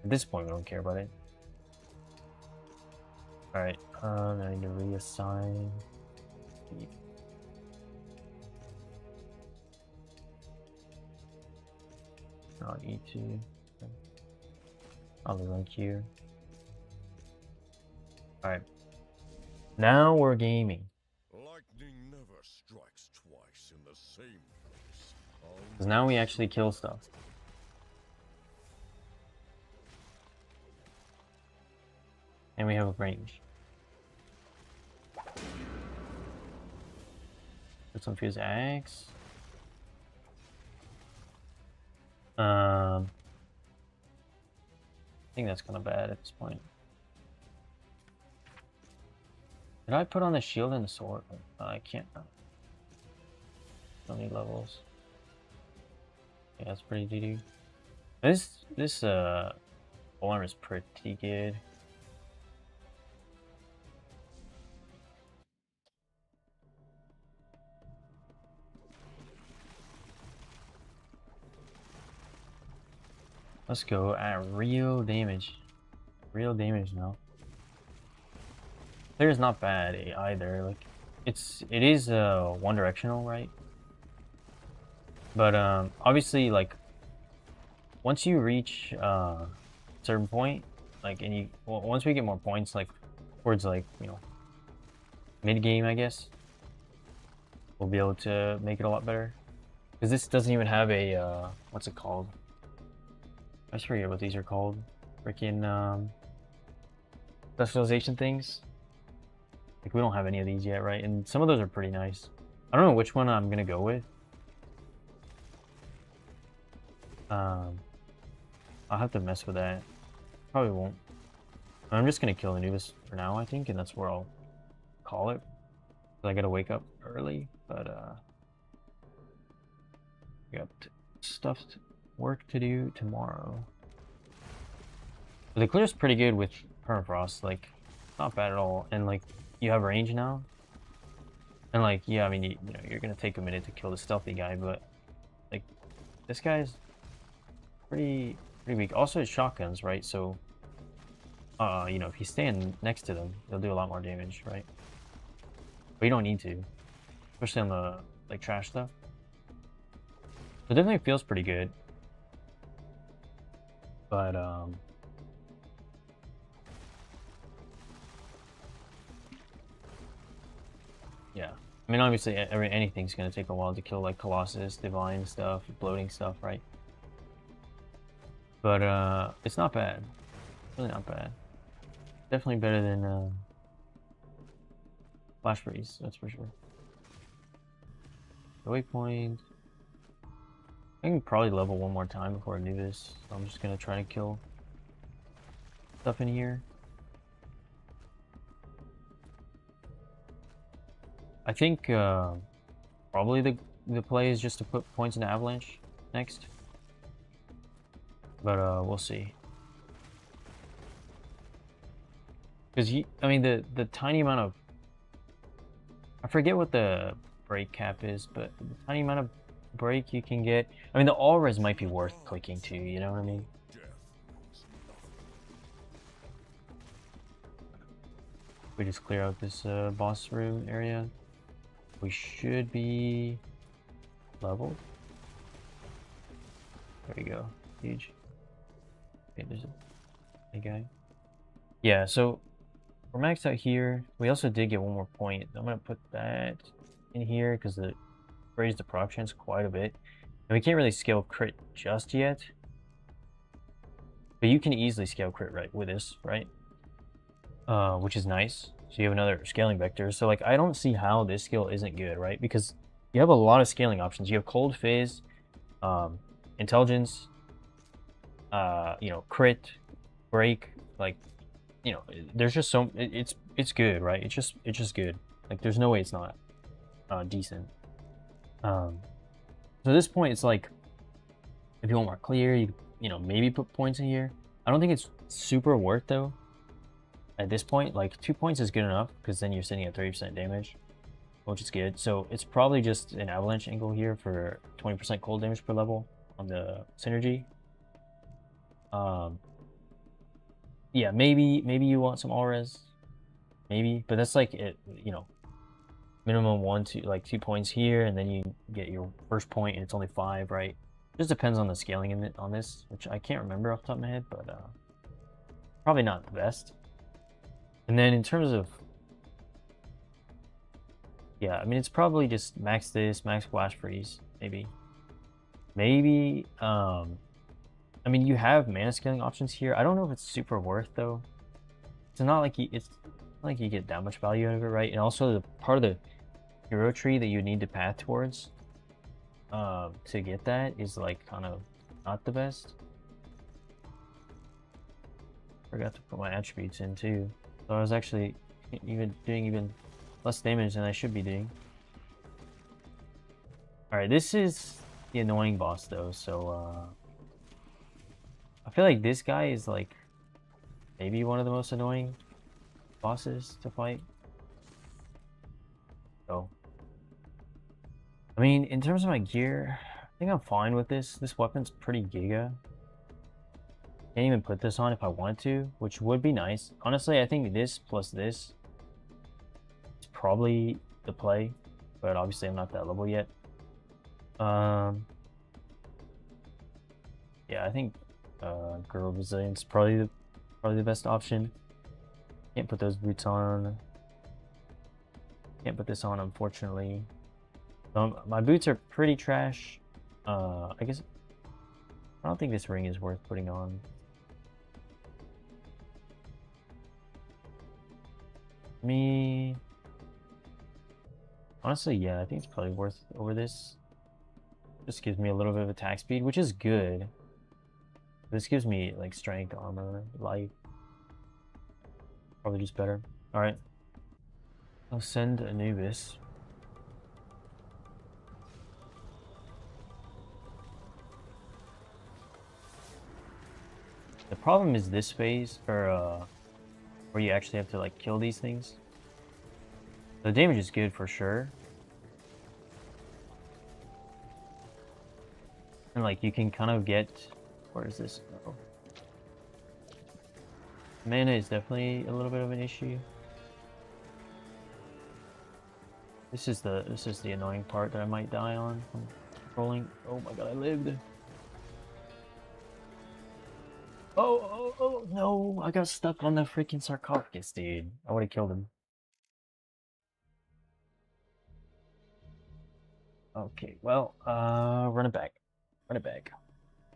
at this point, we don't care about it. All right, I need to reassign. Not E2. I'll run Q. Alright. Now we're gaming. Lightning never strikes twice in the same place. Because now we actually kill stuff. And we have a range. Put some fuse axe. I think that's kind of bad at this point. Did I put on the shield and the sword? I can't. So many levels. Yeah, that's pretty doo-doo. This alarm is pretty good. Let's go at real damage. Real damage now. Clear is not bad either. Like, it is one directional, right? But obviously, like, once you reach a certain point, like, and you once we get more points, like towards like mid game, I guess we'll be able to make it a lot better. Because this doesn't even have a what's it called? I just forget what these are called. Freaking specialization things. Like, we don't have any of these yet, right? And some of those are pretty nice. I don't know which one I'm gonna go with. I'll have to mess with that. Probably won't. I'm just gonna kill Anubis for now, I think, and that's where I'll call it. I gotta wake up early, but we got work to do tomorrow. But the clear's pretty good with permafrost, like not bad at all, and like you have range now. And like, yeah, I mean, you know, you're gonna take a minute to kill the stealthy guy, but like this guy's pretty weak. Also, it's shotguns, right? So, you know, if you stand next to them, they'll do a lot more damage, right? But you don't need to, especially on the like trash stuff. It definitely feels pretty good, but yeah. I mean, obviously, anything's gonna take a while to kill, like Colossus, Divine stuff, bloating stuff, right? But it's not bad. Really not bad. Definitely better than Flash Freeze, that's for sure. The waypoint. I can probably level one more time before Anubis. So I'm just gonna try to kill stuff in here. I think probably the play is just to put points into Avalanche next. But we'll see. Because I mean the tiny amount of, I forget what the break cap is, but the tiny amount of break you can get. I mean, the all res might be worth clicking too. You know what I mean? We just clear out this boss room area. We should be leveled. There we go. Huge. Okay, there's a guy. Yeah, so we're maxed out here. We also did get one more point. I'm gonna put that in here because it raised the prop chance quite a bit. And we can't really scale crit just yet. But you can easily scale crit right with this, right? Which is nice. So you have another scaling vector. So like, I don't see how this skill isn't good, right? Because you have a lot of scaling options. You have cold phase, intelligence, you know, crit, break, like, you know, there's just so it's good, right? It's just good. Like, there's no way it's not decent. So at this point, it's like, if you want more clear, you know, maybe put points in here. I don't think it's super worth though. At this point, like 2 points is good enough because then you're sitting at 30% damage, which is good. So it's probably just an avalanche angle here for 20% cold damage per level on the synergy. Yeah, maybe you want some all res, maybe, but that's like it, you know, minimum 2 points here, and then you get your first point, and it's only 5, right? Just depends on the scaling in it on this, which I can't remember off the top of my head, but probably not the best. And then in terms of, yeah, I mean, it's probably just max this, max flash freeze, maybe. I mean, you have mana scaling options here. I don't know if it's super worth though. It's not like you get that much value out of it, right? And also the part of the hero tree that you need to path towards to get that is like kind of not the best. Forgot to put my attributes in too. So I was actually doing even less damage than I should be doing. Alright, this is the annoying boss though, so I feel like this guy is like maybe one of the most annoying bosses to fight. So, I mean, in terms of my gear, I think I'm fine with this. This weapon's pretty giga. Can't even put this on if I wanted to, which would be nice. Honestly, I think this plus this is probably the play, but obviously I'm not that level yet. Yeah, I think Girl Resilience probably the best option. Can't put those boots on. Can't put this on, unfortunately. My boots are pretty trash. I guess I don't think this ring is worth putting on. Me, honestly, yeah, I think it's probably worth over this. Just gives me a little bit of attack speed, which is good. This gives me like strength, armor, life. Probably just better. All right, I'll send Anubis. The problem is this phase, or where you actually have to like kill these things. The damage is good for sure. And like you can kind of get, where is this? Oh. Mana is definitely a little bit of an issue. This is the annoying part that I might die on from controlling. Oh my god, I lived. Oh no, I got stuck on the freaking sarcophagus, dude. I would have killed him. Okay, well, run it back. Run it back.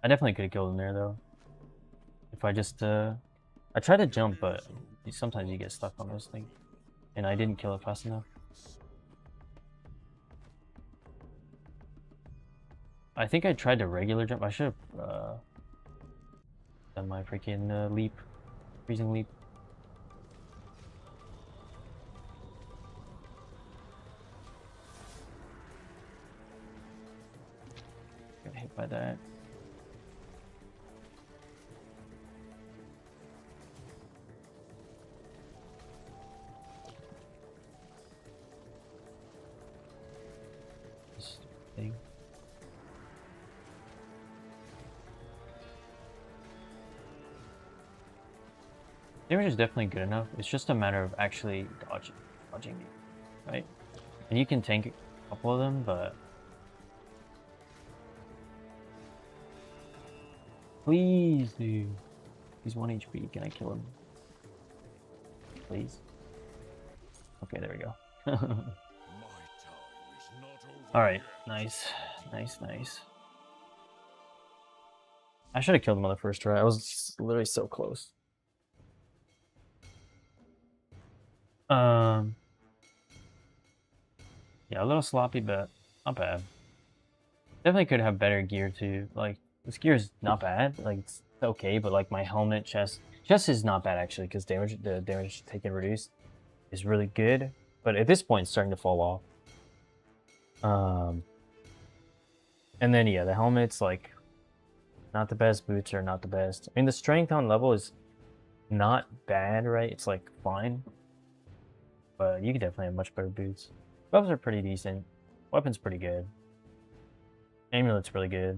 I definitely could have killed him there though. If I just I tried to jump, but sometimes you get stuck on those things. And I didn't kill it fast enough. I think I tried to regular jump. I should have done my freaking leap. Freezing leap. Got hit by that. This thing. Damage is definitely good enough. It's just a matter of actually dodging me, right? And you can tank a couple of them, but please, dude. He's 1 HP. Can I kill him? Please. Okay, there we go. All right, nice. I should have killed him on the first try. I was literally so close. Yeah, a little sloppy, but not bad. Definitely could have better gear too. Like this gear is not bad. Like it's okay, but like my helmet, chest is not bad actually because the damage taken reduced is really good. But at this point, it's starting to fall off. And then yeah, the helmet's like not the best. Boots are not the best. I mean, the strength on level is not bad, right? It's like fine. But you could definitely have much better boots. Gloves are pretty decent. Weapon's pretty good. Amulet's really good.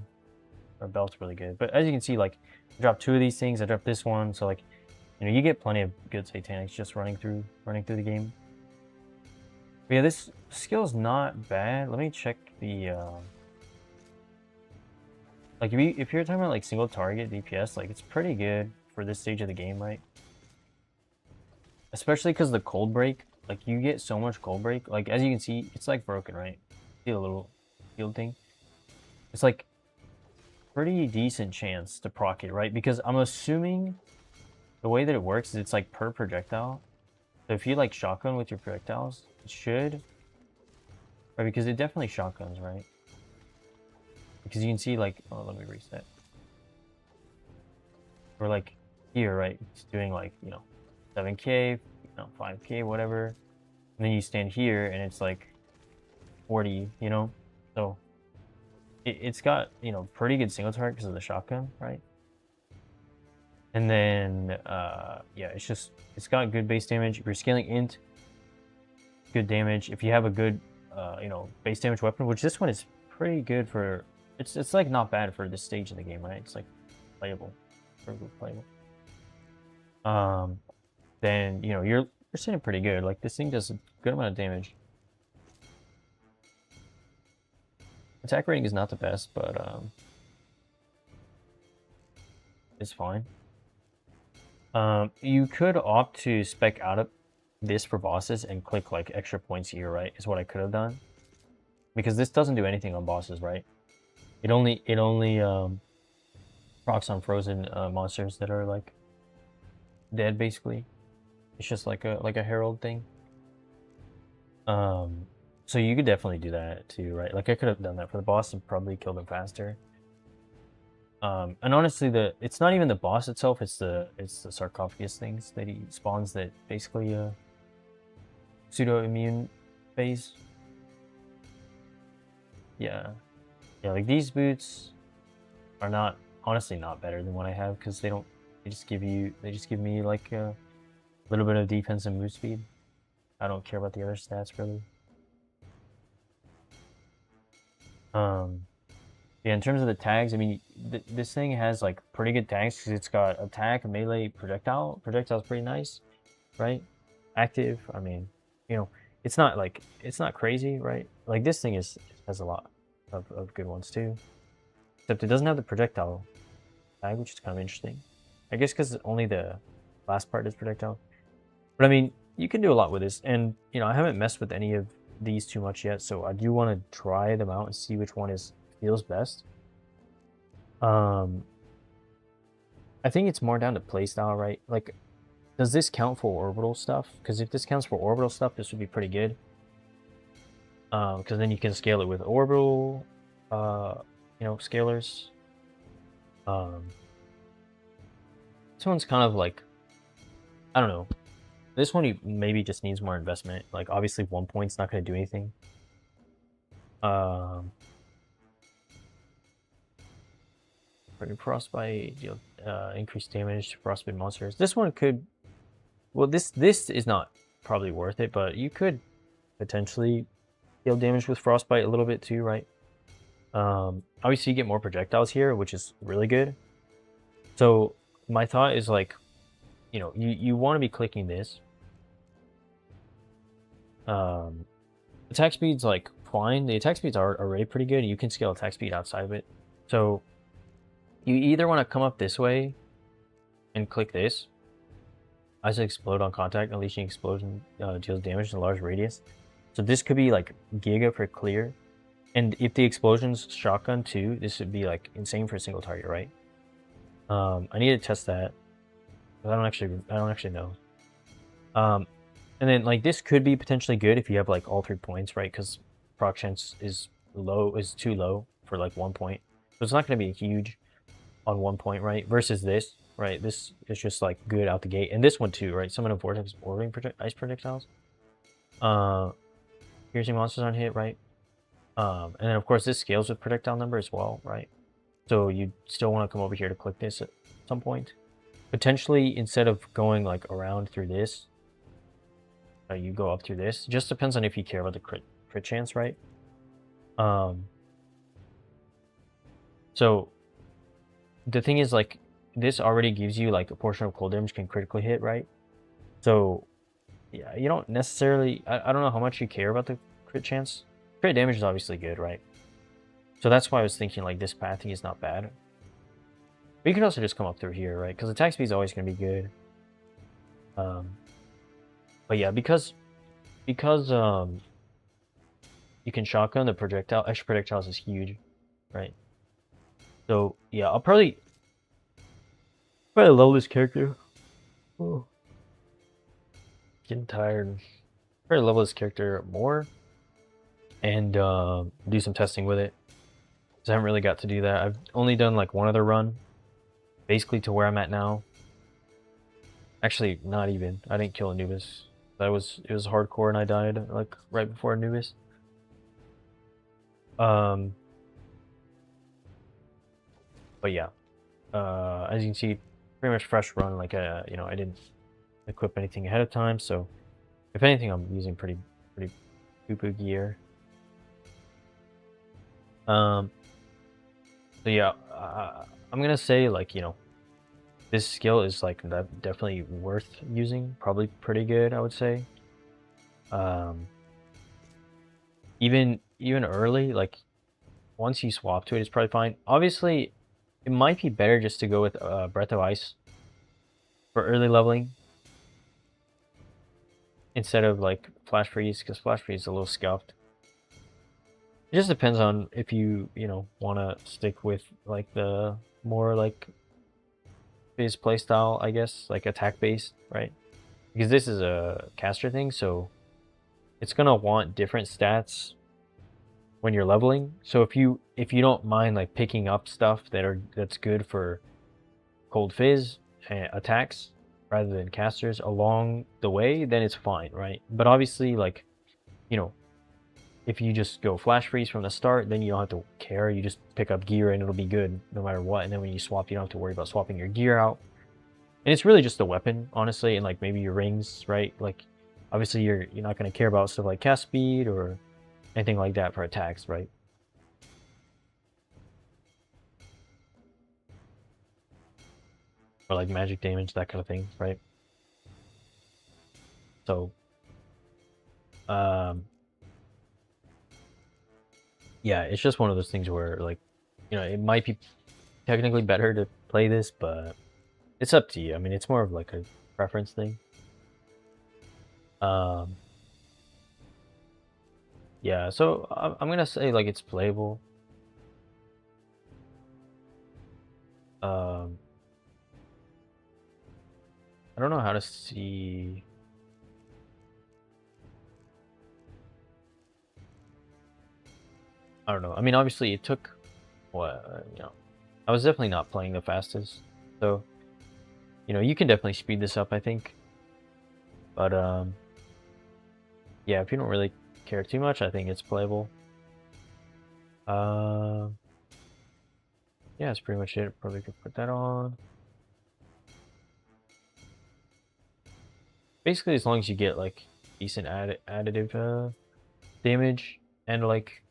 Or belt's really good. But as you can see, like, I dropped 2 of these things. I dropped this one. So, like, you know, you get plenty of good Satanics just running through the game. But yeah, this skill's not bad. Let me check the, like, if you're talking about, like, single target DPS, like, it's pretty good for this stage of the game, right? Especially because the cold break. Like, you get so much cold break. Like, as you can see, it's, like, broken, right? See a little field thing? It's, like, pretty decent chance to proc it, right? Because I'm assuming the way that it works is it's, like, per projectile. So if you, like, shotgun with your projectiles, it should... Right, because it definitely shotguns, right? Because you can see, like... Oh, let me reset. Or, like, here, right? It's doing, like, you know, 7k, 5k, whatever, and then you stand here and it's like 40, you know, so it's got, you know, pretty good single target because of the shotgun, right? And then yeah, it's got good base damage. If you're scaling int, good damage. If you have a good you know, base damage weapon, which this one is pretty good for, it's like not bad for this stage of the game, right? It's like playable. perfectly playable. Then you know you're sitting pretty good. Like this thing does a good amount of damage. Attack rating is not the best, but it's fine. You could opt to spec out of this for bosses and click like extra points here, right? Is what I could have done. Because this doesn't do anything on bosses, right? It only procs on frozen monsters that are like dead, basically. It's just like a herald thing. So you could definitely do that too, right? Like I could have done that for the boss and probably killed him faster. And honestly, it's not even the boss itself; it's the sarcophagus things that he spawns that basically pseudo immune phase. Yeah, yeah. Like these boots are not honestly not better than what I have because they don't. They just give me like a little bit of defense and move speed. I don't care about the other stats really. Yeah, in terms of the tags, I mean, this thing has like pretty good tags because it's got attack, melee, projectile. Projectile's pretty nice, right? Active, I mean, you know, it's not crazy, right? Like this thing has a lot of good ones too. Except it doesn't have the projectile tag, which is kind of interesting. I guess because only the last part is projectile. But I mean, you can do a lot with this, and you know, I haven't messed with any of these too much yet, so I do want to try them out and see which one feels best. I think it's more down to playstyle, right? Like, does this count for orbital stuff? Because if this counts for orbital stuff, this would be pretty good. Because then you can scale it with orbital, you know, scalers. This one's kind of like, I don't know. This one maybe just needs more investment. Like, obviously, 1 point's not going to do anything. Frostbite, deal increased damage to frostbite monsters. This one could, well, this is not probably worth it, but you could potentially deal damage with frostbite a little bit too, right? Obviously you get more projectiles here, which is really good. So my thought is like, you know, you want to be clicking this. Attack speed's like fine. The attack speeds are already pretty good. You can scale attack speed outside of it. So you either want to come up this way and click this. As explode on contact, unleashing explosion deals damage in a large radius. So this could be like giga for clear. And if the explosion's shotgun too, this would be like insane for a single target, right? I need to test that. I don't actually know. And then like this could be potentially good if you have like all 3 points, right? Because proc chance is too low for like 1 point. So it's not going to be huge on 1 point, right? Versus this, right? This is just like good out the gate. And this one too, right? Summon a vortex orbiting ice projectiles. Piercing monsters on hit, right? And then of course this scales with projectile number as well, right? So you still want to come over here to click this at some point. Potentially, instead of going like around through this, you go up through this. It just depends on if you care about the crit chance, right? So the thing is, like, this already gives you like a portion of cold damage can critically hit, right? So yeah, you don't necessarily, I don't know how much you care about the crit chance. Crit damage is obviously good, right? So that's why I was thinking like this pathing is not bad. But you can also just come up through here, right? Because attack speed is always going to be good. But yeah, because you can shotgun the projectile, extra projectiles is huge, right? So yeah, I'll probably level this character. Oh. Getting tired. Probably level this character more and do some testing with it. Because I haven't really got to do that. I've only done like one other run, basically to where I'm at now. Actually, not even. I didn't kill Anubis. It was hardcore and I died like right before Anubis. But yeah, as you can see, pretty much fresh run. Like you know, I didn't equip anything ahead of time, so if anything, I'm using pretty poo-poo gear. So yeah, I'm gonna say like, you know, this skill is like definitely worth using. Probably pretty good, I would say. Um, even early, like once you swap to it, it's probably fine. Obviously, it might be better just to go with Breath of Ice for early leveling instead of like Flash Freeze, because Flash Freeze is a little scuffed. It just depends on if you want to stick with like the more like Fizz playstyle, I guess, like attack based, right? Because this is a caster thing, so it's gonna want different stats when you're leveling. So if you don't mind like picking up stuff that's good for Cold Fizz attacks rather than casters along the way, then it's fine, right? But obviously, like, you know, if you just go Flash Freeze from the start, then you don't have to care. You just pick up gear and it'll be good no matter what. And then when you swap, you don't have to worry about swapping your gear out. And it's really just a weapon, honestly, and like maybe your rings, right? Like, obviously you're not gonna care about stuff like cast speed or anything like that for attacks, right? Or like magic damage, that kind of thing, right? So, um, yeah, it's just one of those things where like, it might be technically better to play this, but it's up to you. I mean, it's more of like a preference thing. Um, yeah, so I'm gonna say like it's playable. Um, I don't know how to see. I don't know. I mean, obviously it took what I was definitely not playing the fastest, so you can definitely speed this up, I think. But yeah, if you don't really care too much, I think it's playable. Uh, yeah, that's pretty much it. Probably could put that on. Basically, as long as you get like decent additive damage and like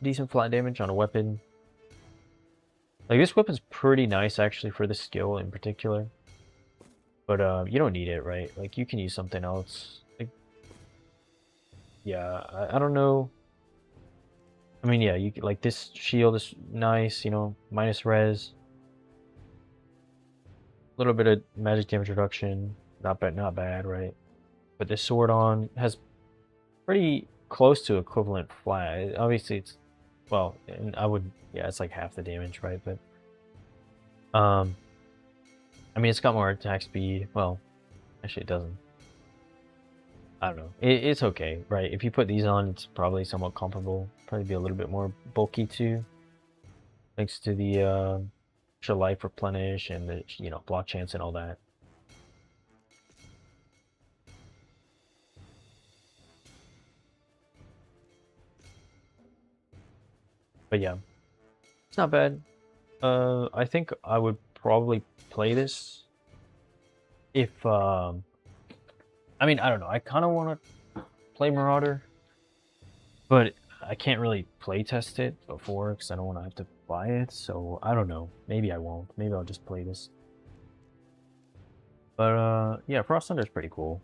decent flat damage on a weapon. Like this weapon's pretty nice actually for this skill in particular. But you don't need it, right? Like you can use something else. Like, yeah, I don't know. I mean, yeah, like this shield is nice, minus res. A little bit of magic damage reduction, not bad, right? But this sword on has pretty close to equivalent flat. Obviously, it's well, and yeah, it's like half the damage, right? But I mean, it's got more attack speed. Well, actually, it doesn't. I don't know. It's okay, right? If you put these on, it's probably somewhat comparable. Probably be a little bit more bulky too, thanks to the extra life replenish and the block chance and all that. But yeah, it's not bad. I think I would probably play this if I mean, I don't know. I kind of want to play Marauder, but I can't really play test it before because I don't want to have to buy it. So I don't know. Maybe I won't. Maybe I'll just play this. But yeah, Frost Thunder is pretty cool.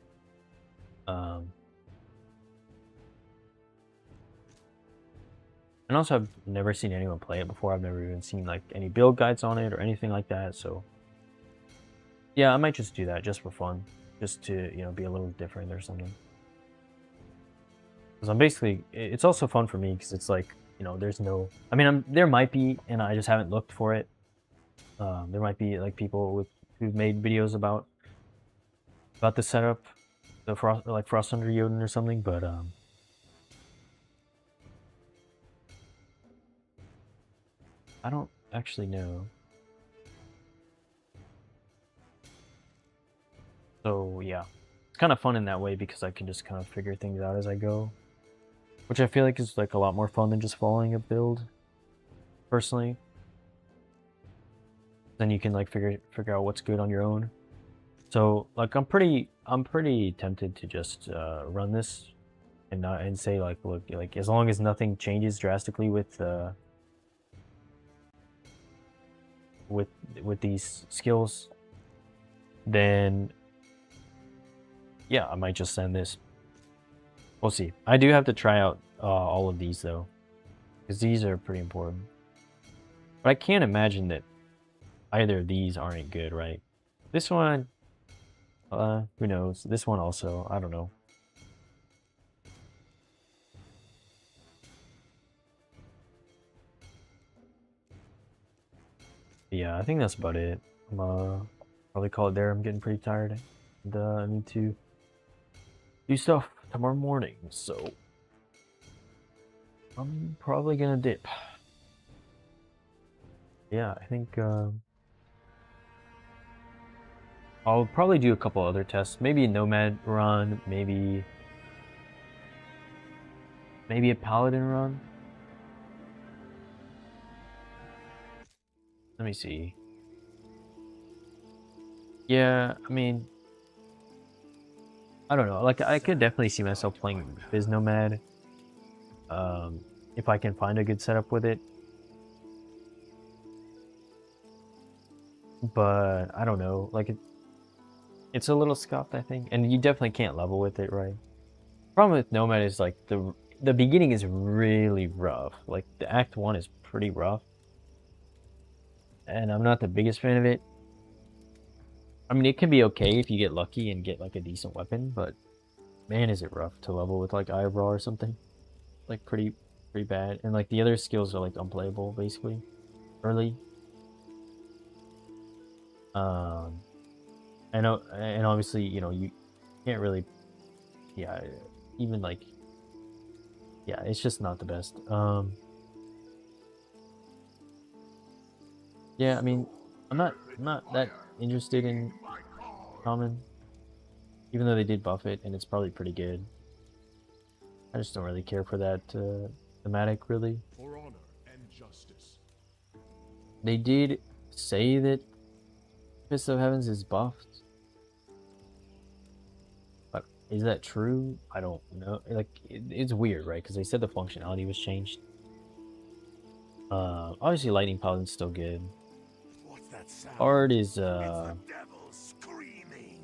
And also, I've never seen anyone play it before. I've never even seen like any build guides on it or anything like that. So yeah, I might just do that just for fun, just to be a little different or something. Because I'm basically, it's also fun for me because it's like there's no. I mean, there might be, and I just haven't looked for it. There might be like people who've made videos about the setup, the Frost Thunder Jotun or something, but I don't actually know. So yeah, it's kind of fun in that way because I can just kind of figure things out as I go, which I feel like is like a lot more fun than just following a build. Personally, then you can like figure out what's good on your own. So like I'm pretty tempted to just run this and say like, look, like as long as nothing changes drastically with these skills, then yeah, I might just send this. We'll see. I do have to try out all of these though, because these are pretty important. But I can't imagine that either of these aren't good, right? This one, who knows? This one also, I don't know. But yeah, I think that's about it. I'm probably call it there. I'm getting pretty tired, and I need to do stuff tomorrow morning, so I'm probably gonna dip. Yeah, I think I'll probably do a couple other tests. Maybe a Nomad run, maybe a Paladin run. Let me see. Yeah, I mean, I don't know. Like, I could definitely see myself playing Fizz Nomad. If I can find a good setup with it. But I don't know. Like, it's a little scuffed, I think, and you definitely can't level with it, right? Problem with Nomad is like the beginning is really rough. Like the Act 1 is pretty rough, and I'm not the biggest fan of it. I mean, it can be okay if you get lucky and get like a decent weapon, but man, is it rough to level with like Eyebrow or something. Like pretty bad, and like the other skills are like unplayable basically early. I know, and obviously, you know, you can't really, yeah, even like, yeah, it's just not the best. Yeah, I mean, I'm not that interested in common, even though they did buff it, and it's probably pretty good. I just don't really care for that thematic, really. For honor and justice. They did say that Fist of Heavens is buffed, but is that true? I don't know. Like, it's weird, right? Because they said the functionality was changed. Obviously, Lightning Paladin's still good. What's that sound? Art is It's the devil screaming.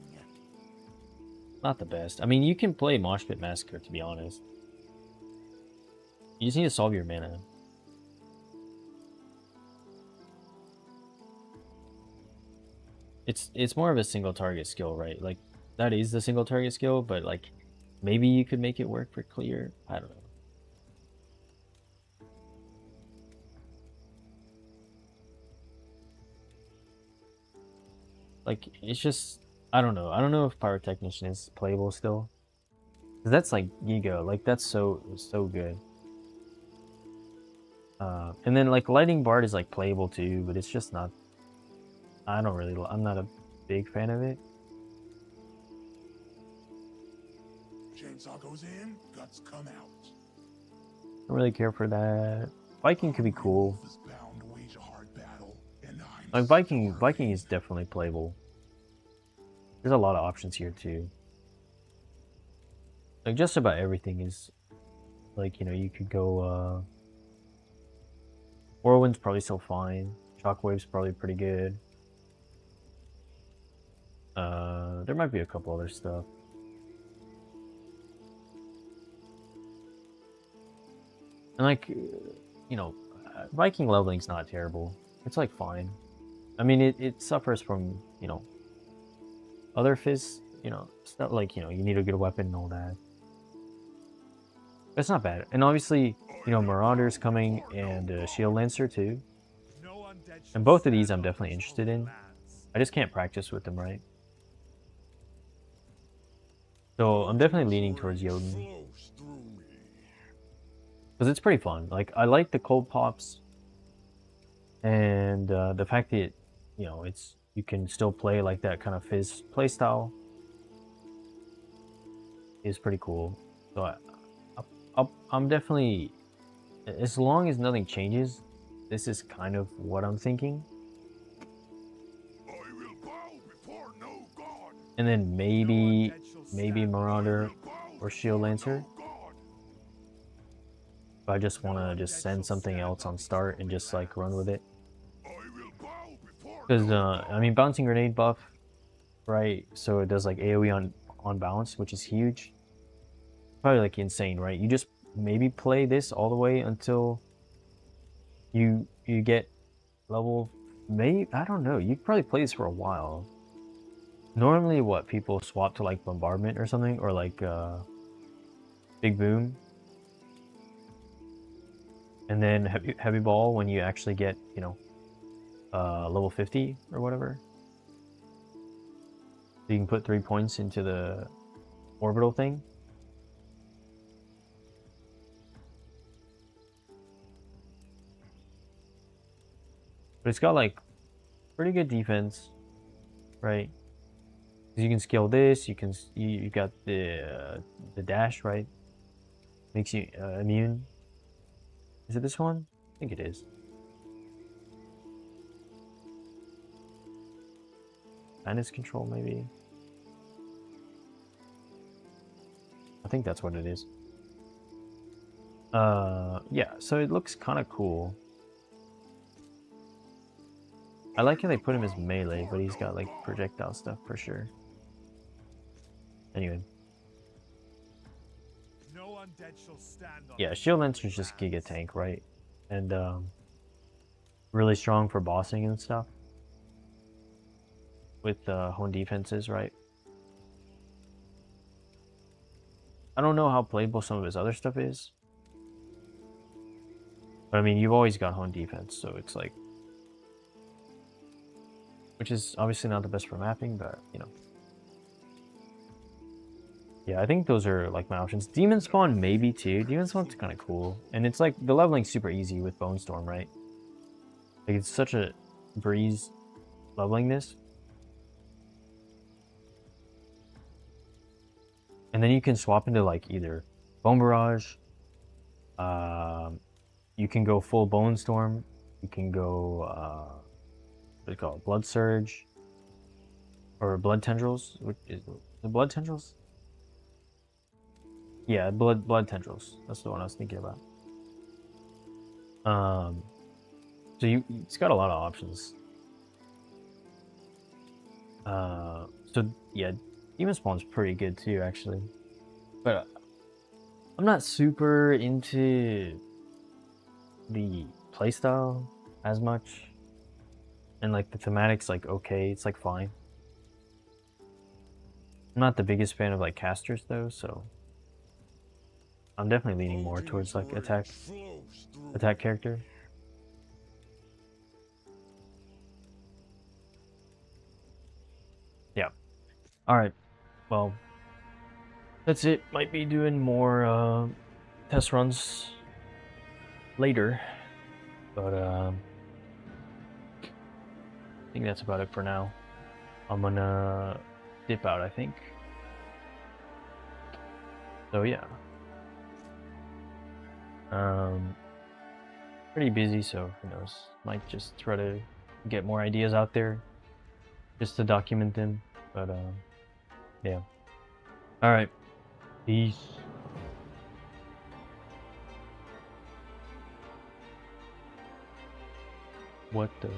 not the best. I mean, you can play Mosh Pit Massacre, to be honest. You just need to solve your mana. It's more of a single target skill, right? Like, that is the single target skill, but like, maybe you could make it work for clear. I don't know. Like, it's just, I don't know. I don't know if Pyrotechnician is playable still. 'Cause that's like Giga. Like, that's so good. And then like Lightning Bard is like playable too, but it's just not. I'm not a big fan of it. Chainsaw goes in, guts come out. Don't really care for that. Viking could be cool. Wolf is bound to wage a hard battle, and I'm Like Viking is definitely playable. There's a lot of options here too. Like just about everything is, like, you know, you could go Whirlwind's probably still fine. Shockwave's probably pretty good. There might be a couple other stuff. And like, you know, Viking leveling's not terrible. It's like fine. I mean, it suffers from, you know, other Fizz, you know, stuff like, you know, you need a good weapon and all that. But it's not bad. And obviously, you know, Marauder's coming and Shield Lancer too. And both of these I'm definitely interested in. I just can't practice with them, right? So I'm definitely leaning towards Jotun. Flows through me. Because it's pretty fun. Like, I like the cold pops. And the fact that, you know, you can still play like that kind of Fizz playstyle is pretty cool. So I'm definitely, as long as nothing changes, this is kind of what I'm thinking. I will bow before no god. And then maybe Marauder or Shield Lancer. If I just want to just send something else on start and just like run with it. Because I mean, Bouncing Grenade buff right? So it does like AoE on balance, which is huge. Probably like insane, right? You just maybe play this all the way until you get level. Maybe I don't know. You could probably play this for a while. Normally, what people swap to like bombardment or something, or like big boom, and then heavy ball when you actually get level 50 or whatever. So you can put 3 points into the orbital thing. But it's got like pretty good defense, right? You can scale this. You got the dash, right? Makes you immune. Is it this one? I think it is. Madness control, maybe. I think that's what it is. Yeah. So it looks kind of cool. I like how they put him as melee, but he's got like projectile stuff for sure. Anyway. Yeah, Shield Lancer's just Giga Tank, right? And really strong for bossing and stuff. With hone defenses, right? I don't know how playable some of his other stuff is. But I mean, you've always got hone defense, so it's like... Which is obviously not the best for mapping, but, you know. Yeah, I think those are like my options. Demon Spawn maybe too. Demon Spawn's kind of cool. And it's like, the leveling's super easy with Bone Storm, right? Like, it's such a breeze leveling this. And then you can swap into like either Bone Barrage, you can go full Bone Storm, you can go what's it called? Blood Surge, or Blood Tendrils. Which is the Blood Tendrils? Yeah, Blood Tendrils. That's the one I was thinking about. So it's got a lot of options. So yeah, Demon Spawn's pretty good too, actually. But I'm not super into the playstyle as much. And like the thematic's like okay, it's like fine. I'm not the biggest fan of like casters though, so I'm definitely leaning more towards like attack character. Yeah. Alright. Well, that's it. Might be doing more test runs later. But I think that's about it for now. I'm gonna dip out, I think. So yeah. Pretty busy, so who knows. Might just try to get more ideas out there just to document them. But yeah. Alright. Peace. What the